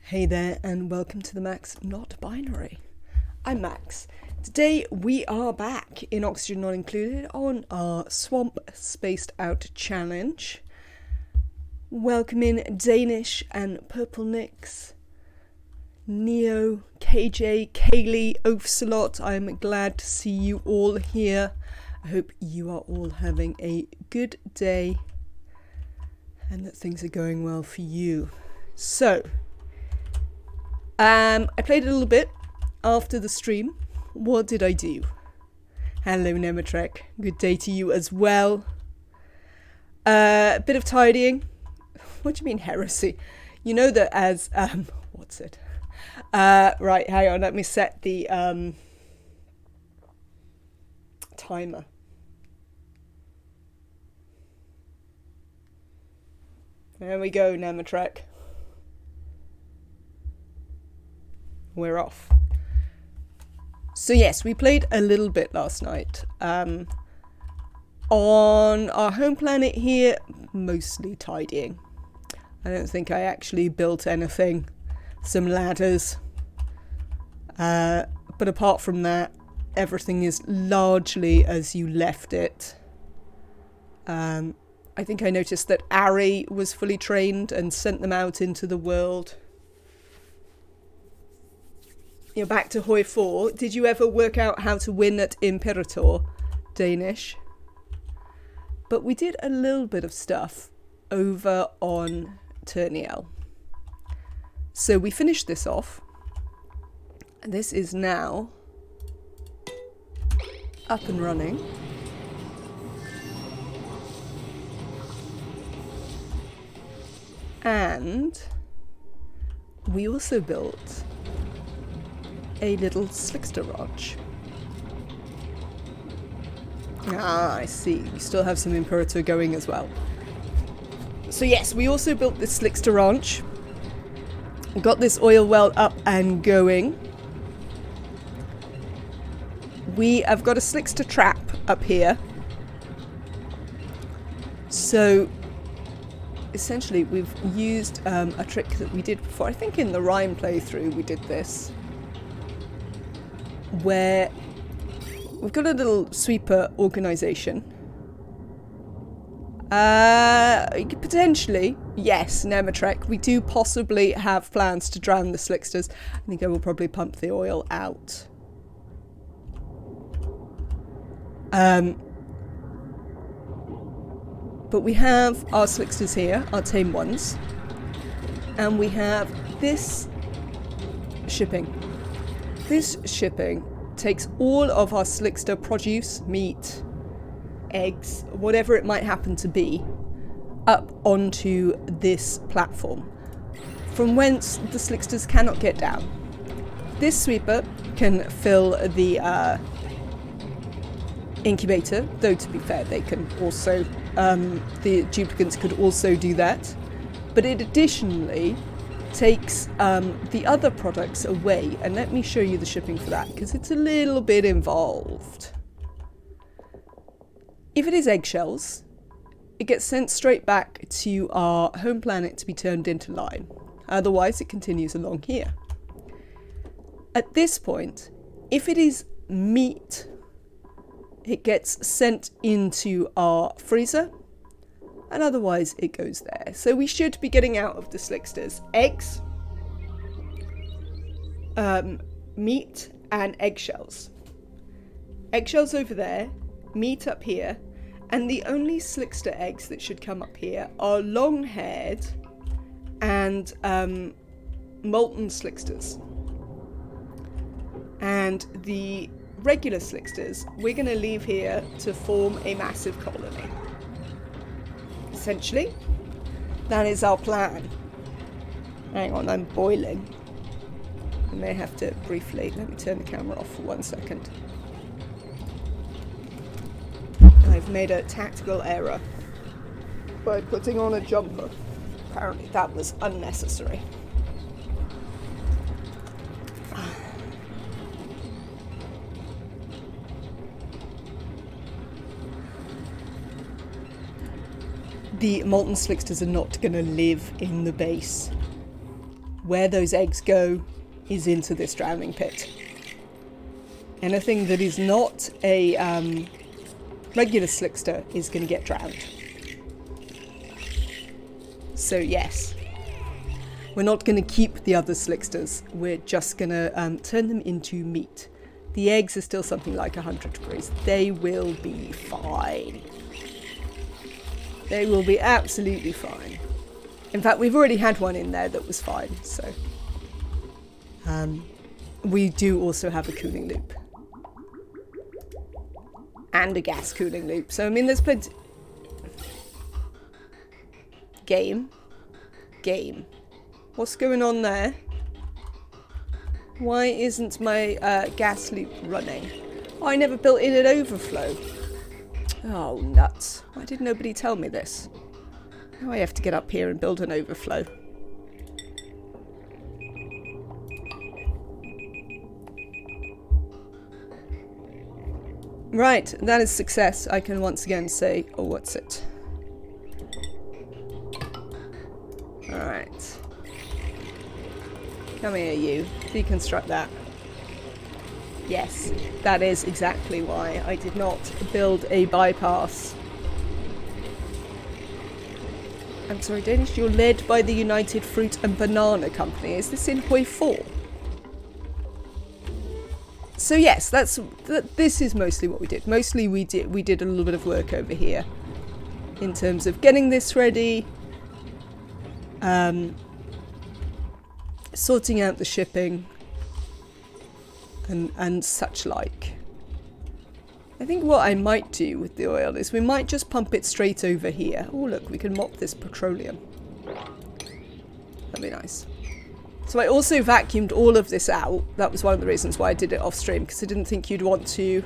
Hey there, and welcome to the Max Not Binary. I'm Max. Today we are back in Oxygen Not Included on our Swamp Spaced Out Challenge. Welcome in Danish and Purple Nix, Neo, KJ, Kaylee, Oafsalot. I'm glad to see you all here. I hope you are all having a good day and that things are going well for you. So, I played a little bit after the stream. What did I do? Hello, Nematrek. Good day to you as well. A bit of tidying. What do you mean heresy? You know that as what's it? Right, hang on. Let me set the timer. There we go, Nematrek. We're off. So yes, we played a little bit last night. On our home planet here, mostly tidying. I don't think I actually built anything. Some ladders. But apart from that, everything is largely as you left it. I think I noticed that Ari was fully trained and sent them out into the world. You're back to Hoi 4. Did you ever work out how to win at Imperator, Danish? But we did a little bit of stuff over on Turniel. So we finished this off. And this is now up and running. And we also built a little slickster ranch. Ah, I see. You still have some Imperator going as well. So yes, we also built this slickster ranch. Got this oil well up and going. We have got a slickster trap up here. So essentially we've used a trick that we did before. I think in the Rhyme playthrough we did this, where we've got a little sweeper organisation. Potentially, yes, Nematrek, we do possibly have plans to drown the slicksters. I think I will probably pump the oil out. But we have our slicksters here, our tame ones. And we have this shipping. This shipping takes all of our slickster produce, meat, eggs, whatever it might happen to be, up onto this platform, from whence the slicksters cannot get down. This sweeper can fill the incubator, though to be fair, they can also, the duplicants could also do that, but it additionally takes the other products away. And let me show you the shipping for that, because it's a little bit involved. If it is eggshells, it gets sent straight back to our home planet to be turned into lime. Otherwise, it continues along here. At this point, if it is meat, it gets sent into our freezer, and otherwise it goes there. So we should be getting out of the slicksters eggs, meat, and eggshells. Eggshells over there, meat up here, and the only slickster eggs that should come up here are long-haired and molten slicksters. And the regular slicksters we're going to leave here to form a massive colony. Essentially, that is our plan. Hang on, I'm boiling. I may have to briefly, let me turn the camera off for 1 second. I've made a tactical error by putting on a jumper. Apparently that was unnecessary. The molten slicksters are not going to live in the base. where those eggs go is into this drowning pit. Anything that is not a regular slickster is going to get drowned. So yes, we're not going to keep the other slicksters. We're just going to turn them into meat. The eggs are still something like 100 degrees. They will be fine. They will be absolutely fine. In fact, we've already had one in there that was fine, so... we do also have a cooling loop. And a gas cooling loop. So, I mean, there's plenty... Game. What's going on there? Why isn't my gas loop running? Oh, I never built in an overflow. Oh, nuts. Why did nobody tell me this? Now I have to get up here and build an overflow. Right, that is success. I can once again say, oh, what's it? Alright. Come here, you. Deconstruct that. Yes, that is exactly why I did not build a bypass. I'm sorry, Danish, you're led by the United Fruit and Banana Company. Is this in Hoi 4? So yes, this is mostly what we did. Mostly we did a little bit of work over here in terms of getting this ready, sorting out the shipping, and such like. I think what I might do with the oil is we might just pump it straight over here. Oh look, we can mop this petroleum. That'd be nice. So I also vacuumed all of this out. That was one of the reasons why I did it off stream, because I didn't think you'd want to...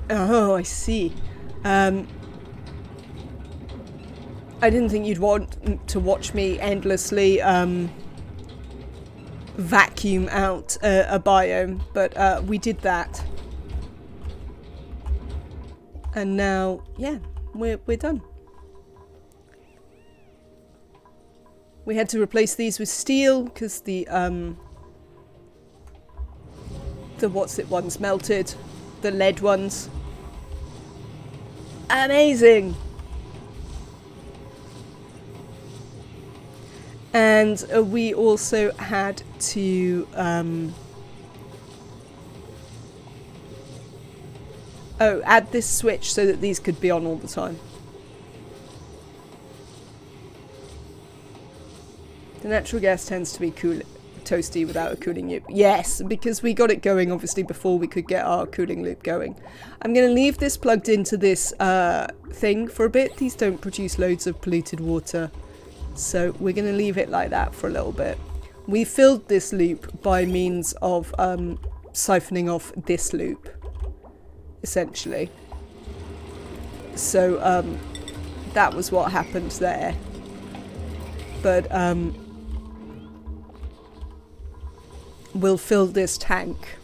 Oh, I see. I didn't think you'd want to watch me endlessly vacuum out a biome, but we did that. And now, yeah, we're done. We had to replace these with steel because the what's it ones melted, the lead ones. Amazing. And we also had to add this switch so that these could be on all the time. The natural gas tends to be toasty without a cooling loop. Yes, because we got it going obviously before we could get our cooling loop going. I'm going to leave this plugged into this thing for a bit. These don't produce loads of polluted water. So we're going to leave it like that for a little bit. We filled this loop by means of siphoning off this loop, essentially. So that was what happened there. But we'll fill this tank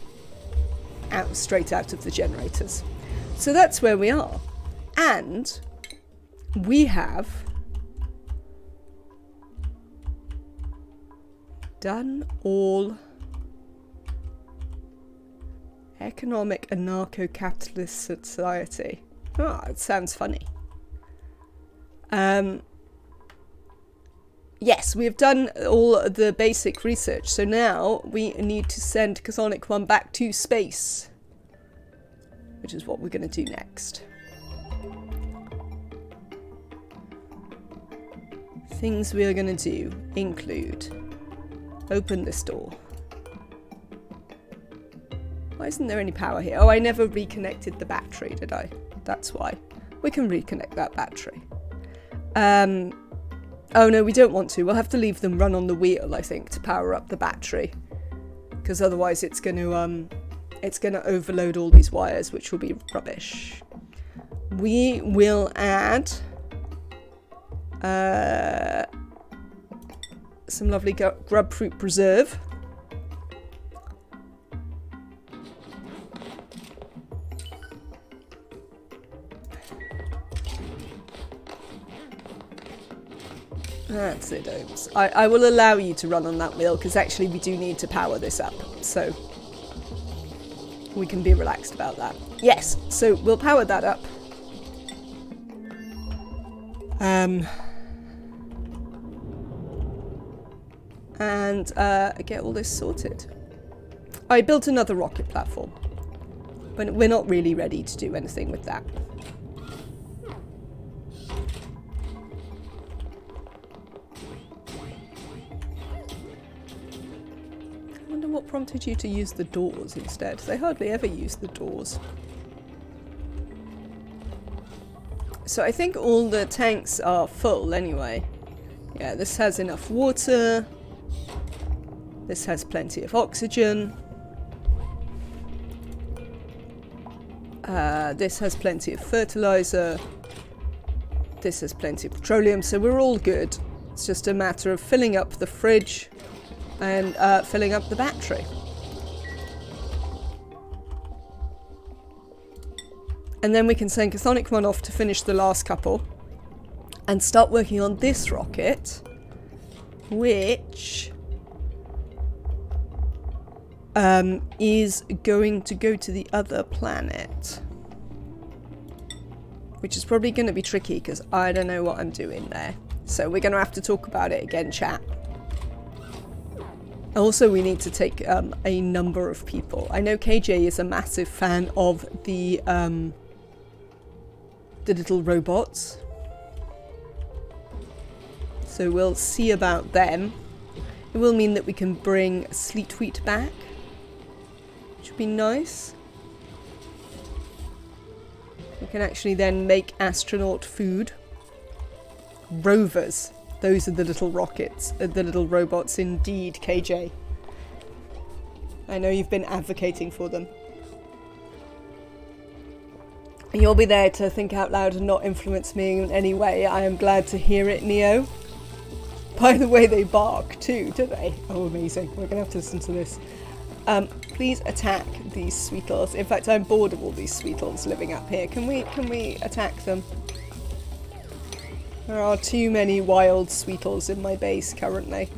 straight out of the generators. So that's where we are. And we have done all economic anarcho-capitalist society. Oh, it sounds funny. Yes, we have done all the basic research, so now we need to send Casonic 1 back to space, which is what we're going to do next. Things we are going to do include open this door. Why isn't there any power here? Oh, I never reconnected the battery, did I? That's why. We can reconnect that battery. Oh no, we don't want to. We'll have to leave them run on the wheel, I think, to power up the battery. Because otherwise it's going to overload all these wires, which will be rubbish. We will add some lovely grub fruit preserve. exodomes. I will allow you to run on that wheel, because actually we do need to power this up. So we can be relaxed about that. Yes, so we'll power that up. And get all this sorted. I built another rocket platform, but we're not really ready to do anything with that. I wonder what prompted you to use the doors instead. They hardly ever use the doors. So I think all the tanks are full anyway. Yeah, this has enough water. This has plenty of oxygen. This has plenty of fertilizer. This has plenty of petroleum, so we're all good. It's just a matter of filling up the fridge and filling up the battery. And then we can send Chthonic 1 off to finish the last couple and start working on this rocket, which is going to go to the other planet. Which is probably going to be tricky because I don't know what I'm doing there. So we're going to have to talk about it again, chat. Also, we need to take a number of people. I know KJ is a massive fan of the little robots. So we'll see about them. It will mean that we can bring Sleetwheat back, which would be nice. We can actually then make astronaut food. Rovers. Those are the little rockets, the little robots indeed, KJ. I know you've been advocating for them. You'll be there to think out loud and not influence me in any way. I am glad to hear it, Neo. By the way, they bark too, do they? Oh, amazing. We're going to have to listen to this. Please attack these sweetles. In fact, I'm bored of all these sweetles living up here. Can we attack them? There are too many wild sweetles in my base currently.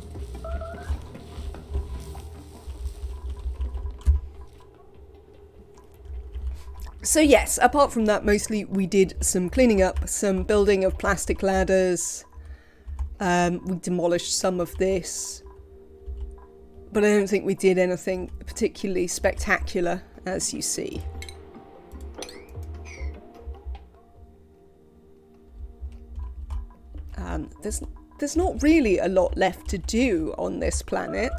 So yes, apart from that, mostly we did some cleaning up, some building of plastic ladders. We demolished some of this. But I don't think we did anything particularly spectacular, as you see. There's not really a lot left to do on this planet.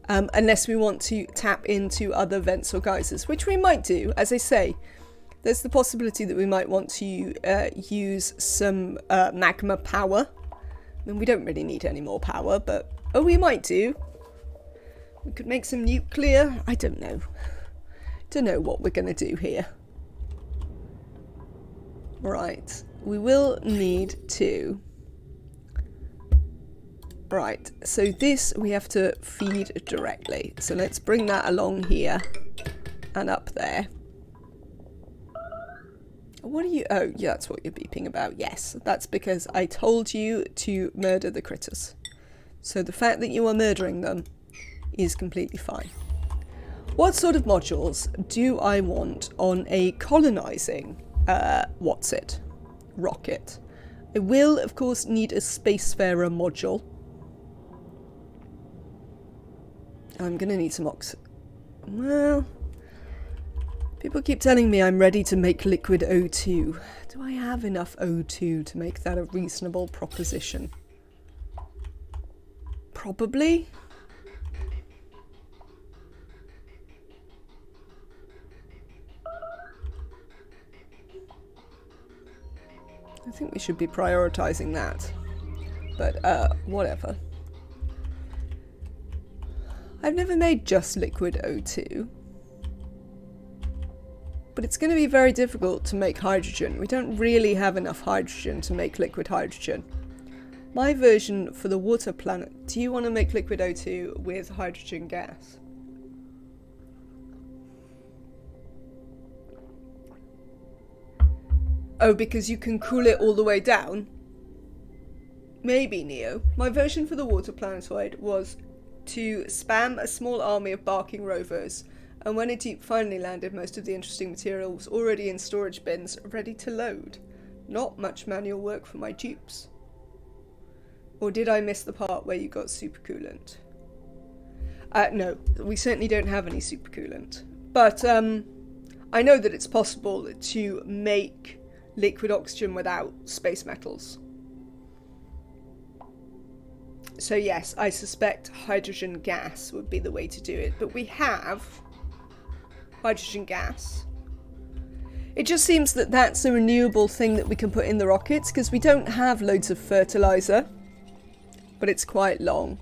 Unless we want to tap into other vents or geysers, which we might do. As I say, there's the possibility that we might want to use some magma power. I mean, we don't really need any more power, but oh, we might do. We could make some nuclear. I don't know. Don't know what we're going to do here. Right. We will need to... Right. So this we have to feed directly. So let's bring that along here and up there. What are you... Oh, yeah, that's what you're beeping about. Yes, that's because I told you to murder the critters. So the fact that you are murdering them is completely fine. What sort of modules do I want on a colonizing rocket? I will, of course, need a spacefarer module. I'm going to need some Well, people keep telling me I'm ready to make liquid O2. Do I have enough O2 to make that a reasonable proposition? Probably. I think we should be prioritizing that. But, whatever. I've never made just liquid O2. But it's going to be very difficult to make hydrogen. We don't really have enough hydrogen to make liquid hydrogen. My version for the water planet, do you want to make liquid O2 with hydrogen gas? Oh, because you can cool it all the way down? maybe, Neo, my version for the water planetoid was to spam a small army of barking rovers, and when it finally landed, most of the interesting material was already in storage bins, ready to load. Not much manual work for my dupes. Or did I miss the part where you got supercoolant? No, we certainly don't have any supercoolant. But I know that it's possible to make liquid oxygen without space metals. So yes, I suspect hydrogen gas would be the way to do it. But we have hydrogen gas. It just seems that that's a renewable thing that we can put in the rockets, because we don't have loads of fertilizer. But it's quite long.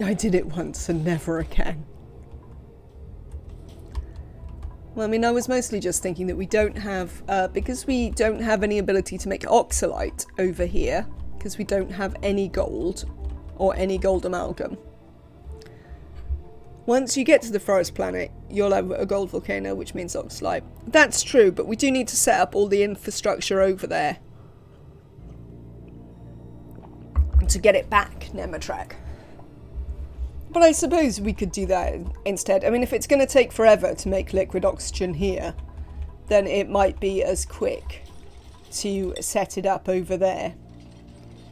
I did it once and never again. Well, I mean, I was mostly just thinking that we don't have, because we don't have any ability to make oxalite over here, because we don't have any gold, or any gold amalgam. Once you get to the forest planet, you'll have a gold volcano, which means oxalite. That's true, but we do need to set up all the infrastructure over there to get it back, Nemetrek. But I suppose we could do that instead. I mean, if it's going to take forever to make liquid oxygen here, then it might be as quick to set it up over there.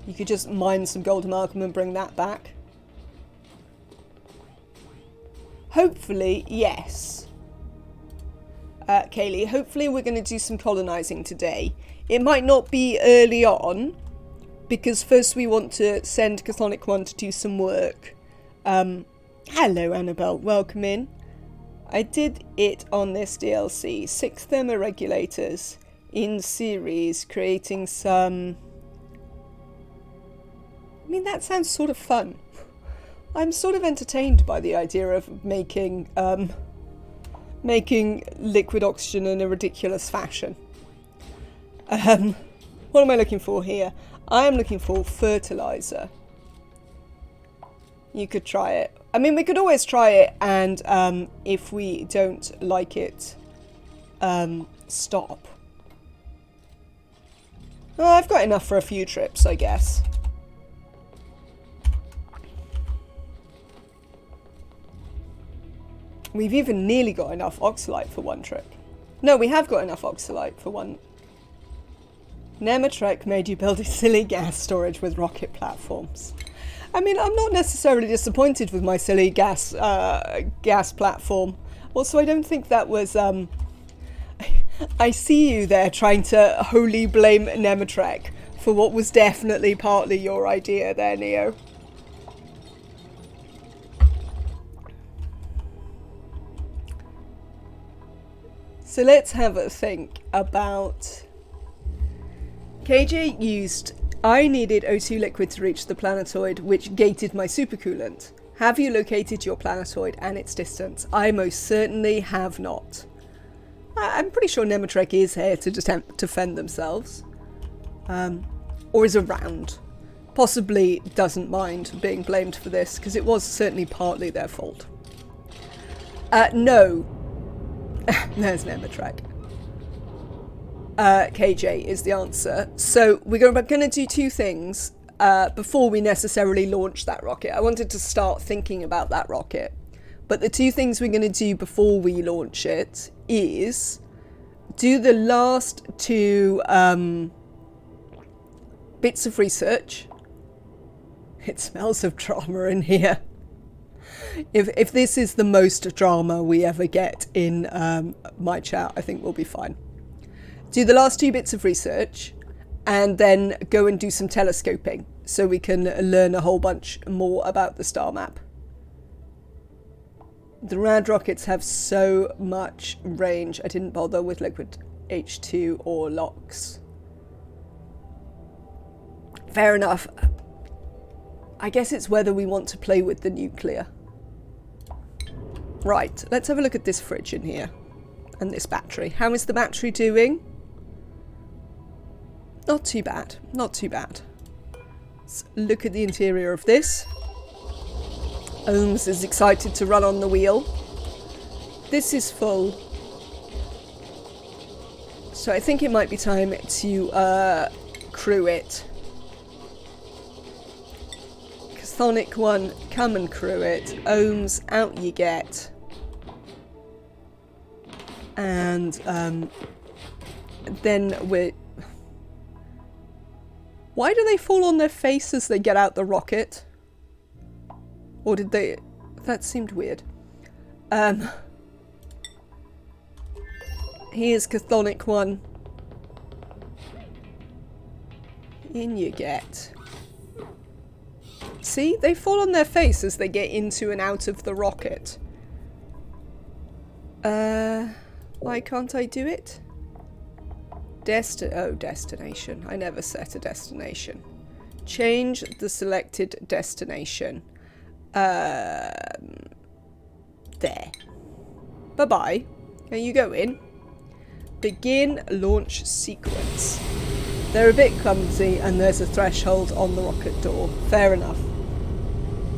You could just mine some gold amalgam and bring that back. Hopefully, yes. Kaylee, hopefully we're going to do some colonizing today. It might not be early on, because first we want to send Chthonic 1 to do some work. Hello Annabelle, welcome in. I did it on this DLC, 6 thermoregulators in series, creating some... I mean, that sounds sort of fun. I'm sort of entertained by the idea of making liquid oxygen in a ridiculous fashion. What am I looking for here? I am looking for fertilizer. You could try it. I mean, we could always try it, and if we don't like it, stop. Well, I've got enough for a few trips, I guess. We've even nearly got enough oxalite for one trip. No, we have got enough oxalite for one. Nemetrek made you build a silly gas storage with rocket platforms. I mean, I'm not necessarily disappointed with my silly gas platform. Also, I don't think that was... I see you there trying to wholly blame Nemetrek for what was definitely partly your idea there, Neo. So let's have a think about... KJ used... I needed O2 liquid to reach the planetoid, which gated my supercoolant. Have you located your planetoid and its distance? I most certainly have not. I'm pretty sure Nemetrek is here to defend themselves. Or is around. Possibly doesn't mind being blamed for this, because it was certainly partly their fault. No. There's Nemetrek. KJ is the answer. So we're going to do two things before we necessarily launch that rocket. I wanted to start thinking about that rocket. But the two things we're going to do before we launch it is do the last two bits of research. It smells of drama in here. If this is the most drama we ever get in my chat, I think we'll be fine. Do the last two bits of research and then go and do some telescoping so we can learn a whole bunch more about the star map. The rad rockets have so much range. I didn't bother with liquid H2 or LOX. Fair enough. I guess it's whether we want to play with the nuclear. Right, let's have a look at this fridge in here and this battery. How is the battery doing? Not too bad, not too bad. Let's look at the interior of this. Ohms is excited to run on the wheel. This is full. So I think it might be time to crew it. Chthonic 1, come and crew it. Ohms, out you get. And then we're... Why do they fall on their face as they get out the rocket? Or did they... That seemed weird. Here's Chthonic 1. In you get. See? They fall on their face as they get into and out of the rocket. Why can't I do it? Destination. I never set a destination. Change the selected destination. There. Bye-bye. Now you go in. Begin launch sequence. They're a bit clumsy and there's a threshold on the rocket door. Fair enough.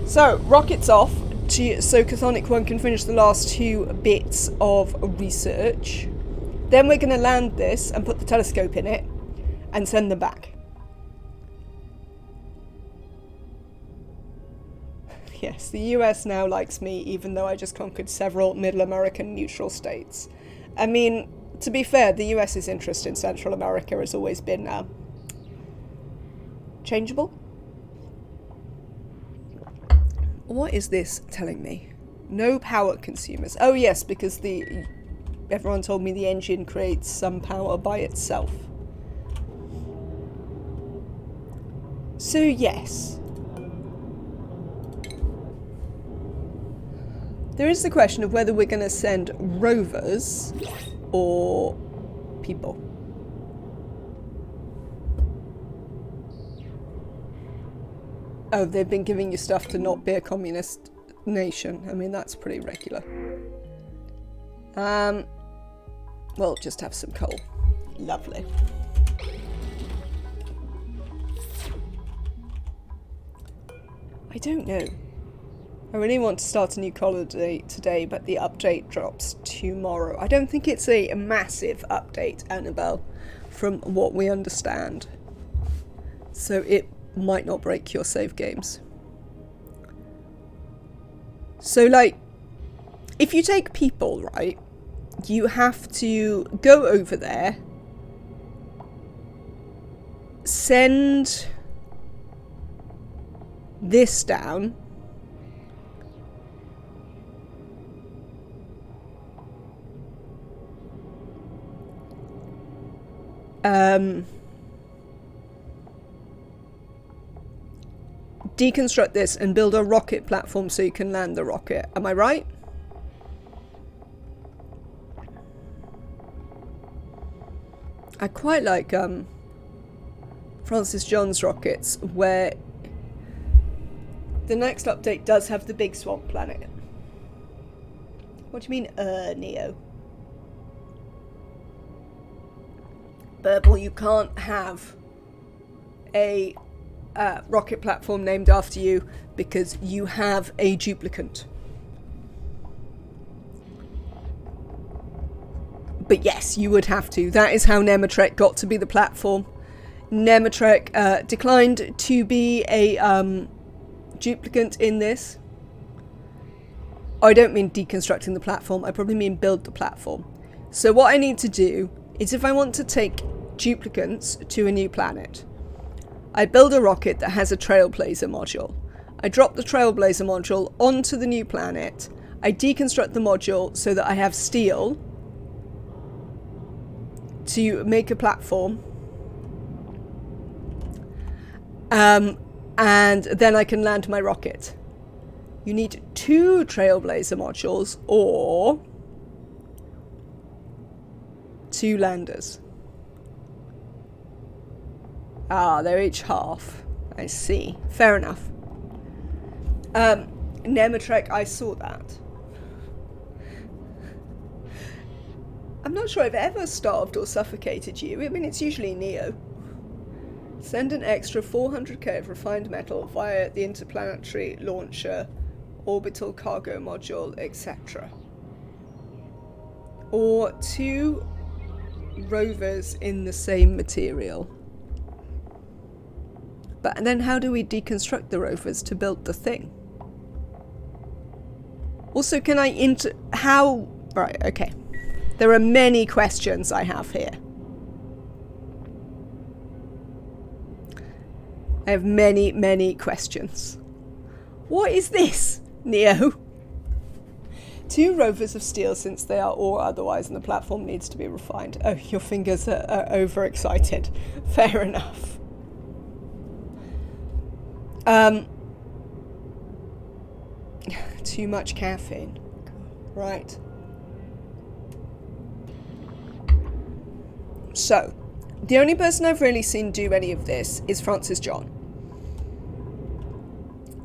So, rocket's off. So Chthonic 1 can finish the last 2 bits of research. Then we're going to land this and put the telescope in it and send them back. Yes, the US now likes me, even though I just conquered several Middle American neutral states. I mean, to be fair, the US's interest in Central America has always been changeable. What is this telling me? No power consumers. Oh yes, because everyone told me the engine creates some power by itself. So yes. There is the question of whether we're going to send rovers or people. Oh, they've been giving you stuff to not be a communist nation. I mean, that's pretty regular. Well, just have some coal. Lovely. I don't know. I really want to start a new holiday today, but the update drops tomorrow. I don't think it's a massive update, Annabelle, from what we understand. So it might not break your save games. So, like, if you take people, right, you have to go over there, send this down, deconstruct this and build a rocket platform so you can land the rocket. Am I right? I quite like Francis John's rockets, where the next update does have the big swamp planet. What do you mean, Neo? Burble, you can't have a rocket platform named after you because you have a duplicant. But yes, you would have to. That is how Nemetrek got to be the platform. Nemetrek declined to be a duplicant in this. I don't mean deconstructing the platform, I probably mean build the platform. So what I need to do is, if I want to take duplicants to a new planet, I build a rocket that has a Trailblazer module. I drop the Trailblazer module onto the new planet. I deconstruct the module so that I have steel to make a platform. And then I can land my rocket. You need 2 Trailblazer modules or 2 landers. Ah, they're each half. I see. Fair enough. Nemetrek, I saw that. I'm not sure I've ever starved or suffocated you. I mean, it's usually Neo. Send an extra 400k of refined metal via the interplanetary launcher, orbital cargo module, etc. Or 2 rovers in the same material. But then how do we deconstruct the rovers to build the thing? Also, can I how... Right, okay. There are many questions I have here. I have many, many questions. What is this, Neo? 2 rovers of steel, since they are ore otherwise and the platform needs to be refined. Oh, your fingers are overexcited. Fair enough. Too much caffeine. Right. So, the only person I've really seen do any of this is Francis John.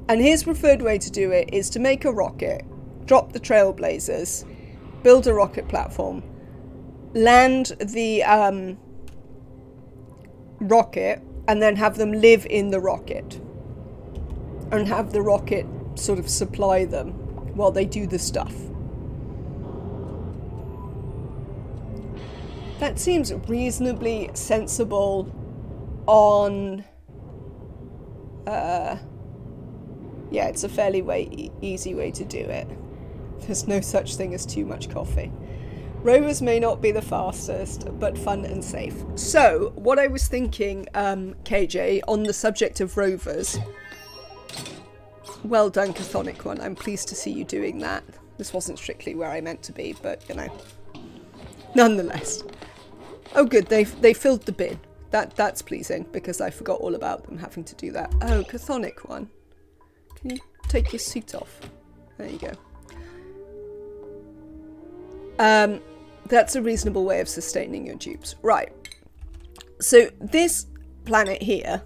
And his preferred way to do it is to make a rocket, drop the Trailblazers, build a rocket platform, land the rocket, and then have them live in the rocket. And have the rocket sort of supply them while they do the stuff. That seems reasonably sensible on... yeah, it's a fairly easy way to do it. There's no such thing as too much coffee. Rovers may not be the fastest, but fun and safe. So, what I was thinking, KJ, on the subject of rovers... Well done, Chthonic One. I'm pleased to see you doing that. This wasn't strictly where I meant to be, but, you know. Nonetheless. Oh, good. They filled the bin. That's pleasing, because I forgot all about them having to do that. Oh, Chthonic One. Can you take your suit off? There you go. That's a reasonable way of sustaining your dupes. Right. So, this planet here...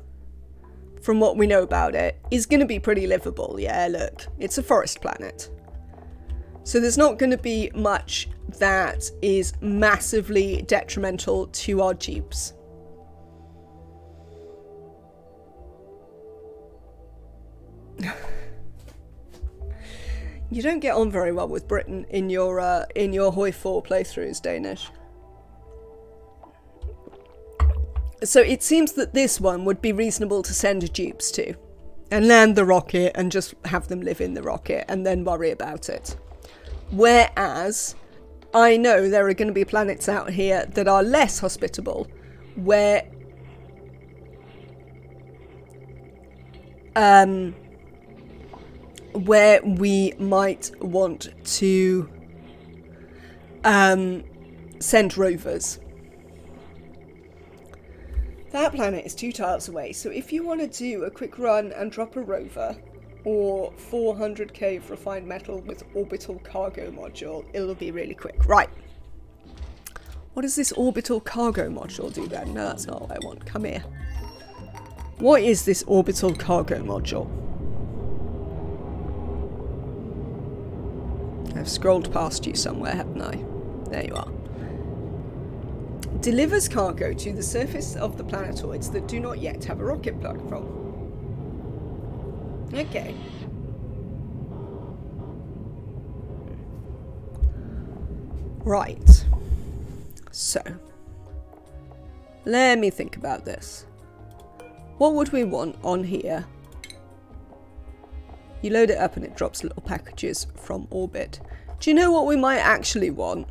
from what we know about it, is going to be pretty livable. Yeah, look, it's a forest planet. So there's not going to be much that is massively detrimental to our dupes. You don't get on very well with Britain in your Hoi 4 playthroughs, Danish. So it seems that this one would be reasonable to send dupes to. And land the rocket and just have them live in the rocket and then worry about it. Whereas, I know there are going to be planets out here that are less hospitable, where... where we might want to send rovers. That planet is 2 tiles away, so if you want to do a quick run and drop a rover, or 400k of refined metal with orbital cargo module, it'll be really quick. Right. What does this orbital cargo module do then? No, that's not what I want. Come here. What is this orbital cargo module? I've scrolled past you somewhere, haven't I? There you are. Delivers cargo to the surface of the planetoids that do not yet have a rocket platform. Okay. Right. So, let me think about this. What would we want on here? You load it up and it drops little packages from orbit. Do you know what we might actually want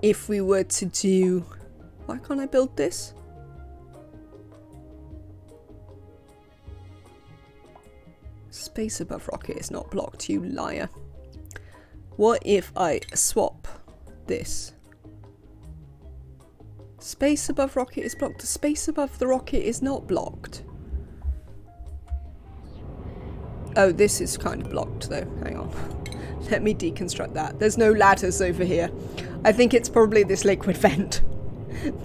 if we were to do... Why can't I build this? Space above rocket is not blocked, you liar. What if I swap this? Space above rocket is blocked. The space above the rocket is not blocked. Oh, this is kind of blocked though. Hang on. Let me deconstruct that. There's no ladders over here. I think it's probably this liquid vent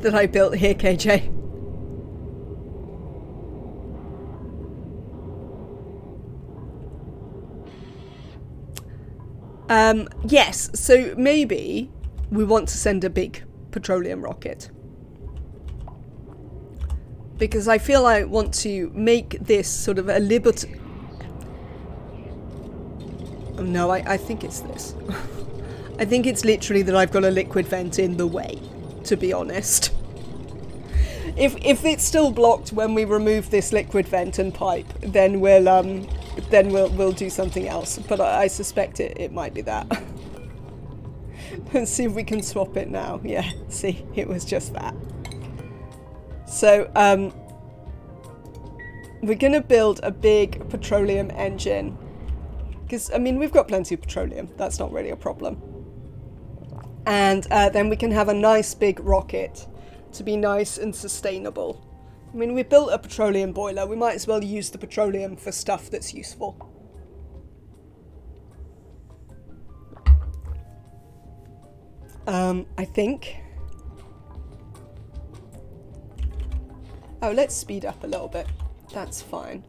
that I built here, KJ. Yes, so maybe we want to send a big petroleum rocket. Because I feel I want to make this sort of a liberty... Oh, no, I think it's this. I think it's literally that I've got a liquid vent in the way, to be honest. If it's still blocked when we remove this liquid vent and pipe, then we'll do something else. But I suspect it might be that. Let's see if we can swap it now. Yeah, see, it was just that. So, we're gonna build a big petroleum engine. Because, I mean, we've got plenty of petroleum. That's not really a problem. And then we can have a nice big rocket to be nice and sustainable. I mean, we built a petroleum boiler. We might as well use the petroleum for stuff that's useful. I think. Oh, let's speed up a little bit. That's fine.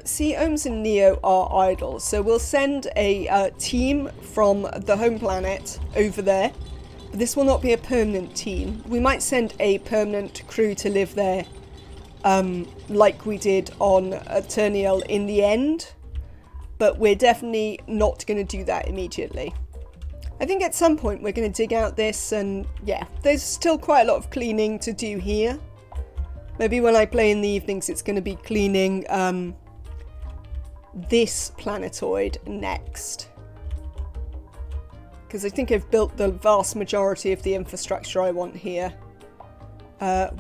See, Ohms and Neo are idle, so we'll send a team from the home planet over there. But this will not be a permanent team. We might send a permanent crew to live there, like we did on Turniel in the end. But we're definitely not going to do that immediately. I think at some point we're going to dig out this, and yeah, there's still quite a lot of cleaning to do here. Maybe when I play in the evenings it's going to be cleaning this planetoid next. Because I think I've built the vast majority of the infrastructure I want here. I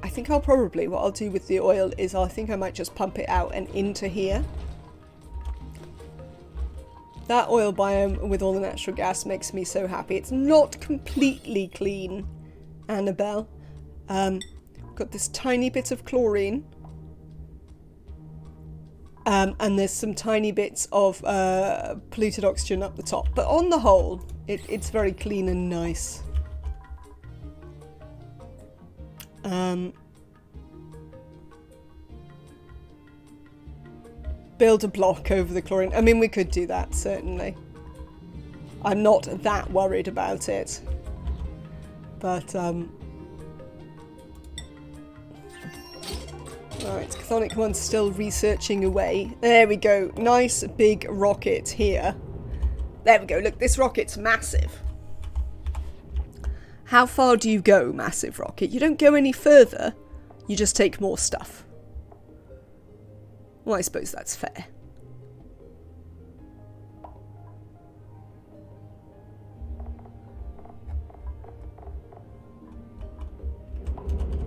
think what I'll do with the oil is I think I might just pump it out and into here. That oil biome with all the natural gas makes me so happy. It's not completely clean, Annabelle. Got this tiny bit of chlorine. And there's some tiny bits of polluted oxygen up the top. But on the whole, it's very clean and nice. Build a block over the chlorine. I mean, we could do that, certainly. I'm not that worried about it. But, Alright, Chthonic One's still researching away. There we go. Nice big rocket here. There we go. Look, this rocket's massive. How far do you go, massive rocket? You don't go any further. You just take more stuff. Well, I suppose that's fair.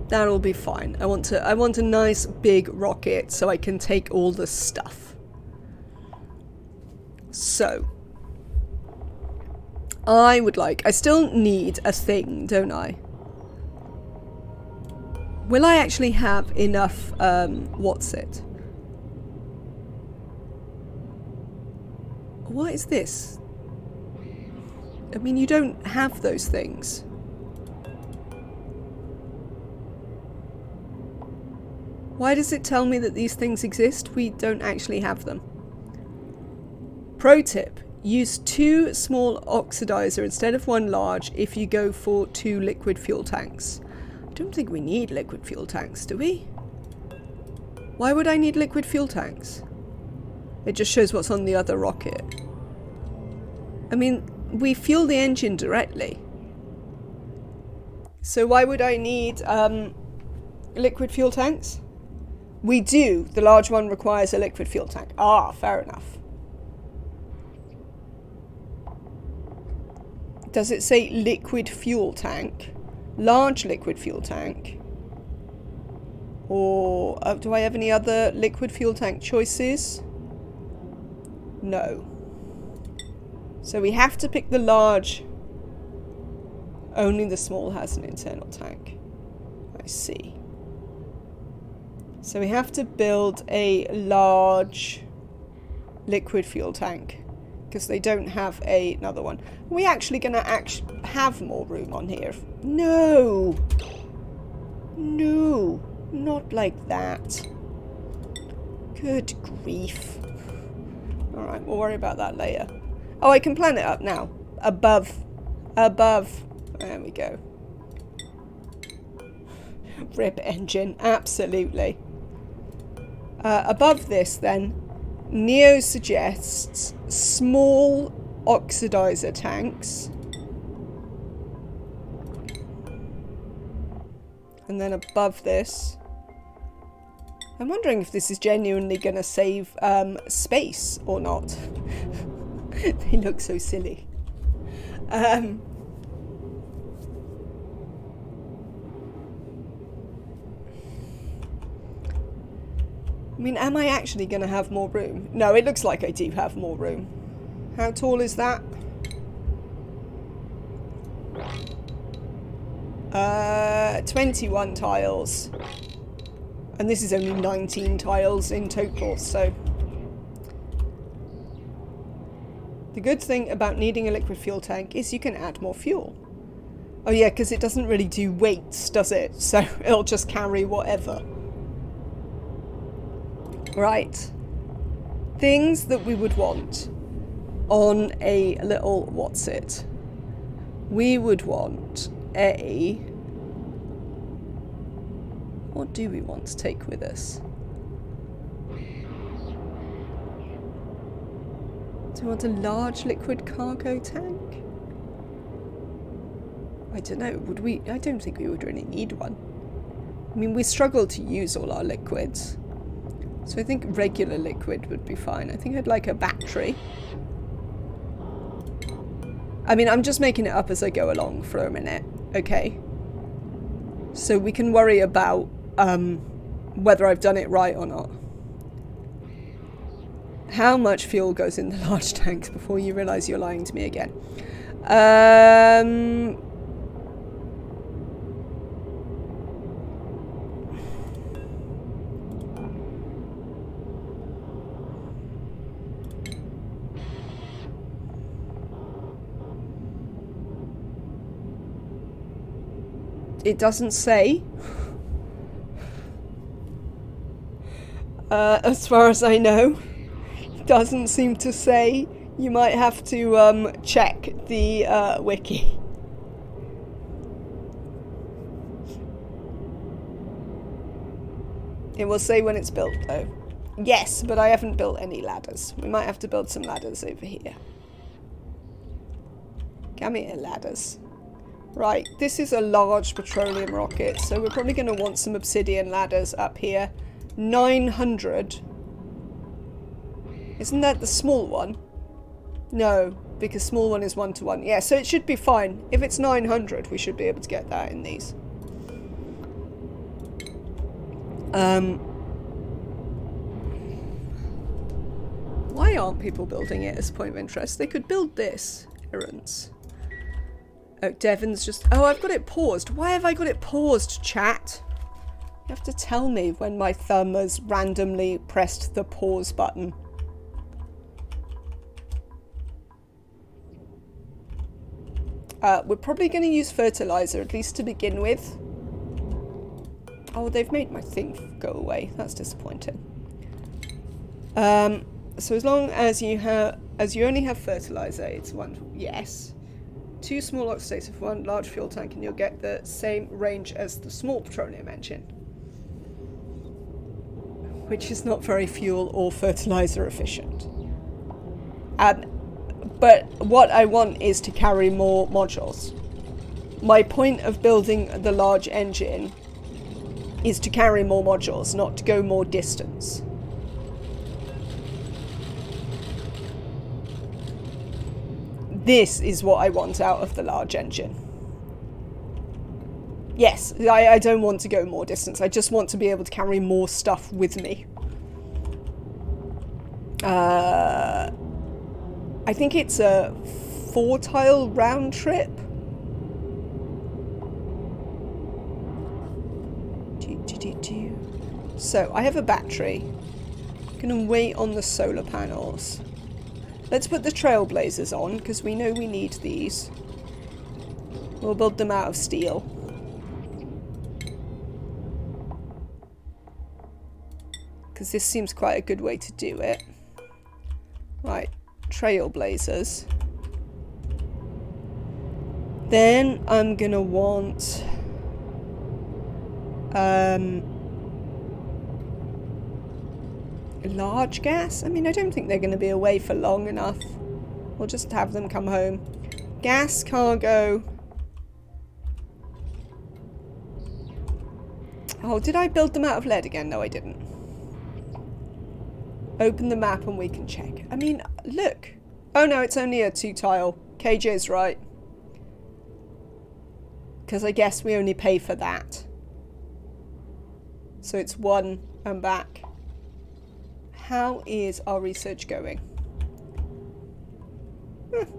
That'll be fine. I want a nice big rocket so I can take all the stuff. So I still need a thing, don't I? Will I actually have enough what's it? What is this? I mean, you don't have those things. Why does it tell me that these things exist? We don't actually have them. Pro tip. Use 2 small oxidizer instead of 1 large if you go for 2 liquid fuel tanks. I don't think we need liquid fuel tanks, do we? Why would I need liquid fuel tanks? It just shows what's on the other rocket. I mean, we fuel the engine directly. So why would I need liquid fuel tanks? We do. The large one requires a liquid fuel tank. Ah, fair enough. Does it say liquid fuel tank? Large liquid fuel tank? Or do I have any other liquid fuel tank choices? No. So we have to pick the large. Only the small has an internal tank. I see. So we have to build a large liquid fuel tank because they don't have another one. Are we actually going to have more room on here? No! No! Not like that. Good grief. Alright, we'll worry about that later. Oh, I can plan it up now. Above. Above. There we go. Rip engine. Absolutely. Above this, then, Neo suggests small oxidizer tanks. And then above this, I'm wondering if this is genuinely going to save space or not. They look so silly. I mean, am I actually going to have more room? No, it looks like I do have more room. How tall is that? 21 tiles. And this is only 19 tiles in total, so... The good thing about needing a liquid fuel tank is you can add more fuel. Oh yeah, because it doesn't really do weights, does it? So it'll just carry whatever. Right. Things that we would want on a little what's-it. We would want a... What do we want to take with us? Do we want a large liquid cargo tank? I don't know, would we? I don't think we would really need one. I mean, we struggle to use all our liquids. So I think regular liquid would be fine. I think I'd like a battery. I mean, I'm just making it up as I go along for a minute, okay? So we can worry about whether I've done it right or not. How much fuel goes in the large tanks before you realise you're lying to me again? It doesn't say. As far as I know, it doesn't seem to say. You might have to check the wiki. It will say when it's built, though. Yes, but I haven't built any ladders. We might have to build some ladders over here. Come here, ladders. Right, this is a large petroleum rocket, so we're probably going to want some obsidian ladders up here. 900. Isn't that the small one? No, because small one is 1-to-1. Yeah, so it should be fine. If it's 900, we should be able to get that in these. Why aren't people building it as a point of interest? They could build this. Errands. Oh, Devon's just... Oh, I've got it paused. Why have I got it paused, chat? You have to tell me when my thumb has randomly pressed the pause button. We're probably going to use fertilizer, at least to begin with. Oh, they've made my thing go away. That's disappointing. So as long as you have... As you only have fertilizer, it's one... Yes. 2 small oxidative, 1 large fuel tank, and you'll get the same range as the small petroleum engine. Which is not very fuel or fertilizer efficient. But what I want is to carry more modules. My point of building the large engine is to carry more modules, not to go more distance. This is what I want out of the large engine. Yes, I don't want to go more distance. I just want to be able to carry more stuff with me. I think it's a 4-tile round trip. So, I have a battery. I'm going to wait on the solar panels. Let's put the trailblazers on, because we know we need these. We'll build them out of steel. Because this seems quite a good way to do it. Right, trailblazers. Then I'm gonna want... large gas? I mean, I don't think they're going to be away for long enough. We'll just have them come home. Gas cargo. Oh, did I build them out of lead again? No, I didn't. Open the map and we can check. I mean, look. Oh no, it's only a 2-tile. KJ's right. Because I guess we only pay for that. So it's 1 and back. How is our research going?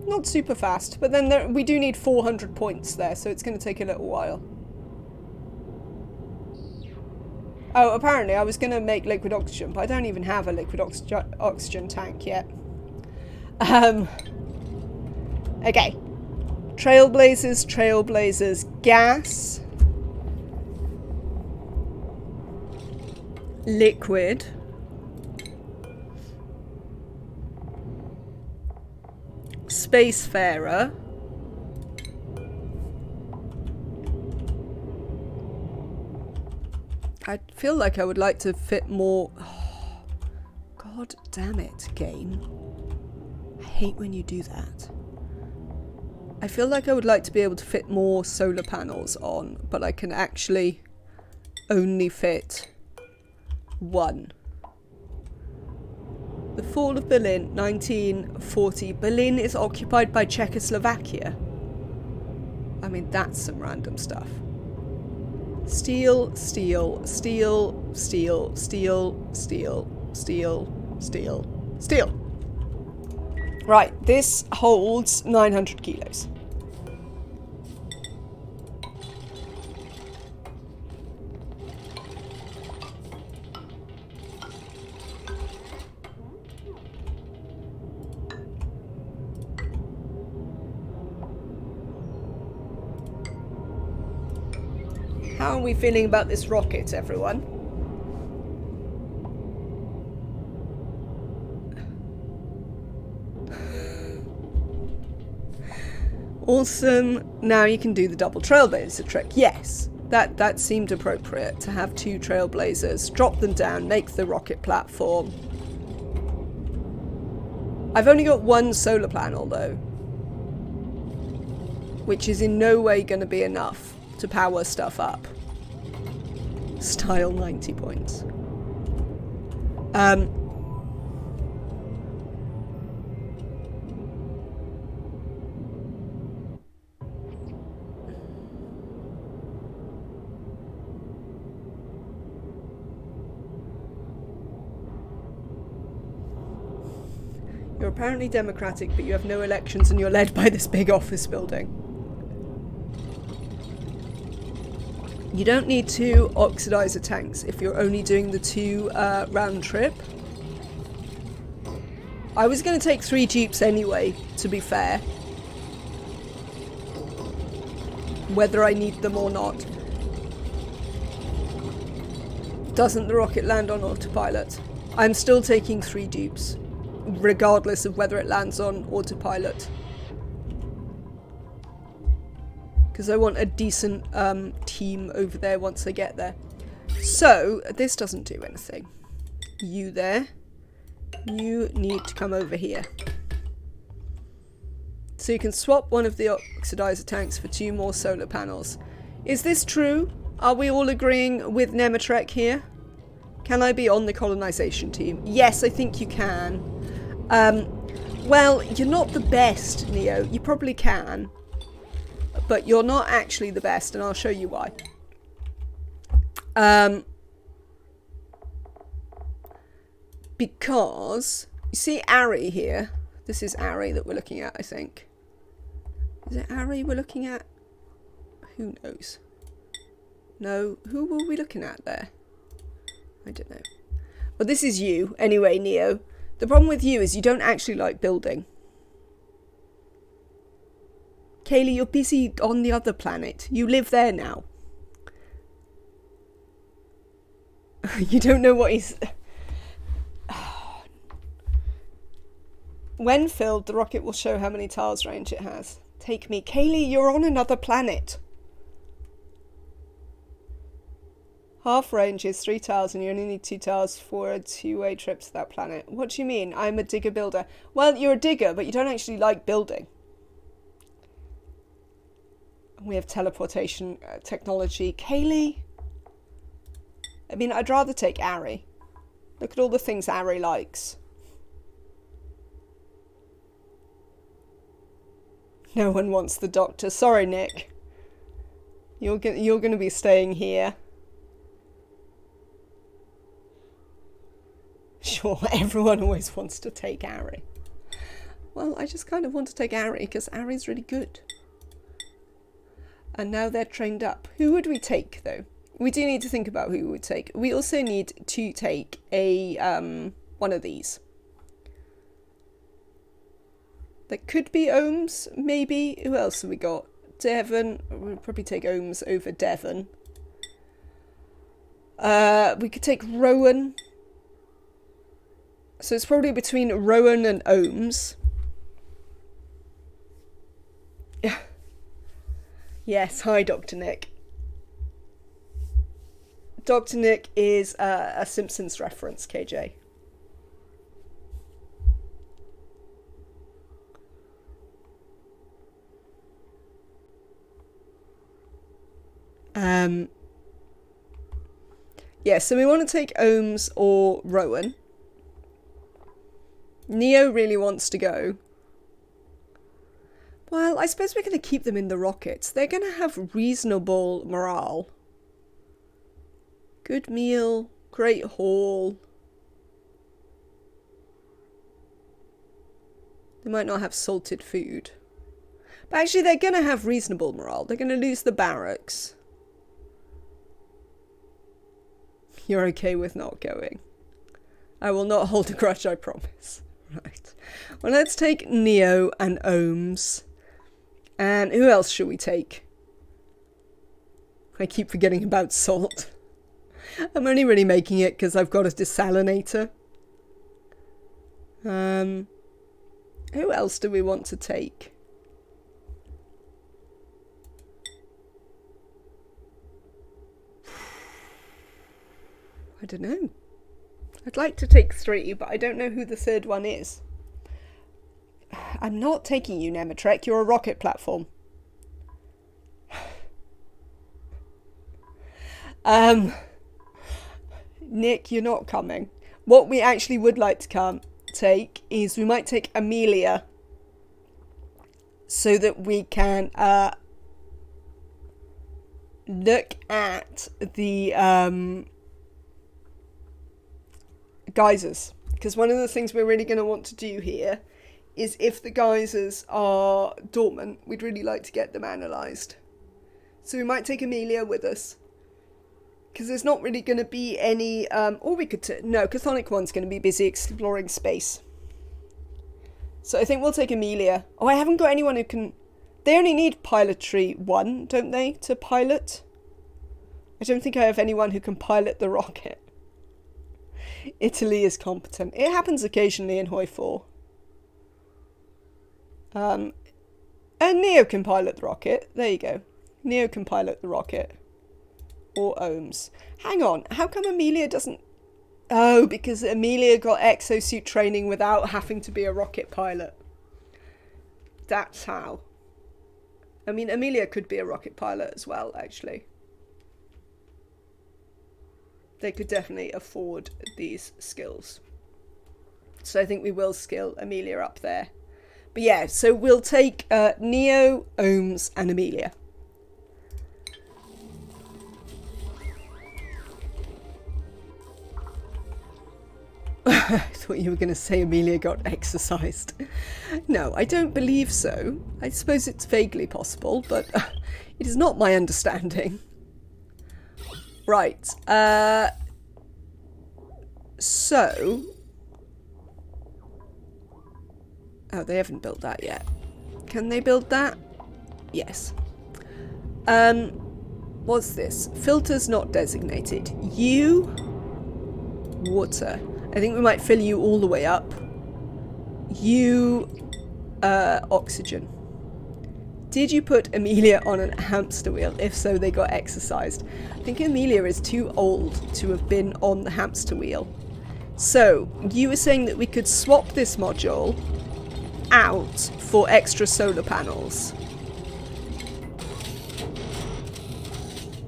Not super fast, but then we do need 400 points there, so it's going to take a little while. Oh, apparently I was going to make liquid oxygen, but I don't even have a liquid oxygen tank yet. Okay. Trailblazers, trailblazers, gas. Liquid. Spacefarer. I feel like I would like to fit more... Oh, God damn it, game. I hate when you do that. I feel like I would like to be able to fit more solar panels on, but I can actually only fit 1. The fall of Berlin, 1940. Berlin is occupied by Czechoslovakia. I mean, that's some random stuff. Steel, steel, steel, steel, steel, steel, steel, steel, steel. Right, this holds 900 kilos. How are we feeling about this rocket, everyone? Awesome. Now you can do the double trailblazer trick. Yes, that seemed appropriate to have 2 trailblazers. Drop them down, make the rocket platform. I've only got 1 solar panel though, which is in no way going to be enough to power stuff up. Style 90 points. You're apparently democratic, but you have no elections and you're led by this big office building. You don't need 2 oxidizer tanks if you're only doing the 2 round trip. I was going to take 3 jeeps anyway, to be fair. Whether I need them or not. Doesn't the rocket land on autopilot? I'm still taking 3 dupes, regardless of whether it lands on autopilot. Because I want a decent team over there once I get there. So, this doesn't do anything. You there. You need to come over here. So you can swap one of the oxidizer tanks for 2 more solar panels. Is this true? Are we all agreeing with Nematrek here? Can I be on the colonization team? Yes, I think you can. Well, you're not the best, Neo. You probably can. But you're not actually the best, and I'll show you why. Because, you see Ari here? This is Ari that we're looking at, I think. Is it Ari we're looking at? Who knows? No, who were we looking at there? I don't know. But this is you, anyway, Neo. The problem with you is you don't actually like building. Kaylee, you're busy on the other planet. You live there now. You don't know what he's... When filled, the rocket will show how many tiles range it has. Take me. Kaylee, you're on another planet. Half range is 3 tiles and you only need 2 tiles for a 2-way trip to that planet. What do you mean? I'm a digger builder. Well, you're a digger, but you don't actually like building. We have teleportation technology. Kaylee? I mean, I'd rather take Ari. Look at all the things Ari likes. No one wants the doctor. Sorry, Nick. You're going to be staying here. Sure, everyone always wants to take Ari. Well, I just kind of want to take Ari because Ari's really good. And now they're trained up. Who would we take, though? We do need to think about who we would take. We also need to take a one of these. That could be Ohms, maybe. Who else have we got? Devon. We'll probably take Ohms over Devon. We could take Rowan. So it's probably between Rowan and Ohms. Yeah. Yes, hi Dr. Nick. Dr. Nick is a Simpsons reference, KJ. Yeah, so we want to take Ohms or Rowan. Neo really wants to go. Well, I suppose we're going to keep them in the rockets. They're going to have reasonable morale. Good meal, great haul. They might not have salted food. But actually they're going to have reasonable morale. They're going to lose the barracks. You're okay with not going. I will not hold a grudge, I promise. Right. Well, let's take Neo and Ohms. And who else should we take? I keep forgetting about salt. I'm only really making it because I've got a desalinator. Who else do we want to take? I don't know. I'd like to take 3, but I don't know who the third one is. I'm not taking you, Nematrek. You're a rocket platform. Nick, you're not coming. What we actually would like to take is we might take Amelia so that we can look at the geysers, because one of the things we're really going to want to do here is if the geysers are dormant, we'd really like to get them analysed. So we might take Amelia with us, because there's not really going to be any or we could no, Chthonic 1's going to be busy exploring space, so I think we'll take Amelia. Oh, I haven't got anyone who can. They only need pilotry 1, don't they, to pilot? I don't think I have anyone who can pilot the rocket. Italy is competent. It happens occasionally in Hoi 4. And Neo can pilot the rocket. There you go. Neo can pilot the rocket. Or Ohms. Hang on. How come Amelia doesn't... Oh, because Amelia got exosuit training without having to be a rocket pilot. That's how. I mean, Amelia could be a rocket pilot as well, actually. They could definitely afford these skills. So I think we will skill Amelia up there. But yeah, so we'll take Neo, Ohms and Amelia. I thought you were going to say Amelia got exercised. No, I don't believe so. I suppose it's vaguely possible, but it is not my understanding. Right, so... Oh, they haven't built that yet. Can they build that? Yes. What's this? Filters not designated. You... Water. I think we might fill you all the way up. You... oxygen. Did you put Amelia on a hamster wheel? If so, they got exercised. I think Amelia is too old to have been on the hamster wheel. So, you were saying that we could swap this module out for extra solar panels.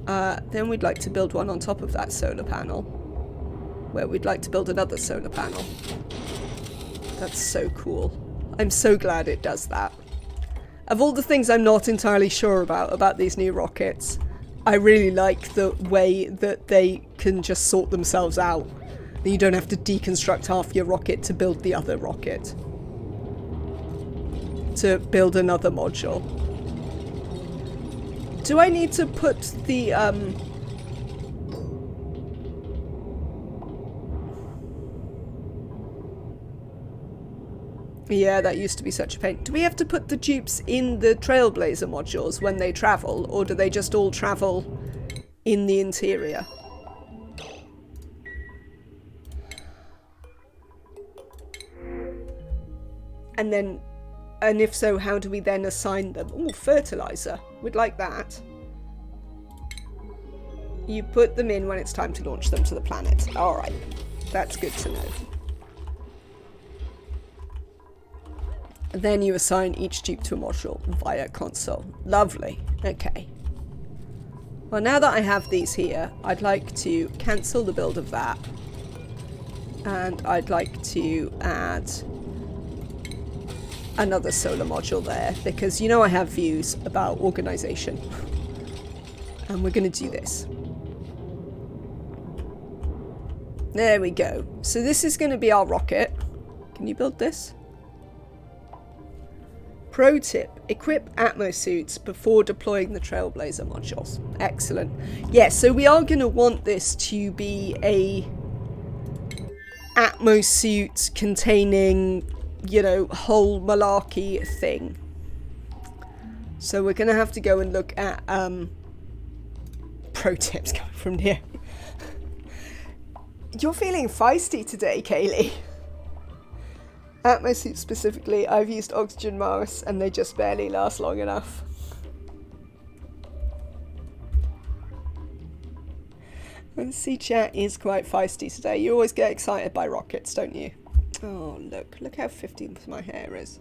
Then we'd like to build one on top of that solar panel, where we'd like to build another solar panel. That's so cool. I'm so glad it does that. Of all the things I'm not entirely sure about these new rockets, I really like the way that they can just sort themselves out. You don't have to deconstruct half your rocket to build the other rocket. To build another module. Do I need to put the, Yeah, that used to be such a pain. Do we have to put the dupes in the Trailblazer modules when they travel, or do they just all travel in the interior? And then, and if so, how do we then assign them? Ooh, fertilizer. We'd like that. You put them in when it's time to launch them to the planet. Alright, that's good to know. Then you assign each dupe to a module via console. Lovely. Okay. Well, now that I have these here, I'd like to cancel the build of that. And I'd like to add another solar module there, because you know I have views about organization. And we're going to do this. There we go. So this is going to be our rocket. Can you build this? Pro tip, equip Atmo suits before deploying the Trailblazer modules. Excellent. Yes, so we are going to want this to be a Atmo suit containing, you know, whole malarkey thing. So we're going to have to go and look at pro tips coming from here. You're feeling feisty today, Kaylee. Atmo suits specifically, I've used oxygen masks and they just barely last long enough. And C chat is quite feisty today. You always get excited by rockets, don't you? Oh, look how 50th my hair is.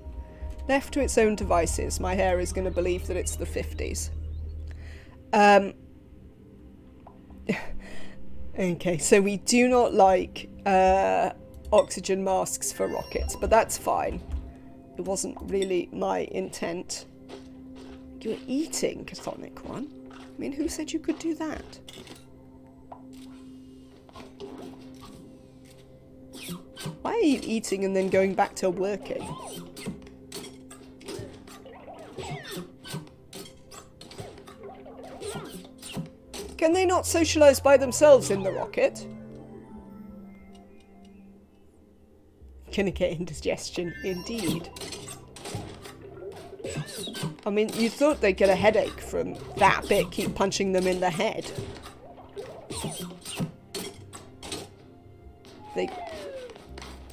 Left to its own devices, my hair is going to believe that it's the 50s. Okay, so we do not like oxygen masks for rockets, but that's fine. It wasn't really my intent. You're eating, Cathonic One. I mean, who said you could do that? Why are you eating and then going back to working? Can they not socialise by themselves in the rocket? Gonna get indigestion, indeed. I mean, you thought they'd get a headache from that bit, keep punching them in the head.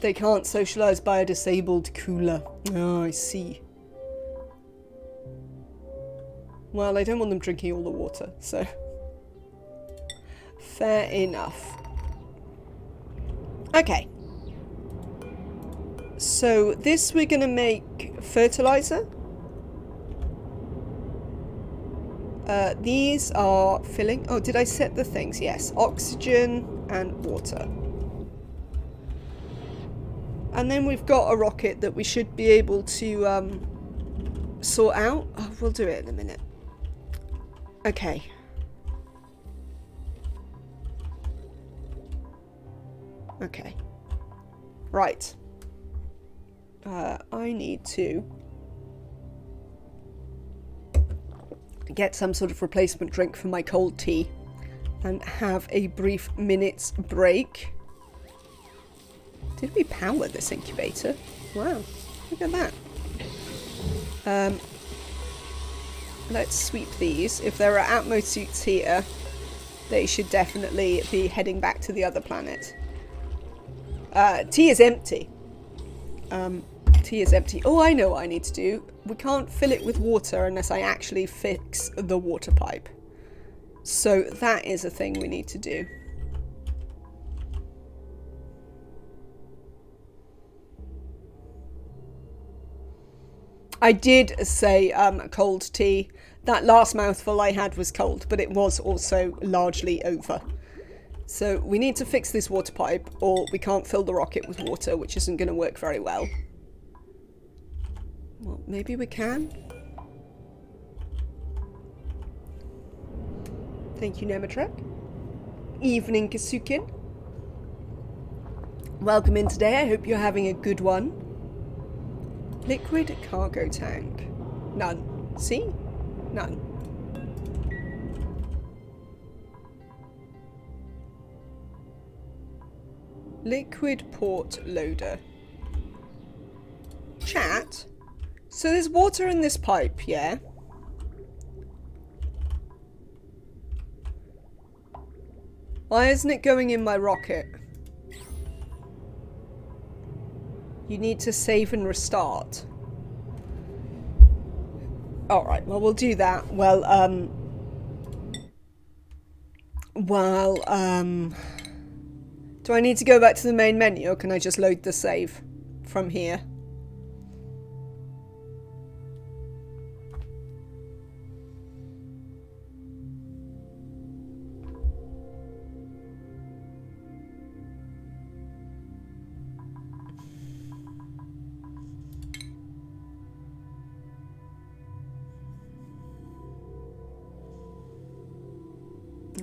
They can't socialise by a disabled cooler. Oh, I see. Well, I don't want them drinking all the water, so... Fair enough. Okay. So this we're going to make fertilizer. These are filling. Oh, did I set the things? Yes. Oxygen and water. And then we've got a rocket that we should be able to sort out. Oh, we'll do it in a minute. Okay. Okay. Right. I need to get some sort of replacement drink for my cold tea and have a brief minute's break. Did we power this incubator? Wow, look at that. Let's sweep these. If there are Atmo suits here, they should definitely be heading back to the other planet. Tea is empty. Tea is empty. Oh, I know what I need to do. We can't fill it with water unless I actually fix the water pipe. So that is a thing we need to do. I did say cold tea. That last mouthful I had was cold, but it was also largely over. So we need to fix this water pipe, or we can't fill the rocket with water, which isn't going to work very well. Well, maybe we can. Thank you, Nematrek. Evening, Kasukin. Welcome in today. I hope you're having a good one. Liquid cargo tank. None. See? None. Liquid port loader. Chat? So there's water in this pipe, yeah? Why isn't it going in my rocket? You need to save and restart. Alright, well, we'll do that. Do I need to go back to the main menu, or can I just load the save from here?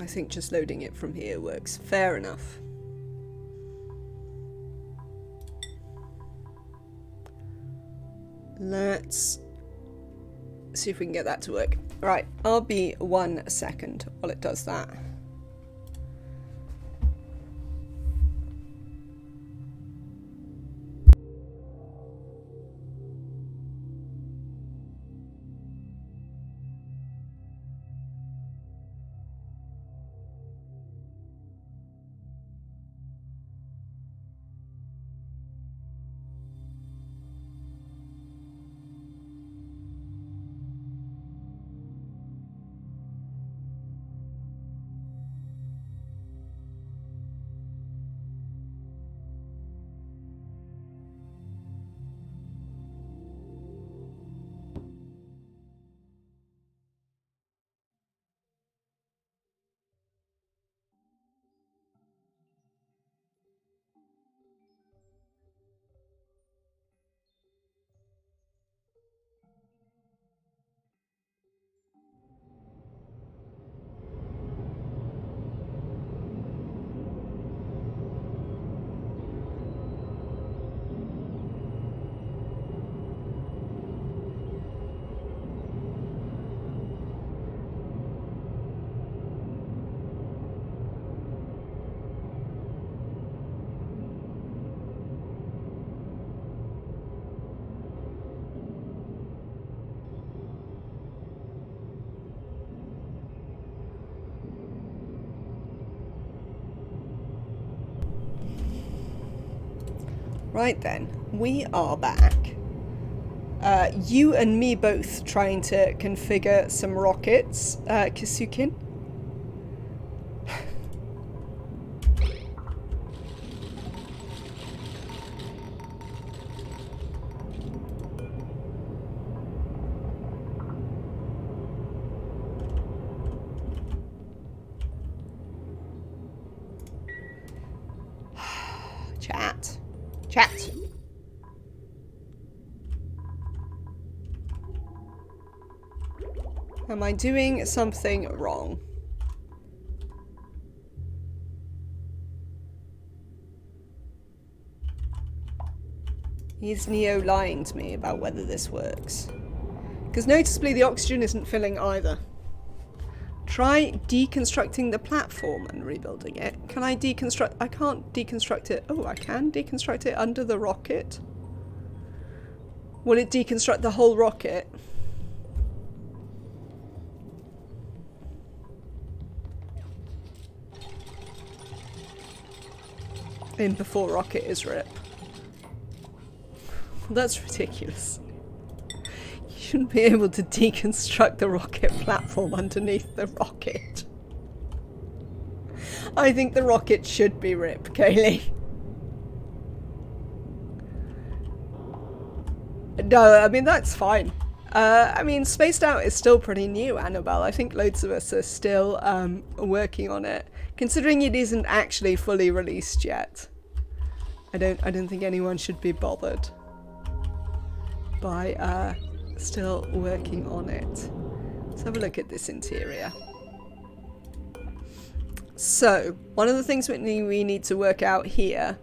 I think just loading it from here works. Fair enough. Let's see if we can get that to work. Right, I'll be 1 second while it does that. Right then, we are back. You and me both trying to configure some rockets, Kasukin. Chat. Am I doing something wrong? Is Neo lying to me about whether this works? Because noticeably the oxygen isn't filling either. Try deconstructing the platform and rebuilding it. Can I deconstruct? I can't deconstruct it. Oh, I can deconstruct it under the rocket. Will it deconstruct the whole rocket? In before rocket is rip. That's ridiculous. You shouldn't be able to deconstruct the rocket platform underneath the rocket. I think the rocket should be rip, Kaylee. No, I mean, that's fine. I mean, Spaced Out is still pretty new, Annabelle. I think loads of us are still working on it, considering it isn't actually fully released yet. I don't think anyone should be bothered by still working on it. Let's have a look at this interior. So, one of the things we need to work out here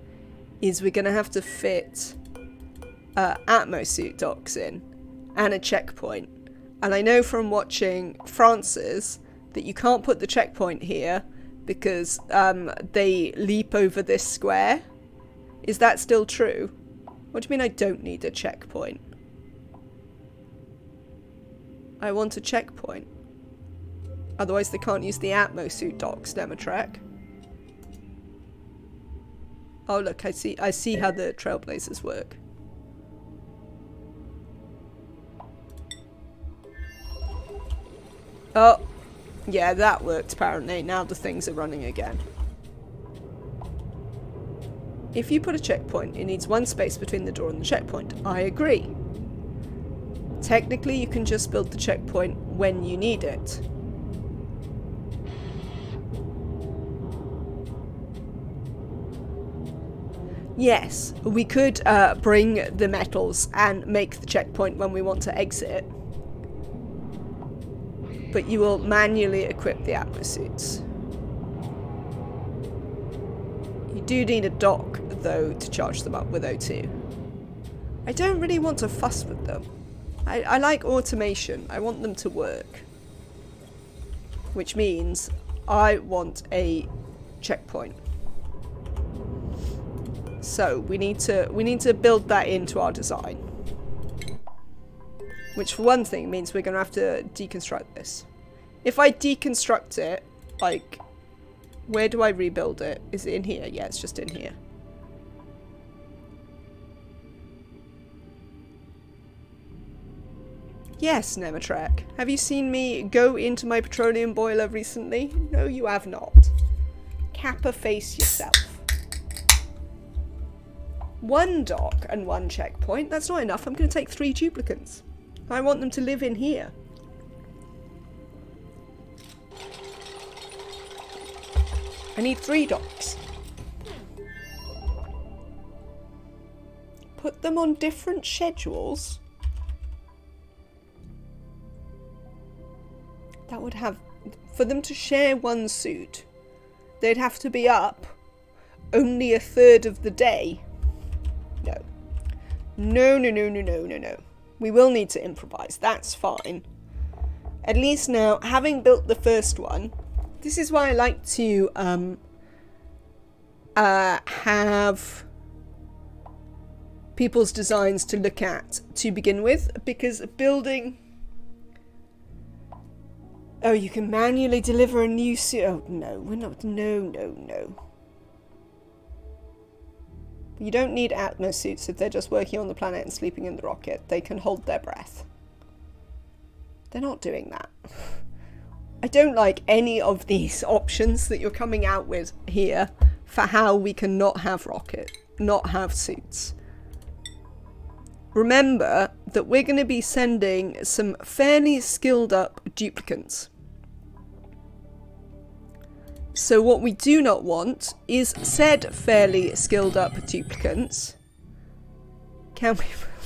is we're going to have to fit Atmosuit docks in and a checkpoint. And I know from watching France's that you can't put the checkpoint here because they leap over this square. Is that still true? What do you mean I don't need a checkpoint? I want a checkpoint. Otherwise they can't use the Atmosuit docks, Demotrek. Oh look, I see how the Trailblazers work. Oh, yeah, that worked apparently. Now the things are running again. If you put a checkpoint, it needs one space between the door and the checkpoint. I agree. Technically, you can just build the checkpoint when you need it. Yes, we could bring the metals and make the checkpoint when we want to exit. But you will manually equip the Atmosuits. You do need a dock, though, to charge them up with O2. I don't really want to fuss with them. I like automation. I want them to work. Which means I want a checkpoint. So we need to build that into our design. Which for one thing means we're going to have to deconstruct this. If I deconstruct it, like, where do I rebuild it? Is it in here? Yeah, it's just in here. Yes, Nemotrek. Have you seen me go into my petroleum boiler recently? No, you have not. Kappa face yourself. One dock and one checkpoint. That's not enough. I'm going to take 3 duplicants. I want them to live in here. I need 3 docks. Put them on different schedules. That would have... For them to share one suit, they'd have to be up only a third of the day. No. No, no, no, no, no, no, no. We will need to improvise. That's fine. At least now, having built the first one, this is why I like to have people's designs to look at to begin with, because building... Oh, you can manually deliver a new suit. Oh, no, we're not. No, no, no. You don't need Atmosuits if they're just working on the planet and sleeping in the rocket. They can hold their breath. They're not doing that. I don't like any of these options that you're coming out with here for how we can not have suits. Remember that we're going to be sending some fairly skilled up duplicants. So what we do not want is said fairly skilled up duplicants. Can we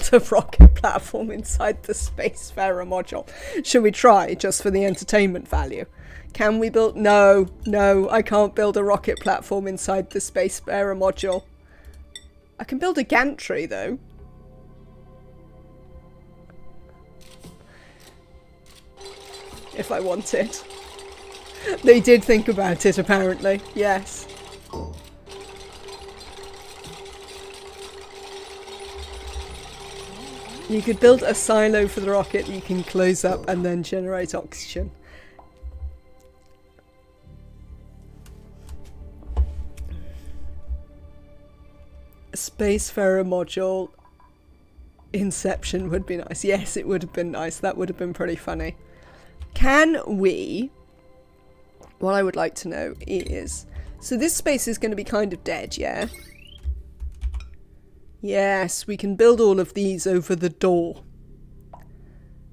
build a rocket platform inside the Spacefarer module? Should we try, just for the entertainment value? Can we build... No, no, I can't build a rocket platform inside the Spacefarer module. I can build a gantry, though. If I wanted. They did think about it, apparently. Yes. You could build a silo for the rocket that you can close up and then generate oxygen. A Spacefarer module Inception would be nice. Yes, it would have been nice. That would have been pretty funny. Can we... What I would like to know is... So this space is going to be kind of dead, yeah? Yes, we can build all of these over the door.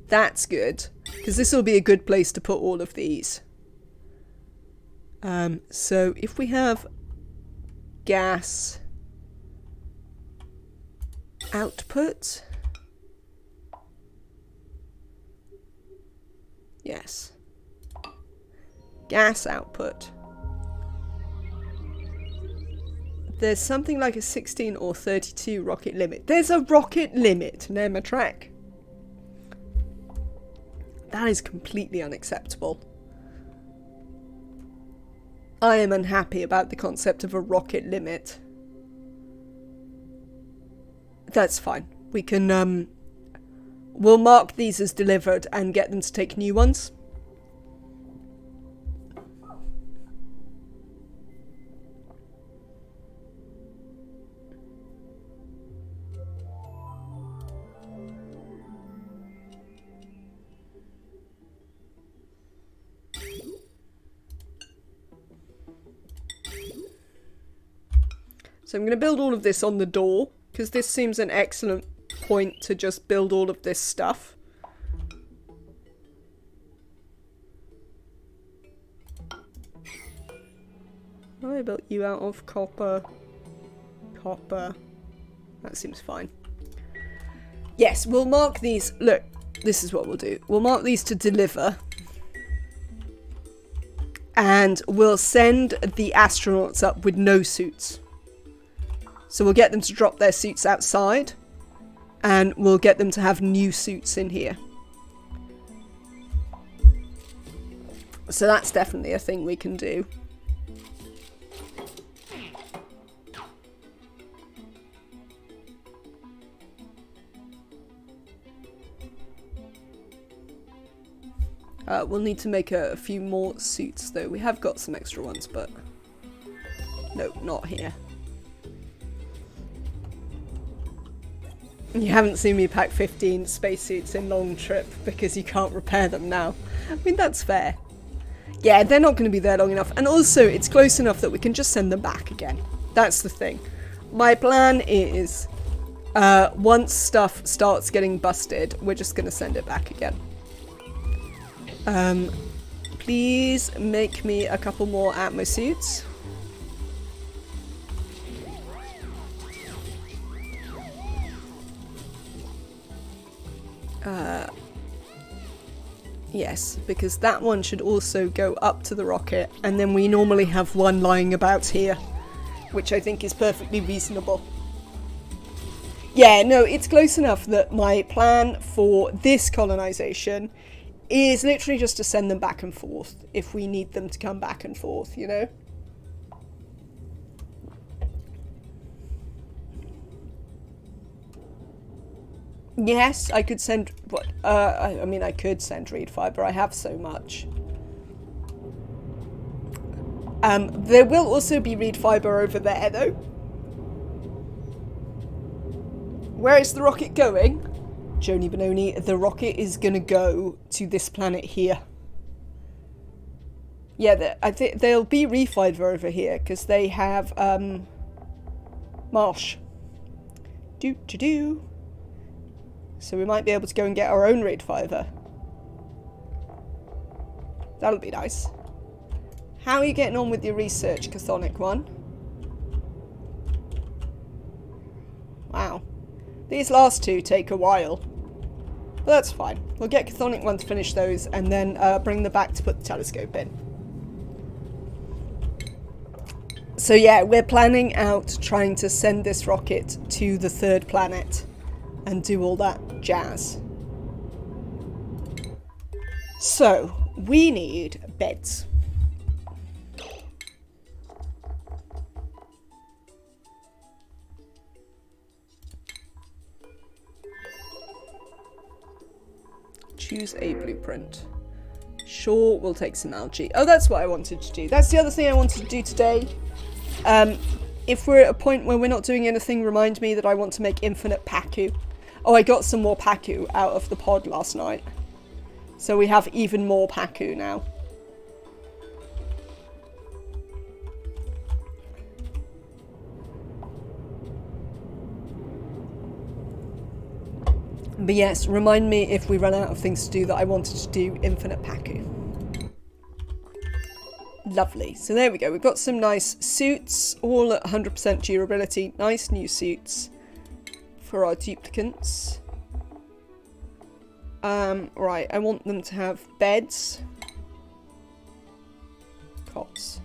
That's good, because this will be a good place to put all of these. So if we have gas output, yes, gas output. There's something like a 16 or 32 rocket limit. There's a rocket limit, Nematrack. That is completely unacceptable. I am unhappy about the concept of a rocket limit. That's fine. We can, we'll mark these as delivered and get them to take new ones. So I'm going to build all of this on the door, because this seems an excellent point to just build all of this stuff. I built you out of copper. Copper. That seems fine. Yes, we'll mark these. Look, this is what we'll do. We'll mark these to deliver. And we'll send the astronauts up with no suits. So we'll get them to drop their suits outside, and we'll get them to have new suits in here. So that's definitely a thing we can do. We'll need to make a few more suits though. We have got some extra ones, but no, not here. You haven't seen me pack 15 spacesuits in Long Trip because you can't repair them now. I mean, that's fair. Yeah, they're not going to be there long enough. And also, it's close enough that we can just send them back again. That's the thing. My plan is, once stuff starts getting busted, we're just going to send it back again. Please make me a couple more Atmo suits. Yes, because that one should also go up to the rocket, and then we normally have one lying about here, which I think is perfectly reasonable. Yeah, no, it's close enough that my plan for this colonization is literally just to send them back and forth if we need them to come back and forth, you know? Yes, I could send, I mean, I could send reed fiber. I have so much. There will also be reed fiber over there, though. Where is the rocket going? Joni Benoni, the rocket is going to go to this planet here. Yeah, I think there'll be reed fiber over here, because they have, marsh. Do-do-do. So we might be able to go and get our own reed fiber. That'll be nice. How are you getting on with your research, Chthonic one? Wow. These last two take a while. But that's fine. We'll get Chthonic one to finish those and then bring them back to put the telescope in. So yeah, we're planning out trying to send this rocket to the third planet and do all that jazz. So, we need beds. Choose a blueprint. Sure, we'll take some algae. Oh, that's what I wanted to do. That's the other thing I wanted to do today. If we're at a point where we're not doing anything, remind me that I want to make infinite Pacu. Oh, I got some more Pacu out of the pod last night. So we have even more Pacu now. But yes, remind me if we run out of things to do that I wanted to do Infinite Paku. Lovely. So there we go. We've got some nice suits, all at 100% durability. Nice new suits for our duplicants. Right, I want them to have beds. Cots.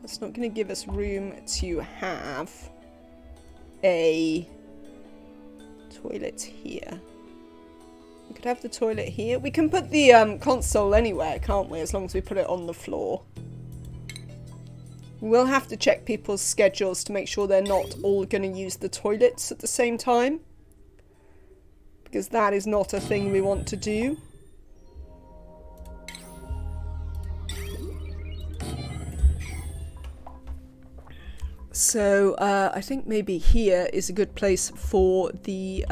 That's not going to give us room to have a toilet here. We could have the toilet here. We can put the console anywhere, can't we? As long as we put it on the floor. We'll have to check people's schedules to make sure they're not all going to use the toilets at the same time. Because that is not a thing we want to do. So, I think maybe here is a good place for the,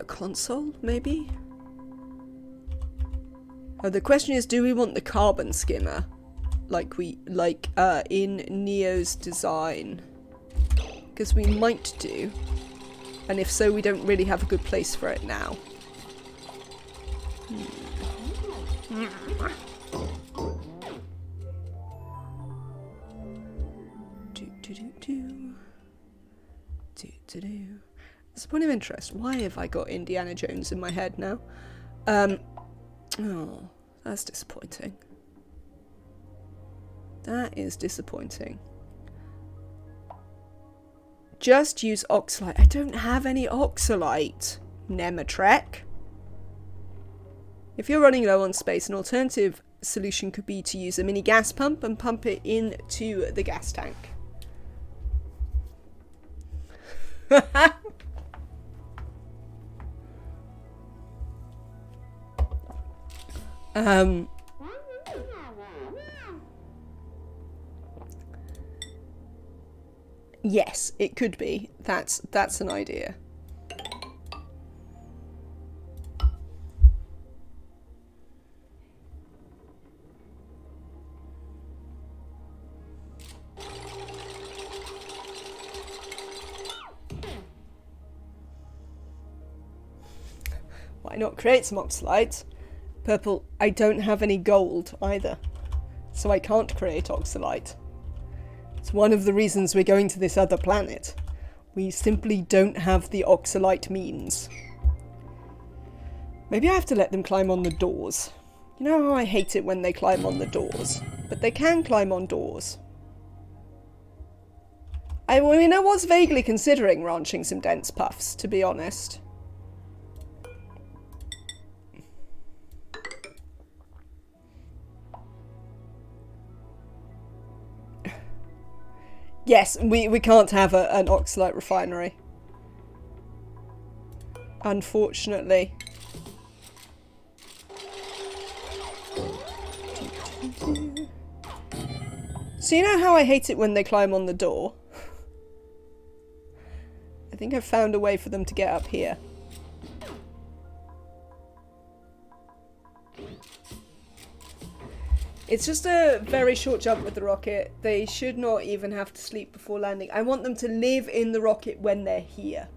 console, maybe? Oh, the question is, do we want the carbon skimmer? Like in Neo's design? Because we might do. And if so, we don't really have a good place for it now. That's a point of interest. Why have I got Indiana Jones in my head now? Oh, that's disappointing. That is disappointing. Just use oxalite. I don't have any oxalite, Nematrek. If you're running low on space, an alternative solution could be to use a mini gas pump and pump it into the gas tank. Yes, it could be. That's an idea. Why not create some oxalite? Purple, I don't have any gold either, so I can't create oxalite. It's one of the reasons we're going to this other planet. We simply don't have the oxalite means. Maybe I have to let them climb on the doors. You know how I hate it when they climb on the doors? But they can climb on doors. I mean, I was vaguely considering ranching some dense puffs, to be honest. Yes, we can't have an oxalite refinery. Unfortunately. So you know how I hate it when they climb on the door? I think I've found a way for them to get up here. It's just a very short jump with the rocket. They should not even have to sleep before landing. I want them to live in the rocket when they're here.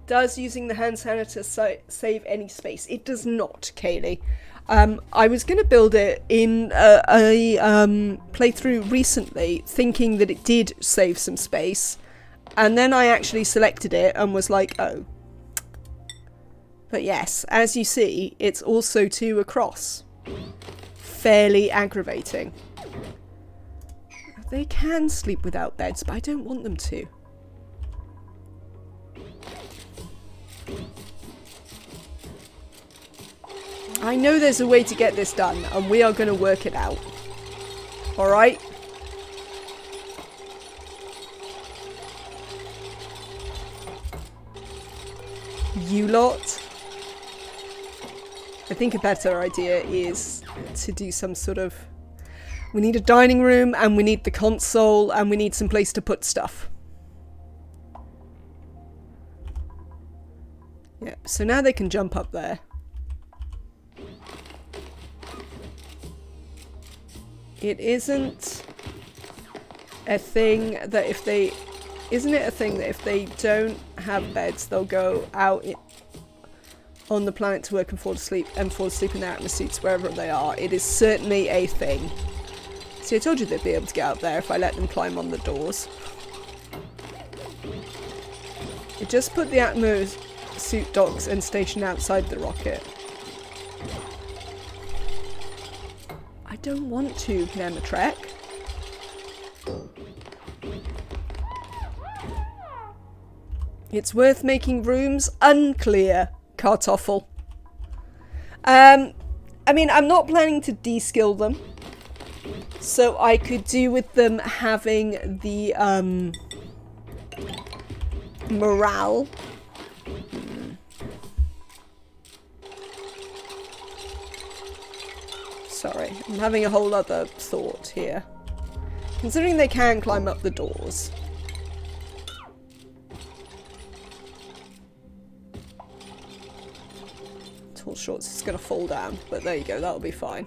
Does using the hand sanitizer save any space? It does not, Kaylee. I was going to build it in a playthrough recently, thinking that it did save some space. And then I actually selected it and was like, oh. But yes, as you see, it's also 2 across. Fairly aggravating. They can sleep without beds, but I don't want them to. I know there's a way to get this done, and we are going to work it out. Alright? You lot. I think a better idea is to do some sort of... We need a dining room, and we need the console, and we need some place to put stuff. So now they can jump up there. It isn't a thing that if they... Isn't it a thing that if they don't have beds, they'll go out on the planet to work and fall asleep in their Atmos suits wherever they are? It is certainly a thing. See, I told you they'd be able to get out there if I let them climb on the doors. It just put the Atmos suit docks and station outside the rocket. I don't want to, Nematrek. It's worth making rooms? Unclear, Kartoffel. I mean, I'm not planning to de-skill them. So I could do with them having the morale. Sorry, I'm having a whole other thought here. Considering they can climb up the doors. Tall shorts is going to fall down, but there you go, that'll be fine.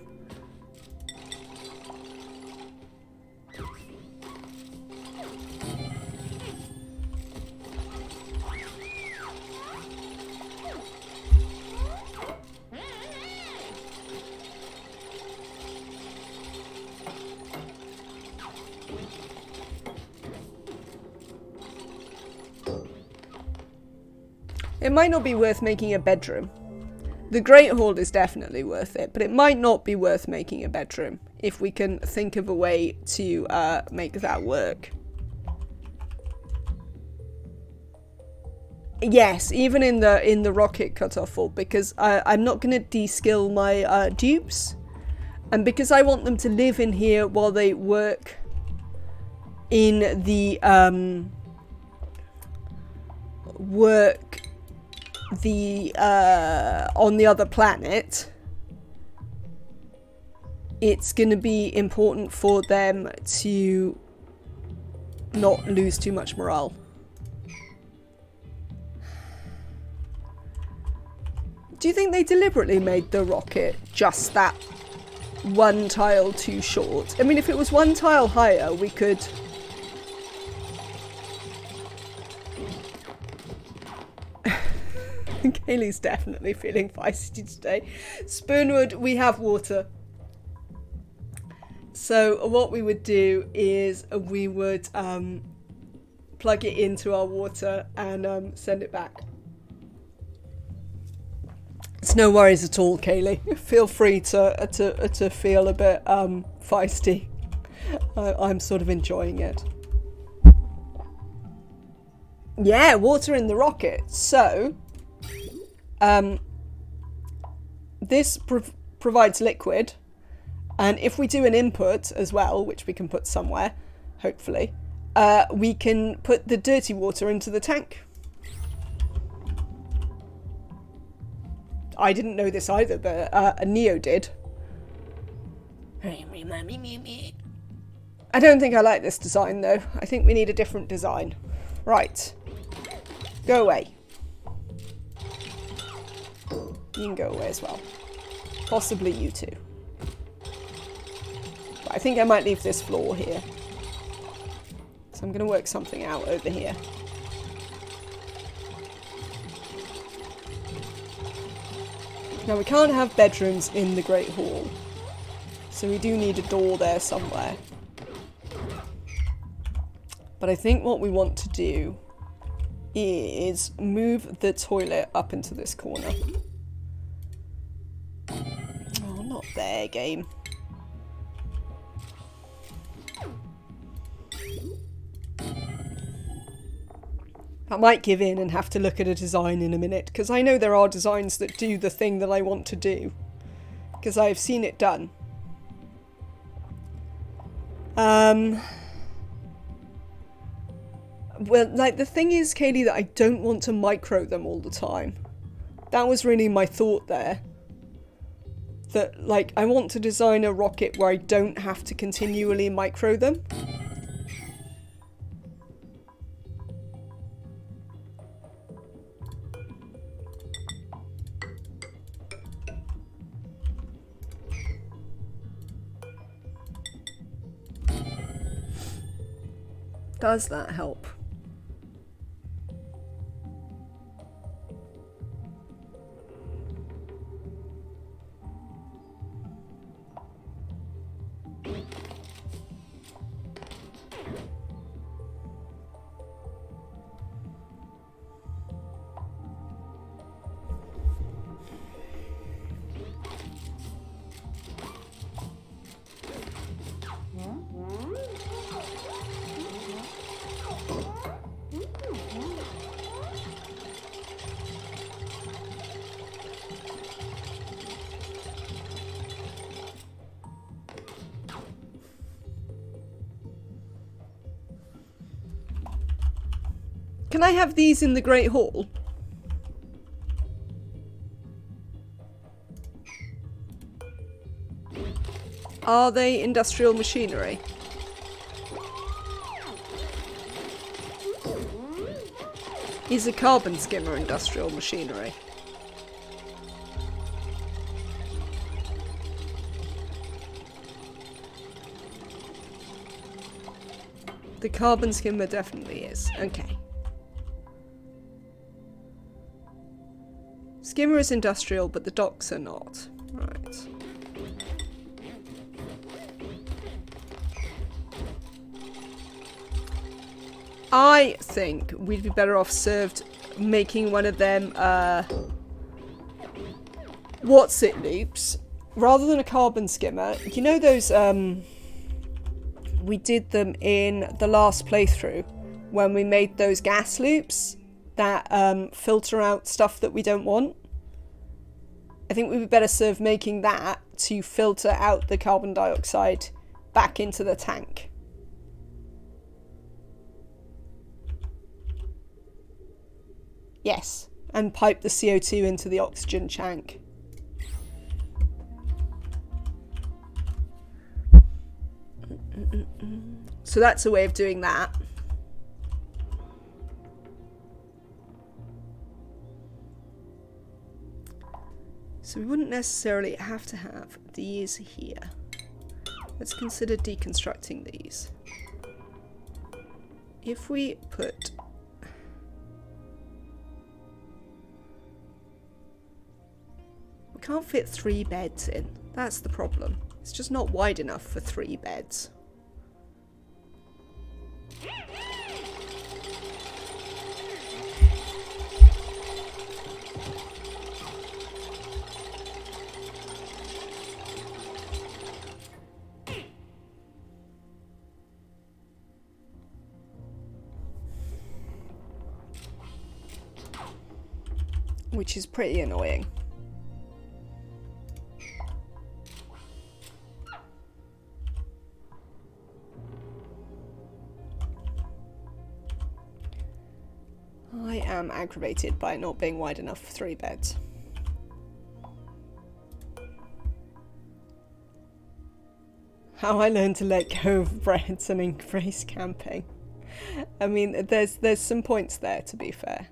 It might not be worth making a bedroom. The Great Hall is definitely worth it, but it might not be worth making a bedroom if we can think of a way to make that work. Yes, even in the rocket Kartoffel, because I'm not going to de-skill my dupes, and because I want them to live in here while they work in the on the other planet, it's going to be important for them to not lose too much morale. Do you think they deliberately made the rocket just that one tile too short? I mean, if it was one tile higher, we could... Kaylee's definitely feeling feisty today. Spoonwood, we have water. So what we would do is we would plug it into our water and send it back. It's no worries at all, Kaylee. Feel free to feel a bit feisty. I'm sort of enjoying it. Yeah, water in the rocket. So... this provides liquid, and if we do an input as well, which we can put somewhere, hopefully, we can put the dirty water into the tank. I didn't know this either, but Neo did. I don't think I like this design though. I think we need a different design. Right. Go away. You can go away as well. Possibly you two. But I think I might leave this floor here. So I'm going to work something out over here. Now we can't have bedrooms in the Great Hall. So we do need a door there somewhere. But I think what we want to do is move the toilet up into this corner. Oh, not there, game. I might give in and have to look at a design in a minute, because I know there are designs that do the thing that I want to do, because I've seen it done. Well, like, the thing is, Kaylee, that I don't want to micro them all the time. That was really my thought there. That, like, I want to design a rocket where I don't have to continually micro them. Does that help? Can I have these in the Great Hall? Are they industrial machinery? Is a carbon skimmer industrial machinery? The carbon skimmer definitely is. Okay. Skimmer is industrial, but the docks are not. Right. I think we'd be better off served making one of them, what's-it loops, rather than a carbon skimmer. You know those, we did them in the last playthrough, when we made those gas loops that, filter out stuff that we don't want? I think we'd be better served making that to filter out the carbon dioxide back into the tank. Yes, and pipe the CO2 into the oxygen tank. So that's a way of doing that. So we wouldn't necessarily have to have these here. Let's consider deconstructing these. If we put... We can't fit 3 beds in. That's the problem. It's just not wide enough for 3 beds. Which is pretty annoying. I am aggravated by it not being wide enough for 3 beds. How I learned to let go of breads and embrace camping. I mean, there's some points there, to be fair.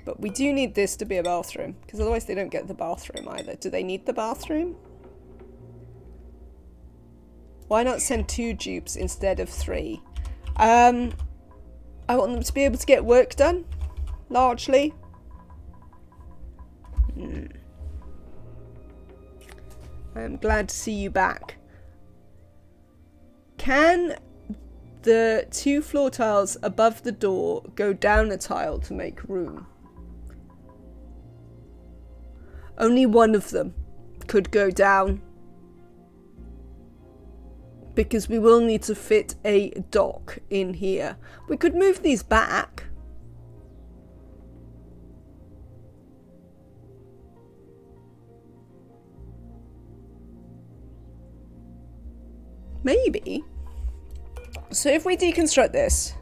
But we do need this to be a bathroom, because otherwise they don't get the bathroom either. Do they need the bathroom? Why not send 2 dupes instead of 3? I want them to be able to get work done, largely. I'm glad to see you back. Can the 2 floor tiles above the door go down a tile to make room? Only one of them could go down, because we will need to fit a dock in here. We could move these back. Maybe. So if we deconstruct this,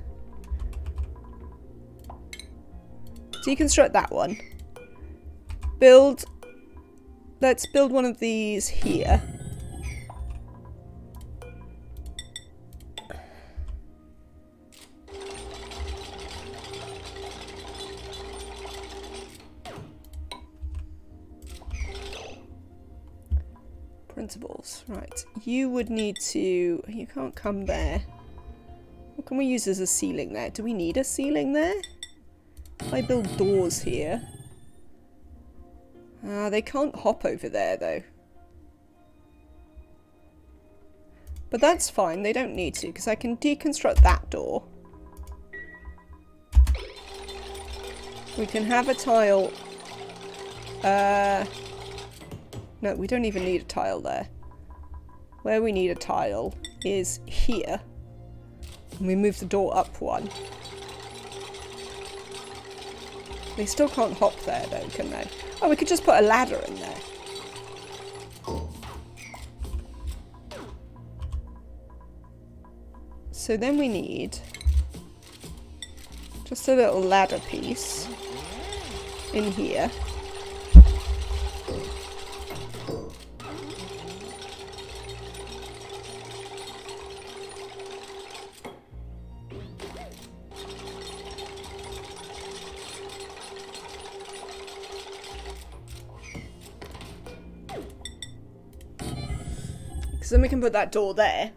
deconstruct that one, build, let's build one of these here. Printables. Right. You would need to... You can't come there. What can we use as a ceiling there? Do we need a ceiling there? If I build doors here... they can't hop over there, though. But that's fine. They don't need to, because I can deconstruct that door. We can have a tile... No, we don't even need a tile there. Where we need a tile is here. And we move the door up one. They still can't hop there though, can they? Oh, we could just put a ladder in there. So then we need just a little ladder piece in here. So then we can put that door there.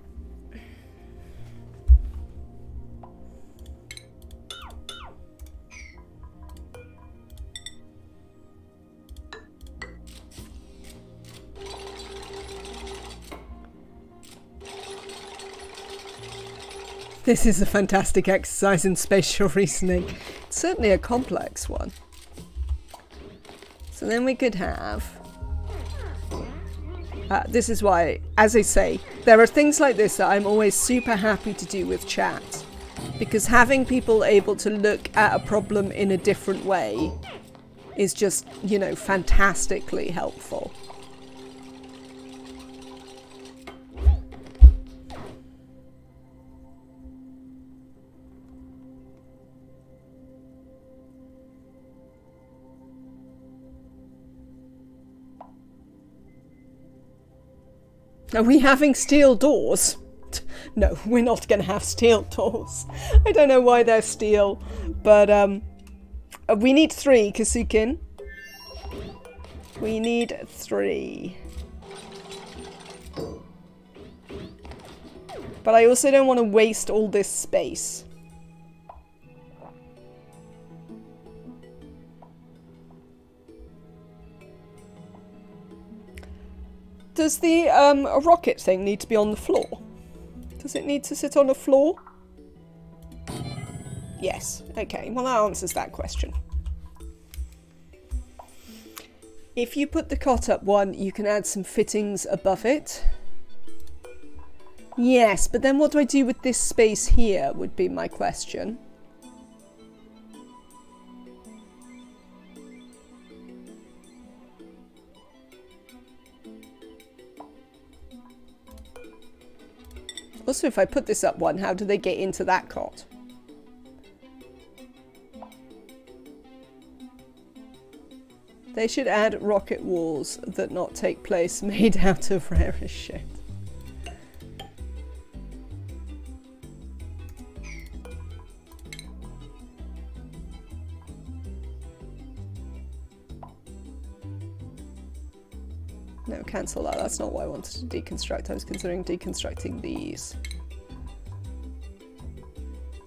This is a fantastic exercise in spatial reasoning. It's certainly a complex one. So then we could have... this is why, as I say, there are things like this that I'm always super happy to do with chat. Because having people able to look at a problem in a different way is just, you know, fantastically helpful. Are we having steel doors? No, we're not going to have steel doors. I don't know why they're steel, but we need 3, Kasukin. We need 3. But I also don't want to waste all this space. Does the rocket thing need to be on the floor? Does it need to sit on a floor? Yes. Okay, well that answers that question. If you put the cot up one, you can add some fittings above it. Yes, but then what do I do with this space here would be my question. Also, if I put this up one, how do they get into that cot? They should add rocket walls that not take place made out of rarest shit. No, cancel that. That's not what I wanted to deconstruct. I was considering deconstructing these.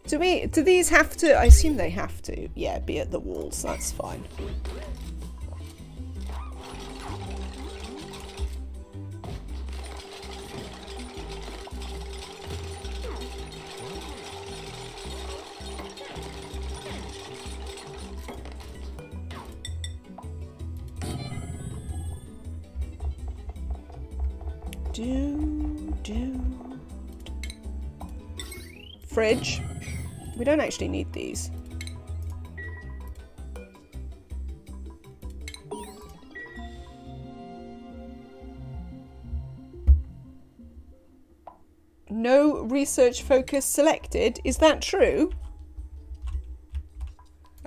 Do these have to? I assume they have to. Yeah, be at the walls. That's fine. Fridge. We don't actually need these. No research focus selected. Is that true?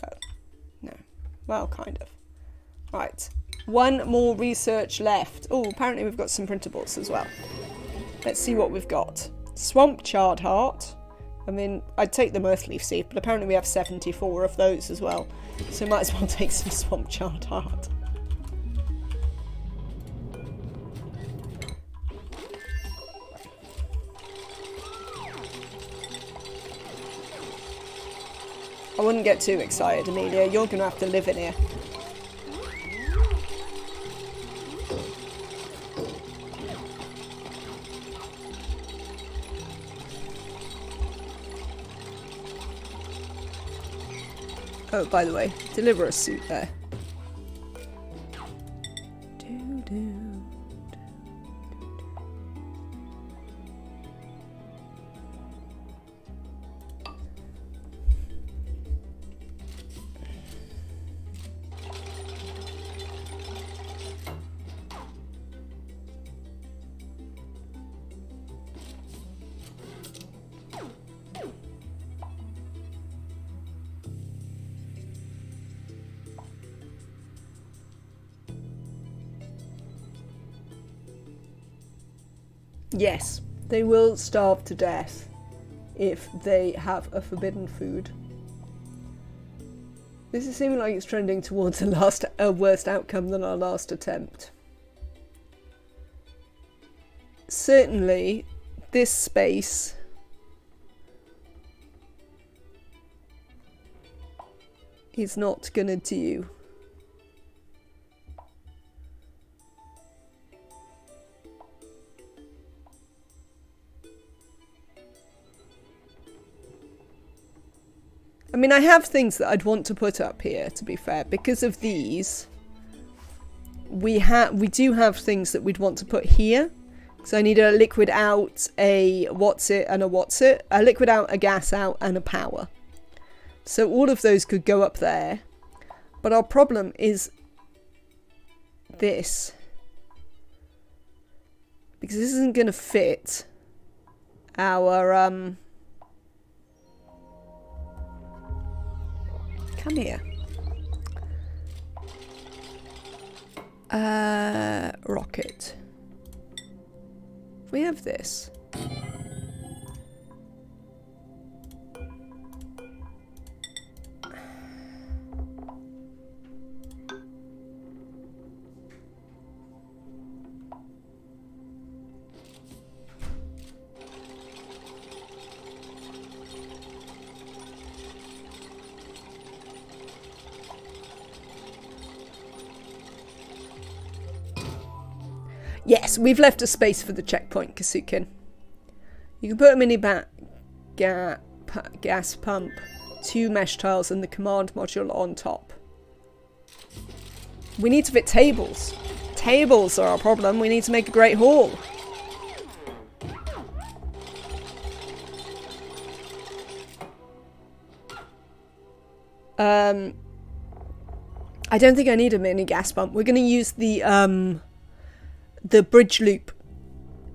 Oh, no. Well, kind of. Right. One more research left. Oh, apparently we've got some printables as well. Let's see what we've got. Swamp Charred Heart. I mean, I'd take the Earthleaf Seed, but apparently we have 74 of those as well. So might as well take some Swamp Charred Heart. I wouldn't get too excited, Amelia. You're going to have to live in here. Oh, by the way, deliver a suit there. Yes, they will starve to death if they have a forbidden food. This is seeming like it's trending towards a worse outcome than our last attempt. Certainly, this space is not gonna do. I mean, I have things that I'd want to put up here, to be fair. Because of these, we do have things that we'd want to put here. So I need a liquid out, a what's it, and a what's it. A liquid out, a gas out, and a power. So all of those could go up there. But our problem is this. Because this isn't going to fit our... Come here. Rocket. We have this. Yes, we've left a space for the checkpoint, Kasukin. You can put a mini gas pump, 2 mesh tiles, and the command module on top. We need to fit tables. Tables are our problem. We need to make a great hall. I don't think I need a mini gas pump. We're going to use the bridge loop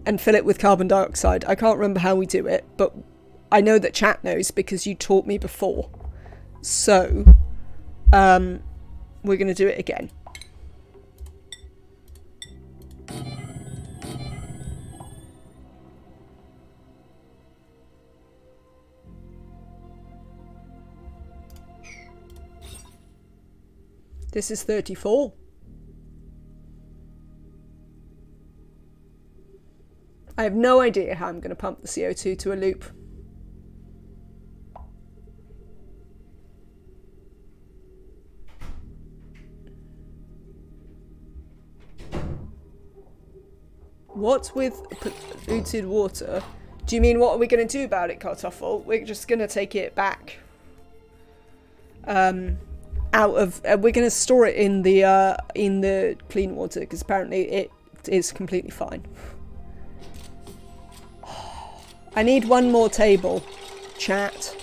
and fill it with carbon dioxide. I can't remember how we do it, but I know that chat knows because you taught me before. So, we're going to do it again. This is 34. I have no idea how I'm going to pump the CO2 to a loop. What with polluted water? Do you mean what are we going to do about it, Kartoffel? We're just going to take it back. Out of we're going to store it in the clean water because apparently it is completely fine. I need one more table, chat.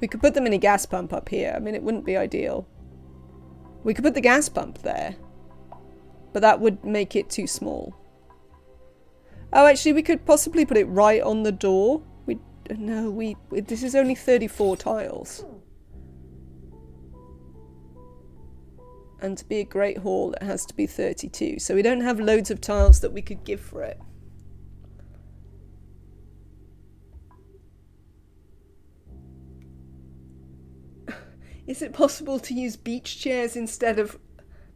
We could put the mini gas pump up here. I mean, it wouldn't be ideal. We could put the gas pump there, but that would make it too small. Oh, actually, we could possibly put it right on the door. This is only 34 tiles. And to be a great hall, it has to be 32. So we don't have loads of tiles that we could give for it. Is it possible to use beach chairs instead of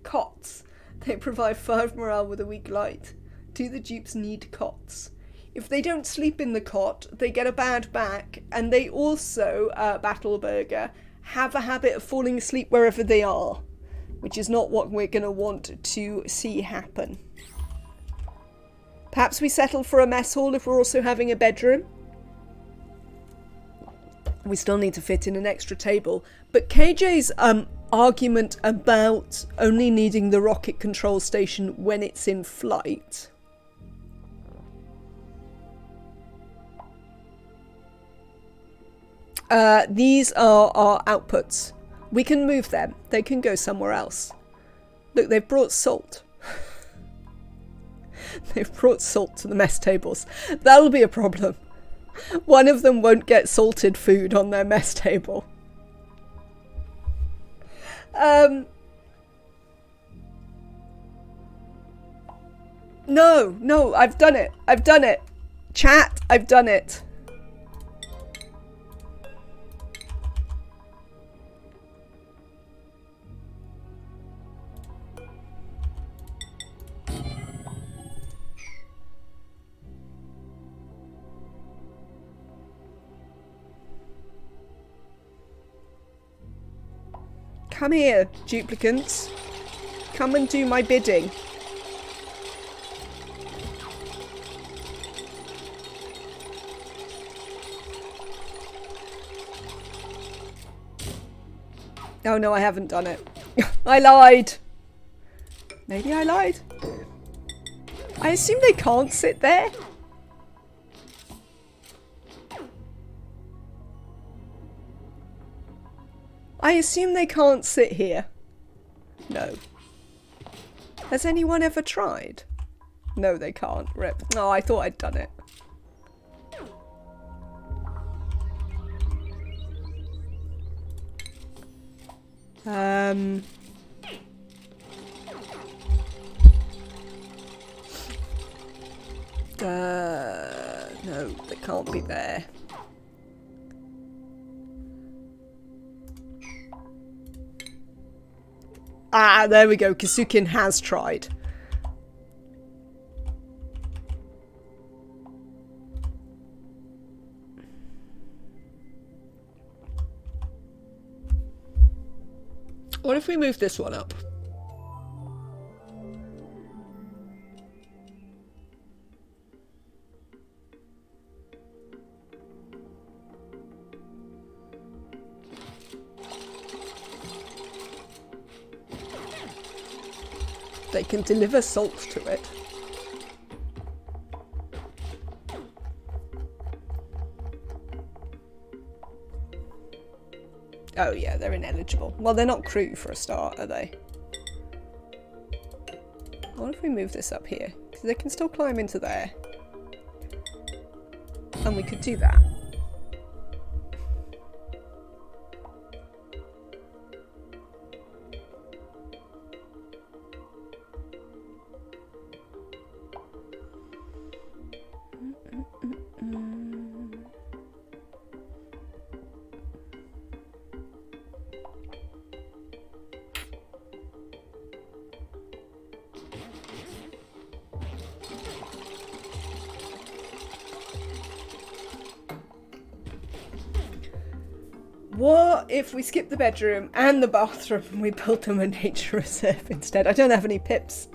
cots? They provide 5 morale with a weak light. Do the dupes need cots? If they don't sleep in the cot, they get a bad back, and they also, Battleburger, have a habit of falling asleep wherever they are, which is not what we're going to want to see happen. Perhaps we settle for a mess hall if we're also having a bedroom. We still need to fit in an extra table, but KJ's argument about only needing the rocket control station when it's in flight. These are our outputs. We can move them. They can go somewhere else. Look, they've brought salt. They've brought salt to the mess tables. That'll be a problem. One of them won't get salted food on their mess table. No, I've done it. I've done it. Chat, I've done it. Come here, duplicants. Come and do my bidding. Oh no, I haven't done it. I lied. Maybe I lied. I assume they can't sit there. I assume they can't sit here. No. Has anyone ever tried? No, they can't. Rip. Oh, I thought I'd done it. No, they can't be there. Ah, there we go. Kasukin has tried. What if we move this one up? They can deliver salt to it. Oh yeah, they're ineligible. Well, they're not crew for a start, are they? What if we move this up here? Because they can still climb into there. And we could do that. What if we skip the bedroom and the bathroom and we build them a nature reserve instead? I don't have any pips.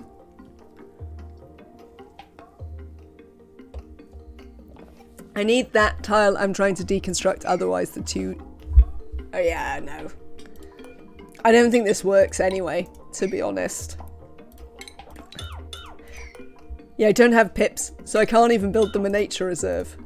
I need that tile I'm trying to deconstruct, otherwise the two... Oh yeah, no. I don't think this works anyway, to be honest. Yeah, I don't have pips, so I can't even build them a nature reserve.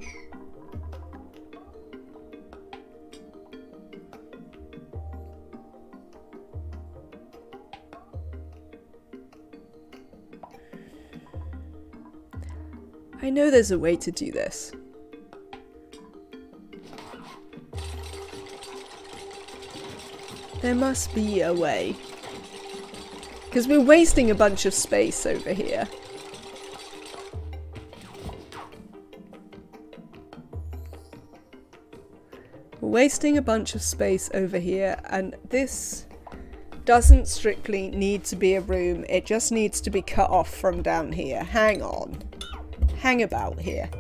I know there's a way to do this. There must be a way. Because we're wasting a bunch of space over here. We're wasting a bunch of space over here, and this doesn't strictly need to be a room. It just needs to be cut off from down here. Hang on. Hang about here.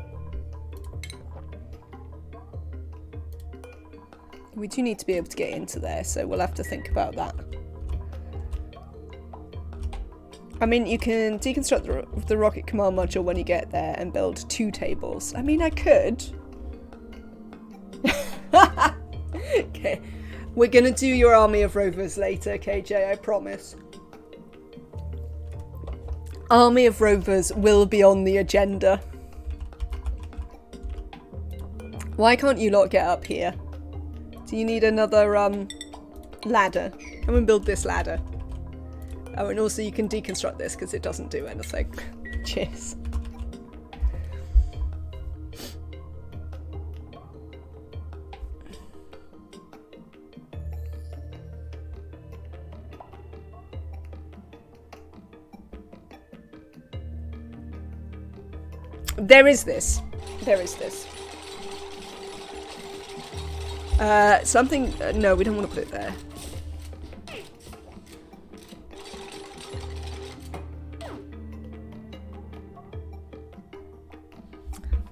We do need to be able to get into there, so we'll have to think about that. I mean, you can deconstruct the rocket command module when you get there and build 2 tables. I mean, I could. Okay. We're gonna do your army of rovers later, KJ, I promise. Army of rovers will be on the agenda. Why can't you lot get up here? Do you need another, ladder? Come and build this ladder. Oh, and also you can deconstruct this because it doesn't do anything. Cheers. There is this. There is this. Something... no, we don't want to put it there.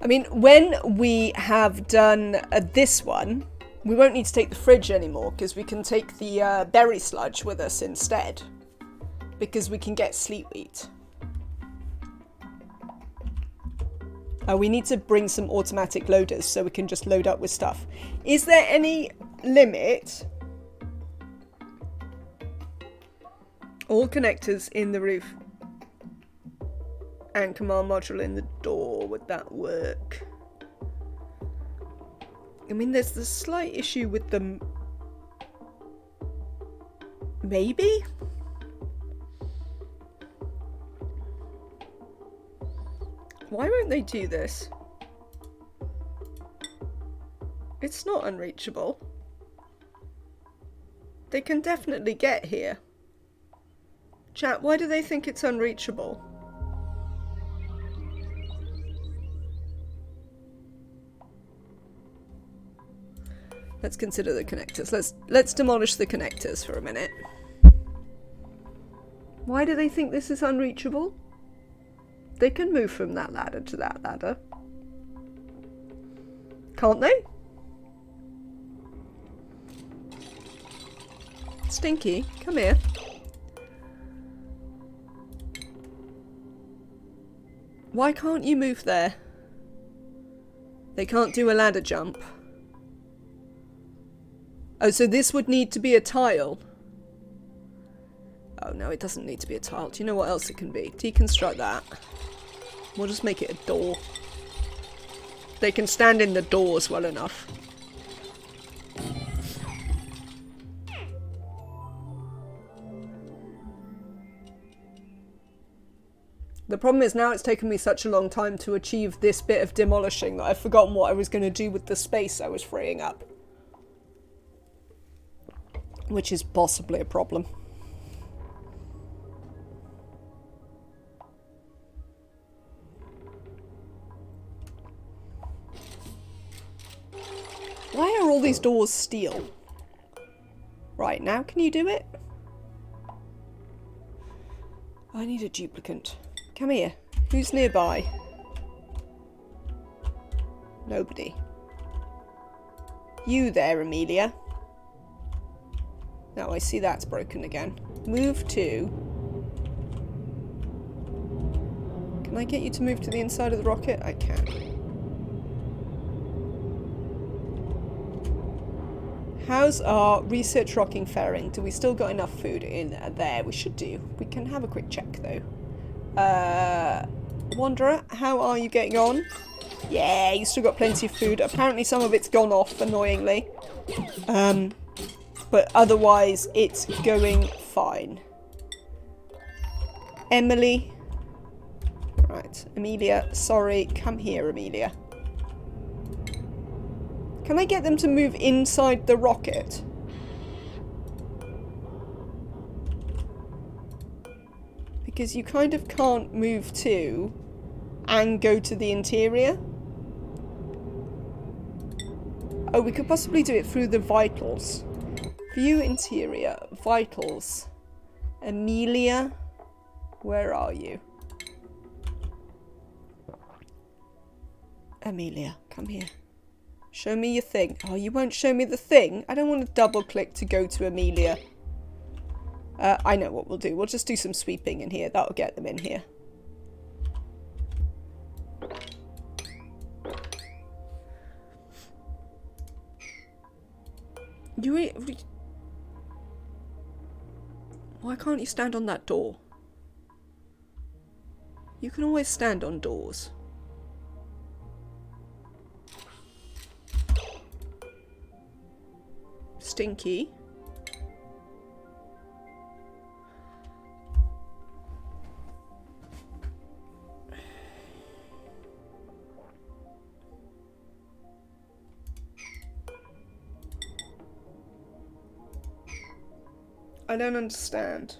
I mean, when we have done this one, we won't need to take the fridge anymore, because we can take the berry sludge with us instead. Because we can get sleep wheat. We need to bring some automatic loaders so we can just load up with stuff. Is there any limit? All connectors in the roof. And command module in the door. Would that work? I mean, there's the slight issue with them. Maybe? Why won't they do this? It's not unreachable. They can definitely get here. Chat, why do they think it's unreachable? Let's consider the connectors. Let's demolish the connectors for a minute. Why do they think this is unreachable? They can move from that ladder to that ladder. Can't they? Stinky, come here. Why can't you move there? They can't do a ladder jump. Oh, so this would need to be a tile. Oh no, it doesn't need to be a tile. Do you know what else it can be? Deconstruct that. We'll just make it a door. They can stand in the doors well enough. The problem is now it's taken me such a long time to achieve this bit of demolishing that I've forgotten what I was going to do with the space I was freeing up. Which is possibly a problem. Why are all these doors steel? Right, now can you do it? I need a duplicant. Come here. Who's nearby? Nobody. You there, Amelia. No, I see that's broken again. Move to... Can I get you to move to the inside of the rocket? I can. How's our research rocking faring? Do we still got enough food in there? We should do. We can have a quick check though. Wanderer, how are you getting on? Yeah, you still got plenty of food. Apparently some of it's gone off, annoyingly. But otherwise it's going fine. Emily. Right, Amelia, sorry. Come here, Amelia. Can I get them to move inside the rocket? Because you kind of can't move to and go to the interior. Oh, we could possibly do it through the vitals. View interior. Vitals. Amelia. Where are you? Amelia, come here. Show me your thing. Oh, you won't show me the thing? I don't want to double click to go to Amelia. I know what we'll do. We'll just do some sweeping in here. That'll get them in here. Why can't you stand on that door? You can always stand on doors. Stinky. I don't understand.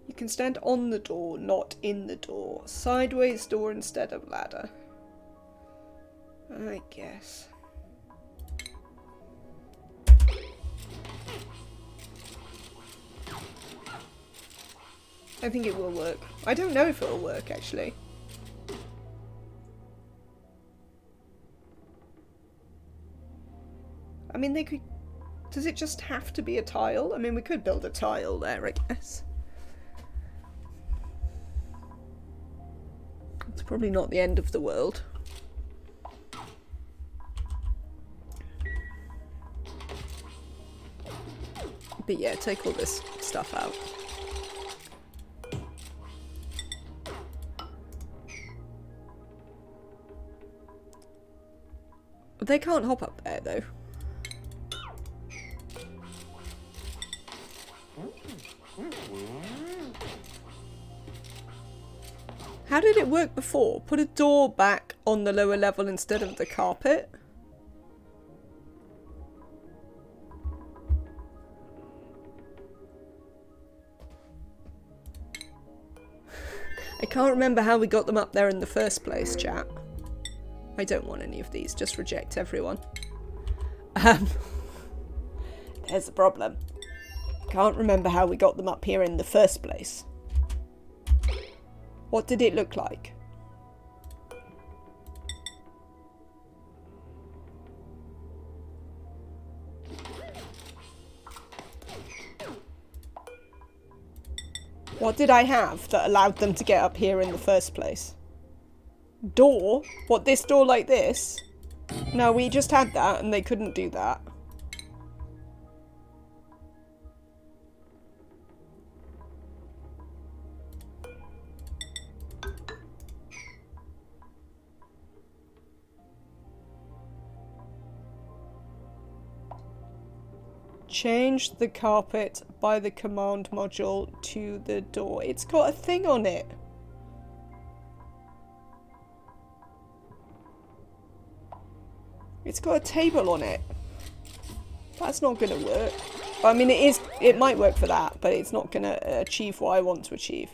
You can stand on the door, not in the door. Sideways door instead of ladder. I guess. I think it will work. I don't know if it will work, actually. I mean, they could... Does it just have to be a tile? I mean, we could build a tile there, I guess. It's probably not the end of the world. But yeah, take all this stuff out. They can't hop up there, though. How did it work before? Put a door back on the lower level instead of the carpet? I can't remember how we got them up there in the first place, chat. I don't want any of these. Just reject everyone. There's the problem. Can't remember how we got them up here in the first place. What did it look like? What did I have that allowed them to get up here in the first place? Door? What, this door like this? No, we just had that and they couldn't do that. Change the carpet by the command module to the door. It's got a thing on it. It's got a table on it. That's not going to work. I mean, it might work for that, but it's not going to achieve what I want to achieve.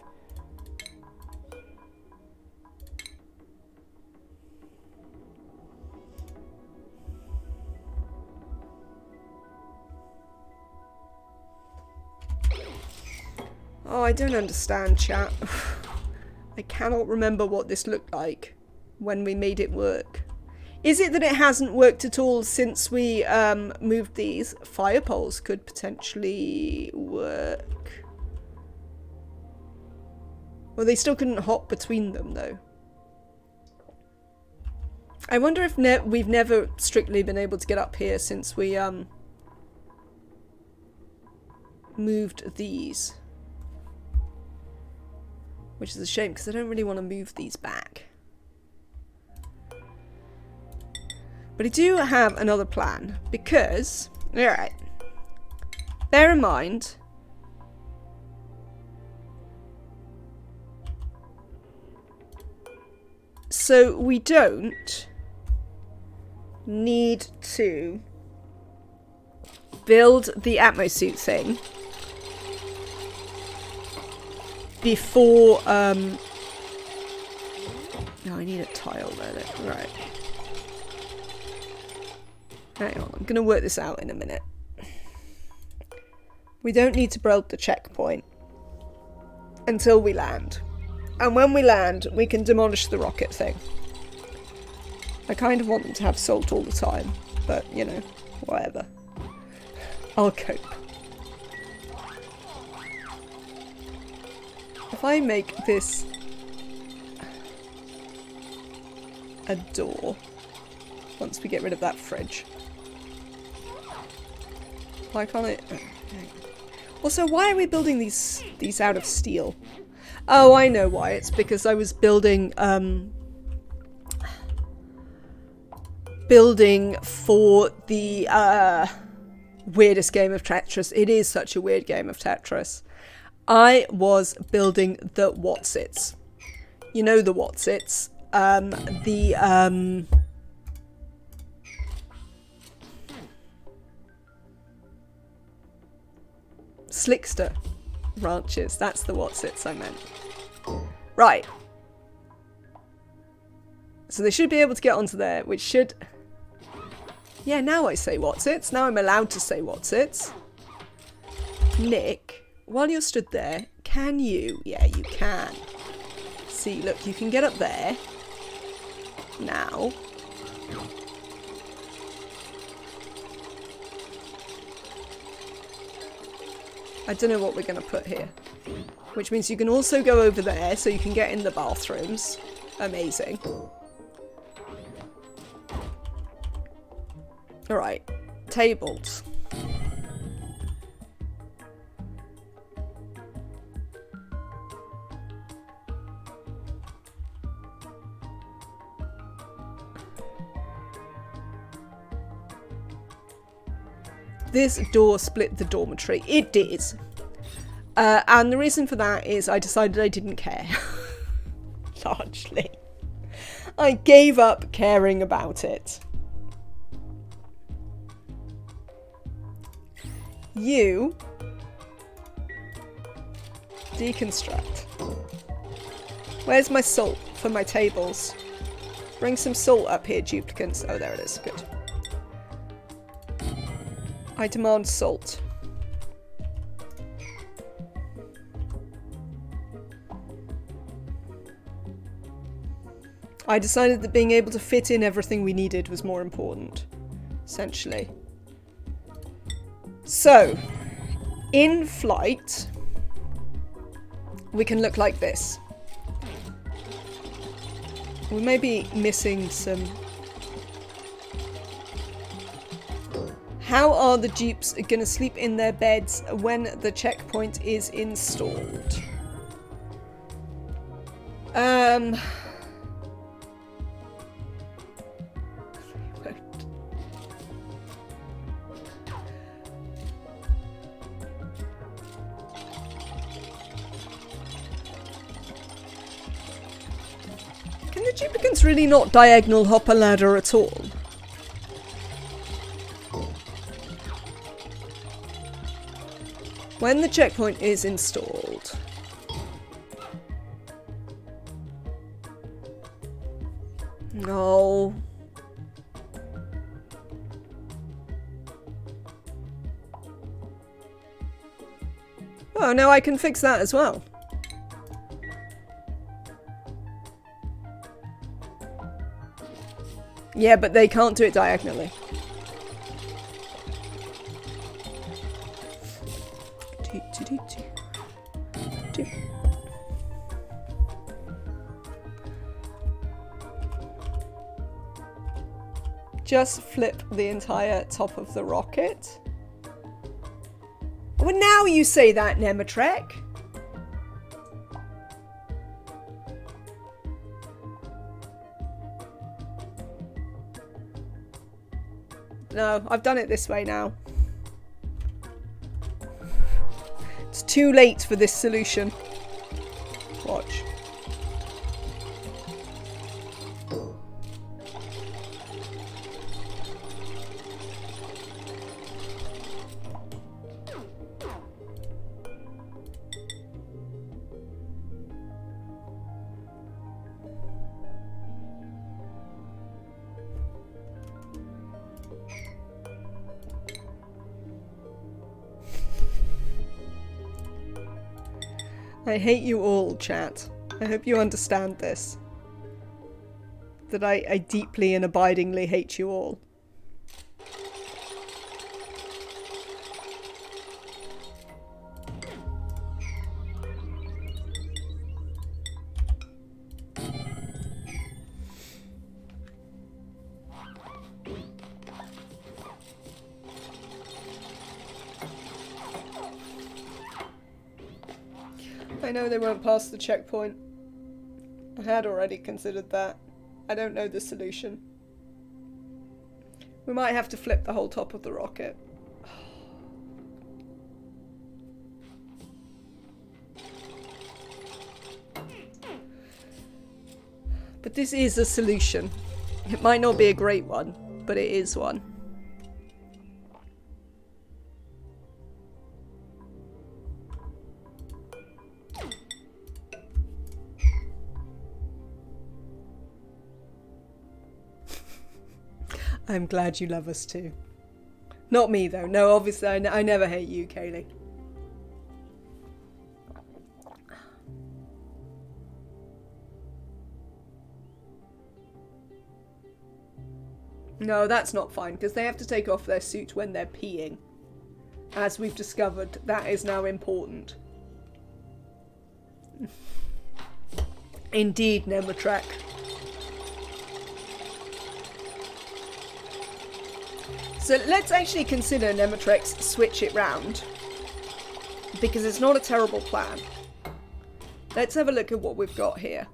Oh, I don't understand, chat. I cannot remember what this looked like when we made it work. Is it that it hasn't worked at all since we moved these? Fire poles could potentially work. Well, they still couldn't hop between them, though. I wonder if we've never strictly been able to get up here since we moved these. Which is a shame, because I don't really want to move these back. But I do have another plan, because... Alright. Bear in mind... So we don't need to build the atmosuit thing before, no, I need a tile there, right. Hang on, I'm gonna work this out in a minute. We don't need to build the checkpoint until we land. And when we land, we can demolish the rocket thing. I kind of want them to have salt all the time, but, you know, whatever. I'll cope. If I make this a door, once we get rid of that fridge. Why can't it... Also, why are we building these out of steel? Oh, I know why. It's because I was building for the weirdest game of Tetris. It is such a weird game of Tetris. I was building the Whatsits. You know the Whatsits. Slickster ranches. That's the Whatsits I meant. Right. So they should be able to get onto there, which should... Yeah, now I say Whatsits. Now I'm allowed to say Whatsits. Nick, while you're stood there, can you... Yeah, you can. See, look, you can get up there. Now. I don't know what we're going to put here. Which means you can also go over there, so you can get in the bathrooms. Amazing. Alright. Tables. This door split the dormitory. It did. And the reason for that is I decided I didn't care. Largely. I gave up caring about it. You deconstruct. Where's my salt for my tables? Bring some salt up here, duplicants. Oh, there it is. Good. I demand salt. I decided that being able to fit in everything we needed was more important, essentially. So, in flight, we can look like this. We may be missing some... How are the dupes going to sleep in their beds when the checkpoint is installed? Can the duplicants really not diagonal hop a ladder at all? When the checkpoint is installed. No. Oh, no, I can fix that as well. Yeah, but they can't do it diagonally. Just flip the entire top of the rocket. Well, now you say that, Nematrek. No, I've done it this way now. It's too late for this solution. Watch. I hate you all, chat. I hope you understand this. That I deeply and abidingly hate you all. I know they won't pass the checkpoint. I had already considered that. I don't know the solution. We might have to flip the whole top of the rocket. But this is a solution. It might not be a great one, but it is one. I'm glad you love us too. Not me though. No, obviously I never hate you, Kaylee. No, that's not fine, because they have to take off their suit when they're peeing. As we've discovered, that is now important. Indeed, Nemotrek. So let's actually consider Nemotrek's switch it round. Because it's not a terrible plan. Let's have a look at what we've got here.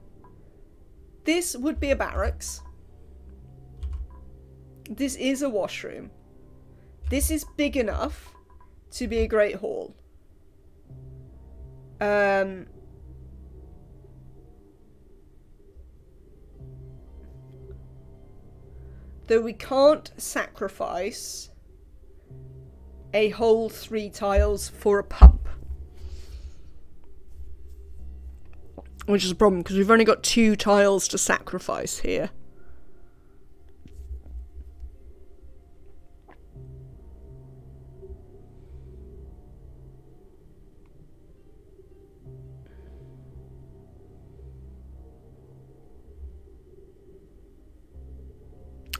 This would be a barracks. This is a washroom. This is big enough to be a great hall. Though we can't sacrifice a whole 3 tiles for a pump. Which is a problem, because we've only got 2 tiles to sacrifice here.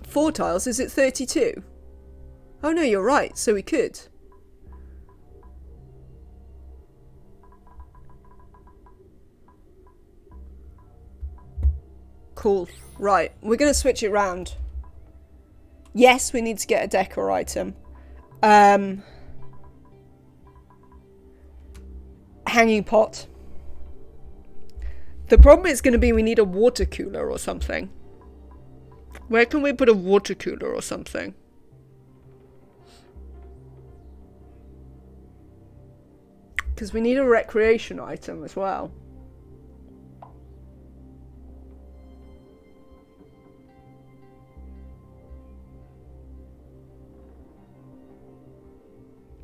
Four tiles? Is it 32? Oh no, you're right, so we could. Cool. Right, we're going to switch it round. Yes, we need to get a decor item. Hanging pot. The problem is going to be we need a water cooler or something. Where can we put a water cooler or something? Because we need a recreation item as well.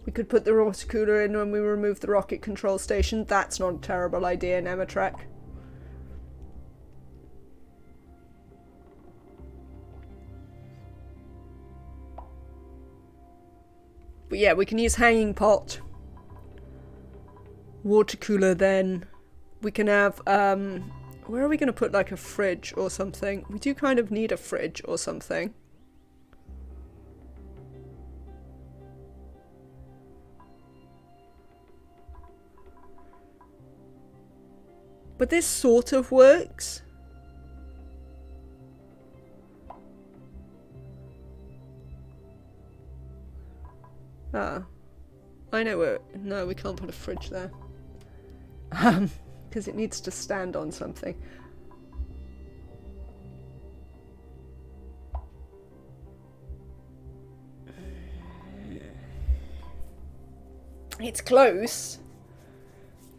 We could put the water cooler in when we remove the rocket control station. That's not a terrible idea, Nemotrek. But yeah, we can use hanging pot. Water cooler then. We can have, where are we going to put like a fridge or something? We do kind of need a fridge or something. But this sort of works. Ah, I know where. No, we can't put a fridge there. Because it needs to stand on something. It's close,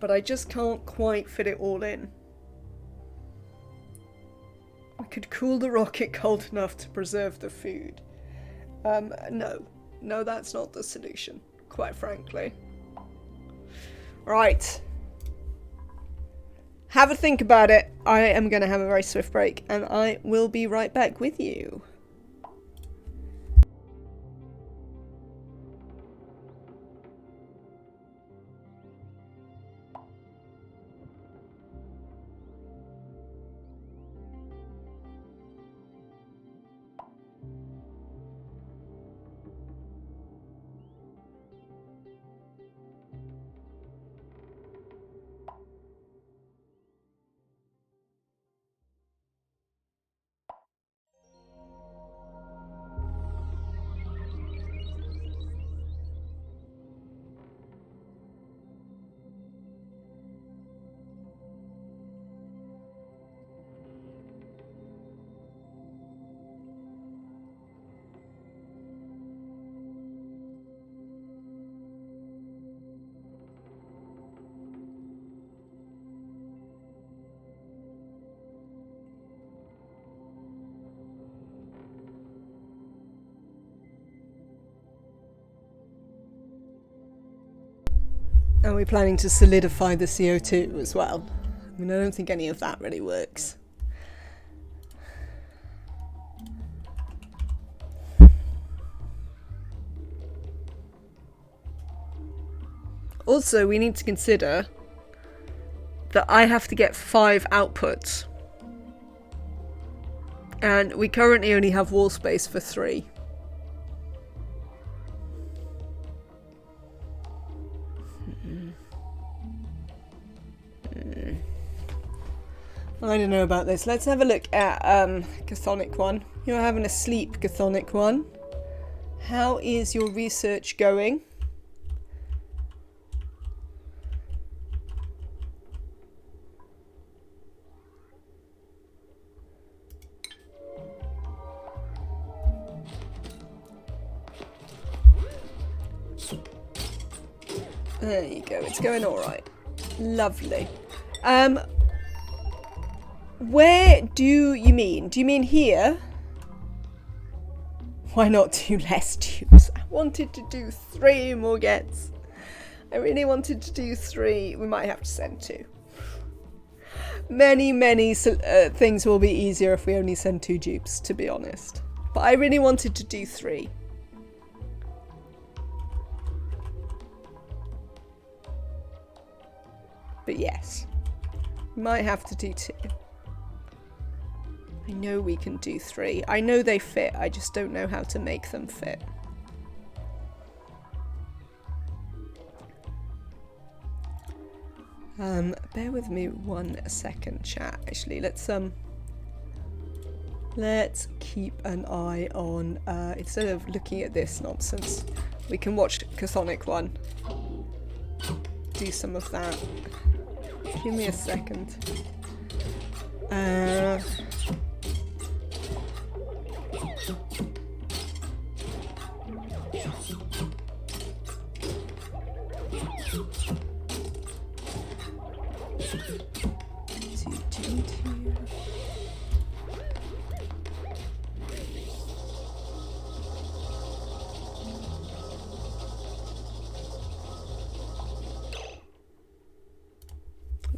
but I just can't quite fit it all in. We could cool the rocket cold enough to preserve the food. No. No, that's not the solution, quite frankly. Right. Have a think about it. I am going to have a very swift break, and I will be right back with you. Are we planning to solidify the CO2 as well? I mean, I don't think any of that really works. Also, we need to consider that I have to get 5 outputs. And we currently only have wall space for 3. I don't know about this. Let's have a look at Chthonic One. You're having a sleep, Chthonic One. How is your research going? There you go. It's going all right. Lovely. Where do you mean? Do you mean here? Why not do less tubes? I wanted to do 3 more gets. I really wanted to do 3. We might have to send 2. Many things will be easier if we only send 2 dupes, to be honest. But I really wanted to do 3. But yes, we might have to do 2. I know we can do 3. I know they fit, I just don't know how to make them fit. Bear with me 1 second, chat. Actually, let's keep an eye on, instead of looking at this nonsense, we can watch Chthonic One. Do some of that. Give me a second.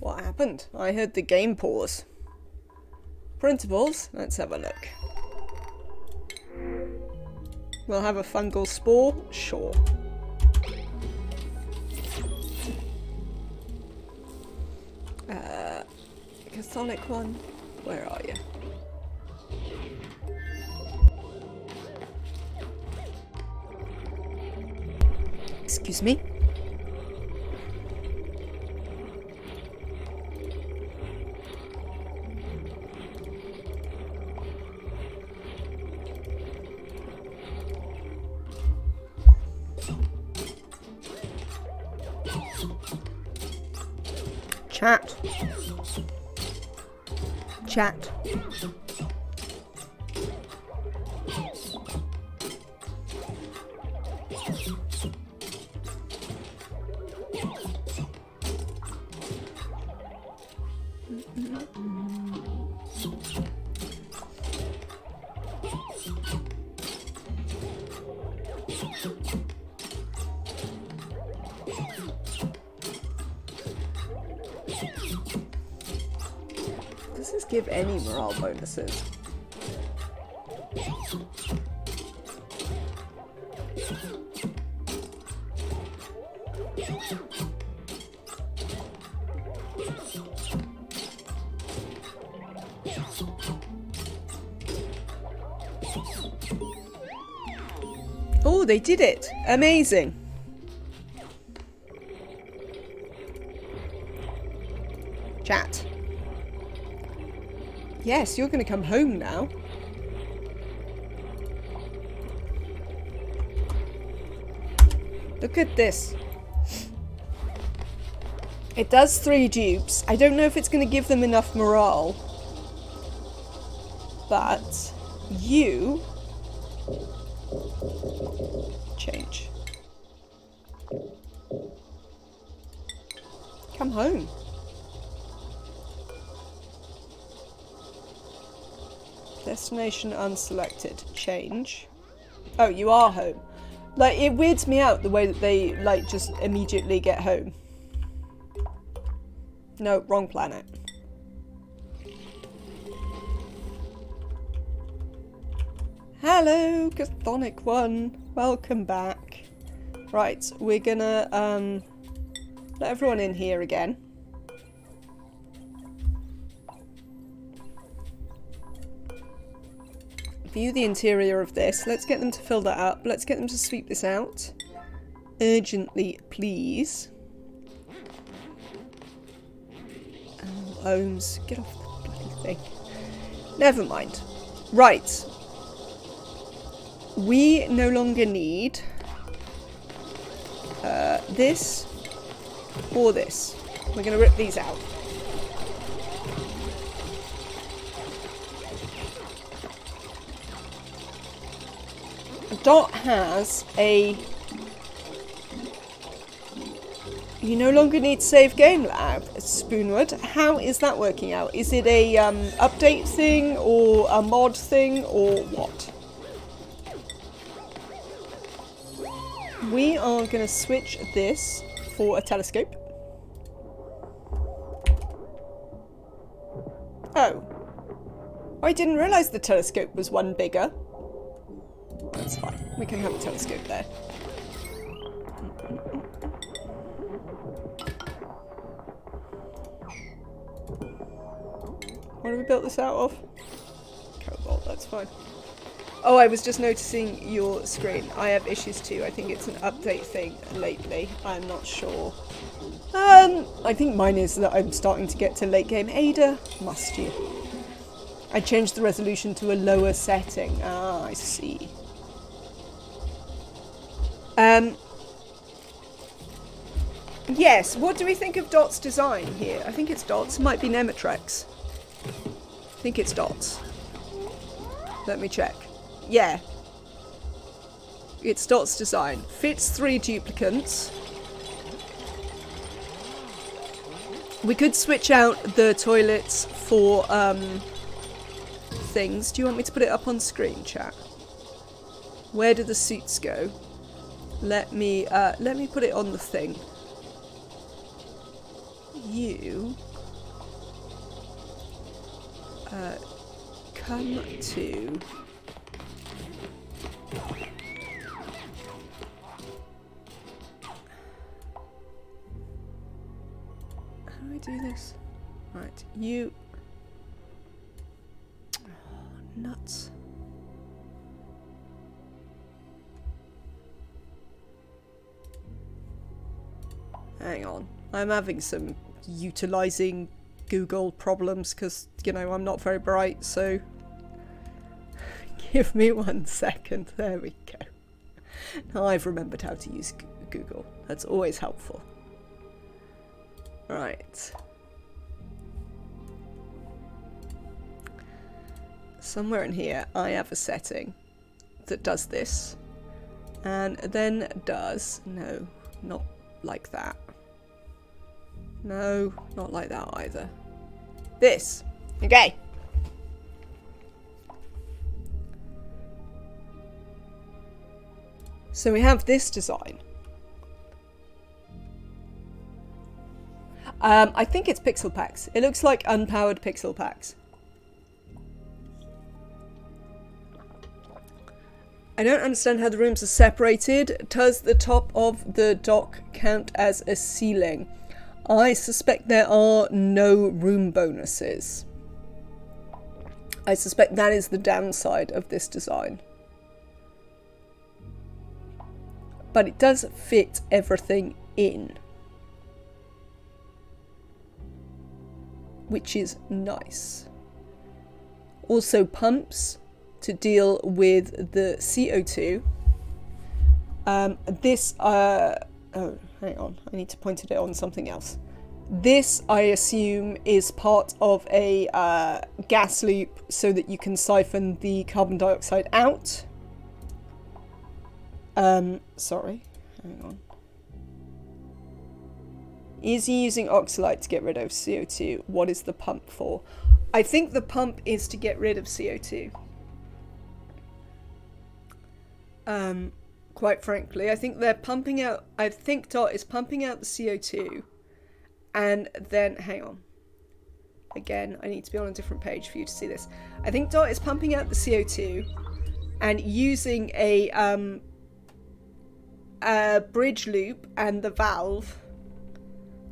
What happened? I heard the game pause. Printables, let's have a look. We'll have a fungal spore? Sure. Chthonic One, where are you? Excuse me? Chat. Chat. Does this give any morale bonuses? Oh, they did it! Amazing! Chat. Yes, you're gonna come home now. Look at this. It does 3 dupes. I don't know if it's gonna give them enough morale. But you change. Come home. Destination unselected. Change. Oh, you are home. Like, it weirds me out the way that they, like, just immediately get home. No, wrong planet. Hello, Chthonic One. Welcome back. Right, we're gonna let everyone in here again. View the interior of this. Let's get them to fill that up. Let's get them to sweep this out. Urgently, please. Oh, Holmes, get off the bloody thing. Never mind. Right. We no longer need this or this. We're going to rip these out. Dot has a... You no longer need save game lab, Spoonwood. How is that working out? Is it a update thing or a mod thing or what? We are going to switch this for a telescope. Oh. I didn't realise the telescope was one bigger. That's fine. We can have a telescope there. What have we built this out of? Cobalt, that's fine. Oh, I was just noticing your screen. I have issues too. I think it's an update thing lately. I'm not sure. I think mine is that I'm starting to get to late game Ada. Must you? I changed the resolution to a lower setting. Ah, I see. Yes, what do we think of Dot's design here? I think it's Dot's. Might be Nematrex. I think it's Dot's. Let me check. Yeah. It's Dot's design. Fits 3 duplicants. We could switch out the toilets for things. Do you want me to put it up on screen, chat? Where do the suits go? Let me put it on the thing. You come to how do I do this? Right, you nuts. Hang on. I'm having some utilizing Google problems because, you know, I'm not very bright, so give me 1 second. There we go. Now I've remembered how to use Google. That's always helpful. Right. Somewhere in here I have a setting that does this and then does... No, not like that. No, not like that either. This. Okay. So we have this design. I think it's pixel packs. It looks like unpowered pixel packs. I don't understand how the rooms are separated. Does the top of the dock count as a ceiling? I suspect there are no room bonuses. I suspect that is the downside of this design. But it does fit everything in, which is nice. Also pumps to deal with the CO2. Oh, hang on. I need to point it on something else. This, I assume, is part of a gas loop so that you can siphon the carbon dioxide out. Sorry. Hang on. Is he using oxalite to get rid of CO2? What is the pump for? I think the pump is to get rid of CO2. Quite frankly, I think they're pumping out... I think Dot is pumping out the CO2 And then, hang on. Again, I need to be on a different page for you to see this. I think Dot is pumping out the CO2 and using a bridge loop and the valve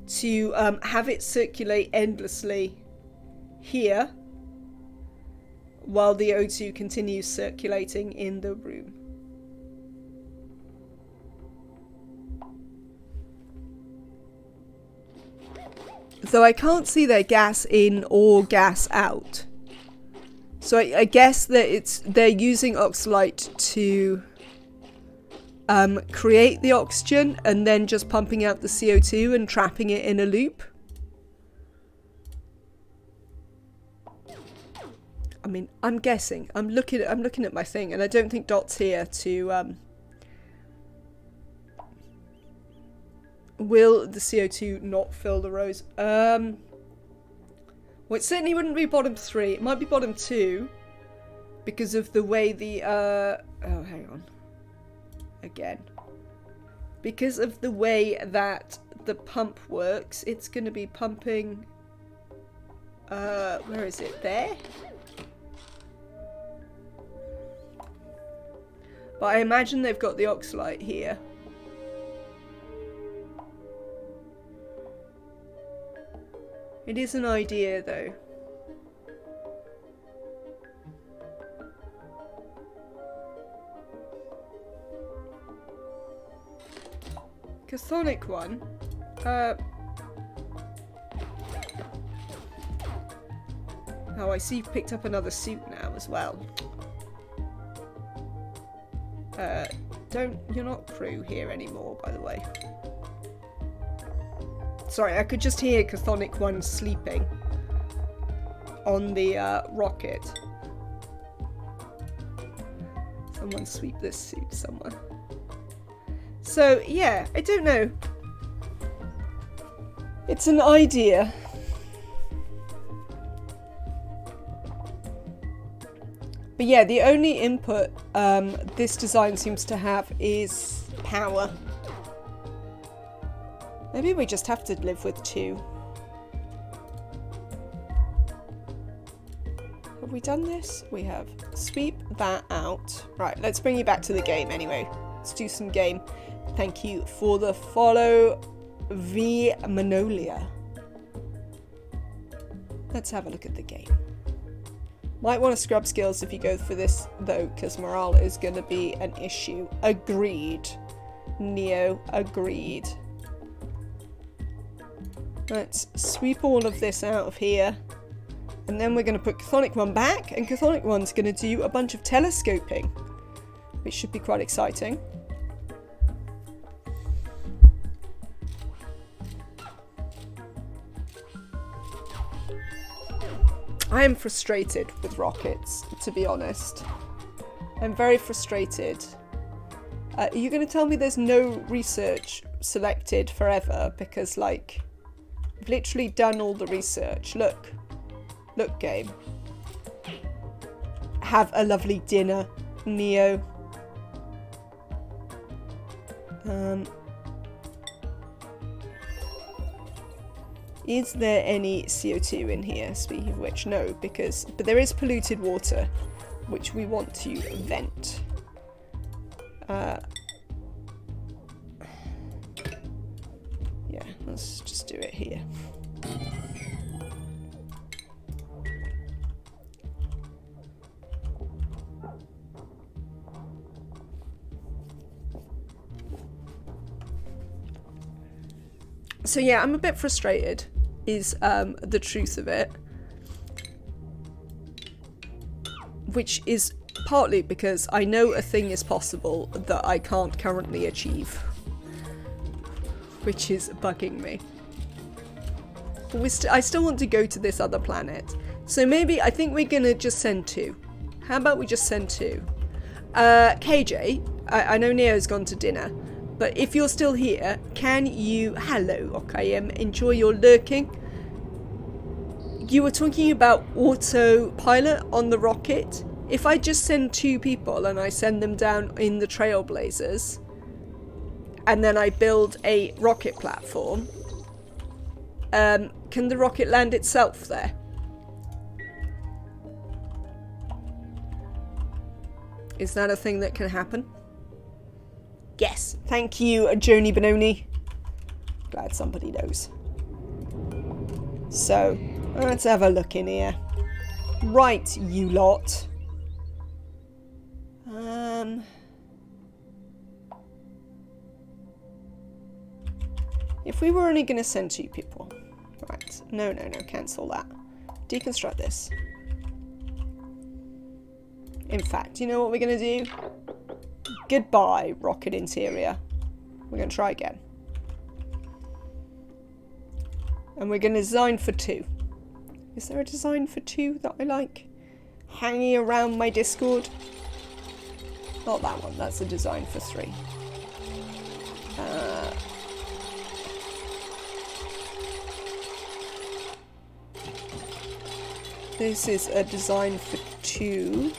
to have it circulate endlessly here while the O2 continues circulating in the room. So I can't see their gas in or gas out. So I guess that they're using oxalite to create the oxygen and then just pumping out the CO2 and trapping it in a loop. I mean, I'm guessing. I'm looking at my thing, and I don't think Dot's here to will the CO2 not fill the rows? Well, it certainly wouldn't be bottom 3. It might be bottom 2 because of the way the oh, hang on. Again. Because of the way that the pump works, it's going to be pumping where is it? There? But I imagine they've got the oxalite here. It is an idea, though. Chthonic one. Oh, I see you've picked up another suit now as well. You're not crew here anymore, by the way. Sorry, I could just hear Chthonic 1 sleeping on the rocket. Someone sweep this suit, someone. So, yeah, I don't know. It's an idea. But yeah, the only input this design seems to have is power. Maybe we just have to live with 2. Have we done this? We have. Sweep that out. Right, let's bring you back to the game anyway. Let's do some game. Thank you for the follow, V Manolia. Let's have a look at the game. Might want to scrub skills if you go for this, though, because morale is going to be an issue. Agreed. Neo, agreed. Let's sweep all of this out of here. And then we're going to put Chthonic 1 back, and Chthonic 1's going to do a bunch of telescoping, which should be quite exciting. I am frustrated with rockets, to be honest. I'm very frustrated. Are you going to tell me there's no research selected forever? Because, like, I've literally done all the research. Look. Look, game. Have a lovely dinner, Neo. Is there any CO2 in here? Speaking of which, no, but there is polluted water, which we want to vent. Yeah, let's just do it here. So yeah, I'm a bit frustrated, is the truth of it. Which is partly because I know a thing is possible that I can't currently achieve. Which is bugging me. But I still want to go to this other planet. So maybe, I think we're gonna just send 2. How about we just send 2? KJ, I know Neo's gone to dinner. But if you're still here, can you... Hello, Okayem. Enjoy your lurking. You were talking about autopilot on the rocket. If I just send 2 people and I send them down in the Trailblazers, and then I build a rocket platform, Can the rocket land itself there? Is that a thing that can happen? Yes. Thank you, Joni Benoni. Glad somebody knows. So, let's have a look in here. Right, you lot. If we were only going to send 2 people. Right. No, cancel that. Deconstruct this. In fact, you know what we're going to do? Goodbye, rocket interior. We're going to try again. And we're going to design for 2. Is there a design for 2 that I like? Hanging around my Discord? Not that one. That's a design for 3. This is a design for 2.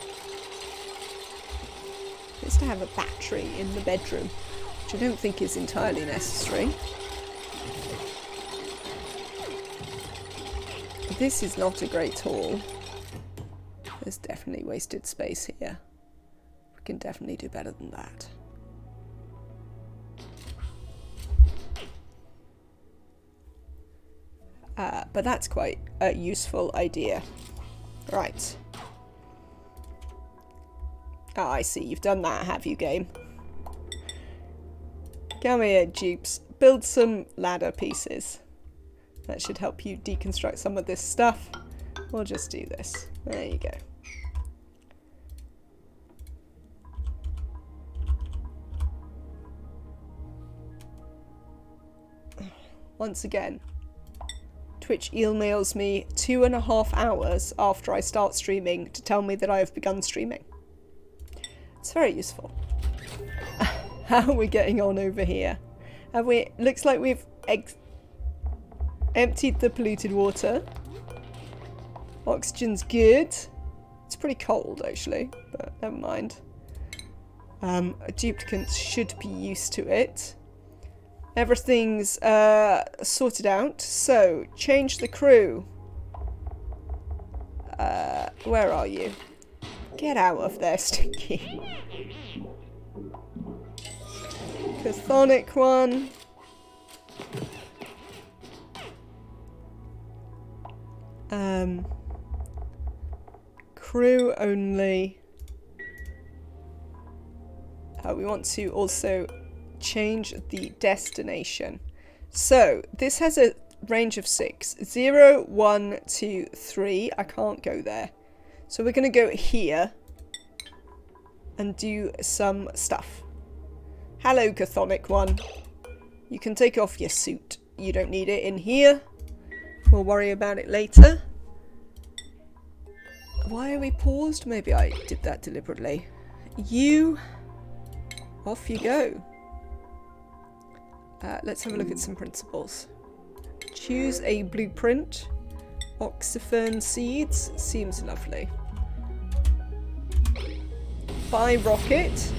It's to have a battery in the bedroom, which I don't think is entirely necessary. This is not a great hall. There's definitely wasted space here. We can definitely do better than that. But that's quite a useful idea. Right. Oh, I see. You've done that, have you, game? Come here, dupes. Build some ladder pieces. That should help you deconstruct some of this stuff. We'll just do this. There you go. Once again, Twitch emails me 2.5 hours after I start streaming to tell me that I have begun streaming. It's very useful. How are we getting on over here? Have we? Looks like we've emptied the polluted water. Oxygen's good. It's pretty cold actually, but never mind. Duplicants should be used to it. Everything's sorted out. So, change the crew. Where are you? Get out of there, Stinky. Chthonic one. Crew only. We want to also change the destination. So this has a range of 6. 0, 1, 2, 3. I can't go there. So we're going to go here and do some stuff. Hello, Chthonic one. You can take off your suit. You don't need it in here. We'll worry about it later. Why are we paused? Maybe I did that deliberately. You... Off you go. Let's have a look at some principles. Choose a blueprint. Oxyphern seeds. Seems lovely. Buy rocket.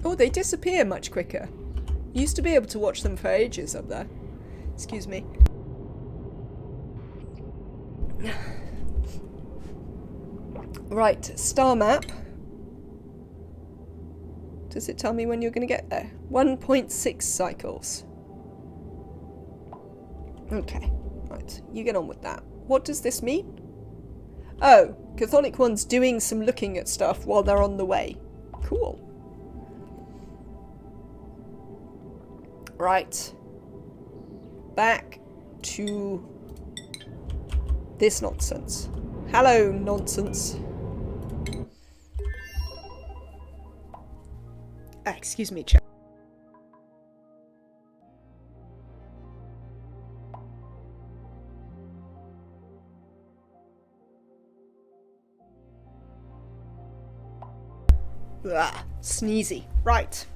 Oh, they disappear much quicker. Used to be able to watch them for ages up there. Excuse me. Right, star map. Does it tell me when you're going to get there? 1.6 cycles. Okay, right, you get on with that. What does this mean? Oh, Chthonic one's doing some looking at stuff while they're on the way. Cool. Right. Back to this nonsense. Hello, nonsense. Excuse me, chat. Sneezy. Right.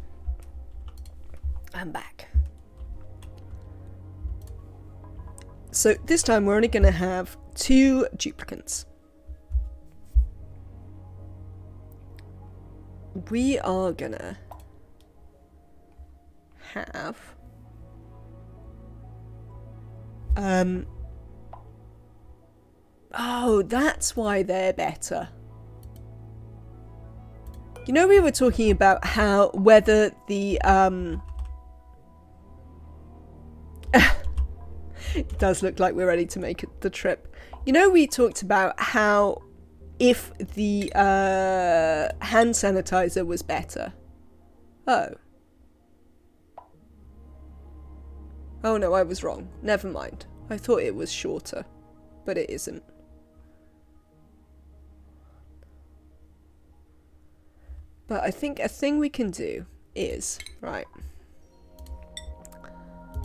I'm back. So this time we're only going to have 2 duplicants. we are gonna have oh, that's why they're better. You know, we were talking about how whether the it does look like we're ready to make the trip. You know, we talked about how if the hand sanitizer was better. Oh. Oh no, I was wrong. Never mind. I thought it was shorter, but it isn't. But I think a thing we can do is, right.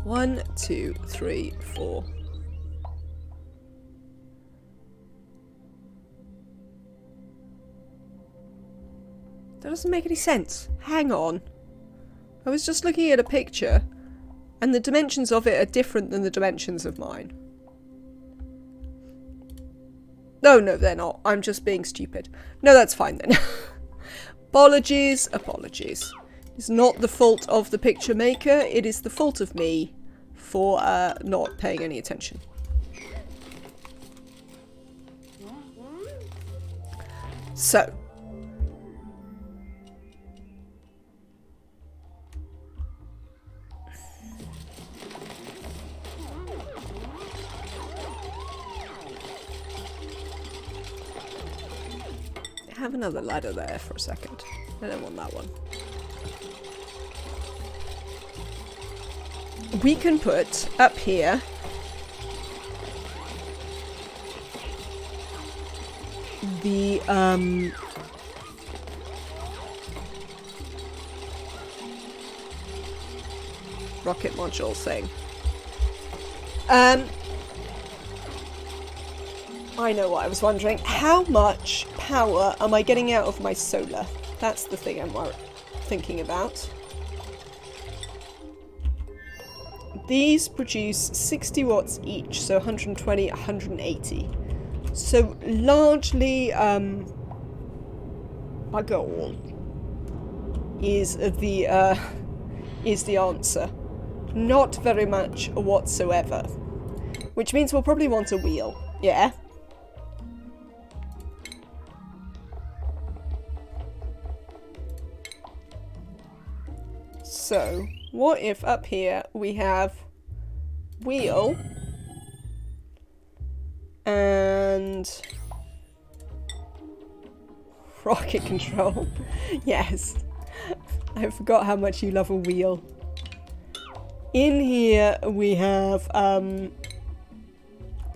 1, 2, 3, 4. That doesn't make any sense. Hang on. I was just looking at a picture, and the dimensions of it are different than the dimensions of mine. No, they're not. I'm just being stupid. No, that's fine then. Apologies. It's not the fault of the picture maker, it is the fault of me for not paying any attention. So. Have another ladder there for a second. I don't want that one. We can put up here the rocket module thing. I know what I was wondering. How much power am I getting out of my solar? That's the thing I'm thinking about. These produce 60 watts each, so 120, 180. So largely, bugger all is the answer. Not very much whatsoever. Which means we'll probably want a wheel. Yeah. So, what if up here we have wheel and rocket control? Yes, I forgot how much you love a wheel. In here we have a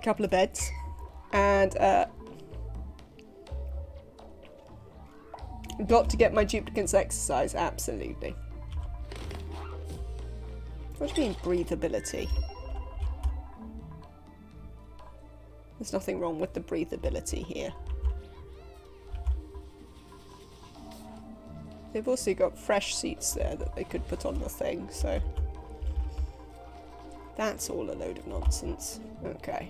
couple of beds and got to get my duplicates exercise, absolutely. What do you mean breathability? There's nothing wrong with the breathability here. They've also got fresh seats there that they could put on the thing, so that's all a load of nonsense. Okay.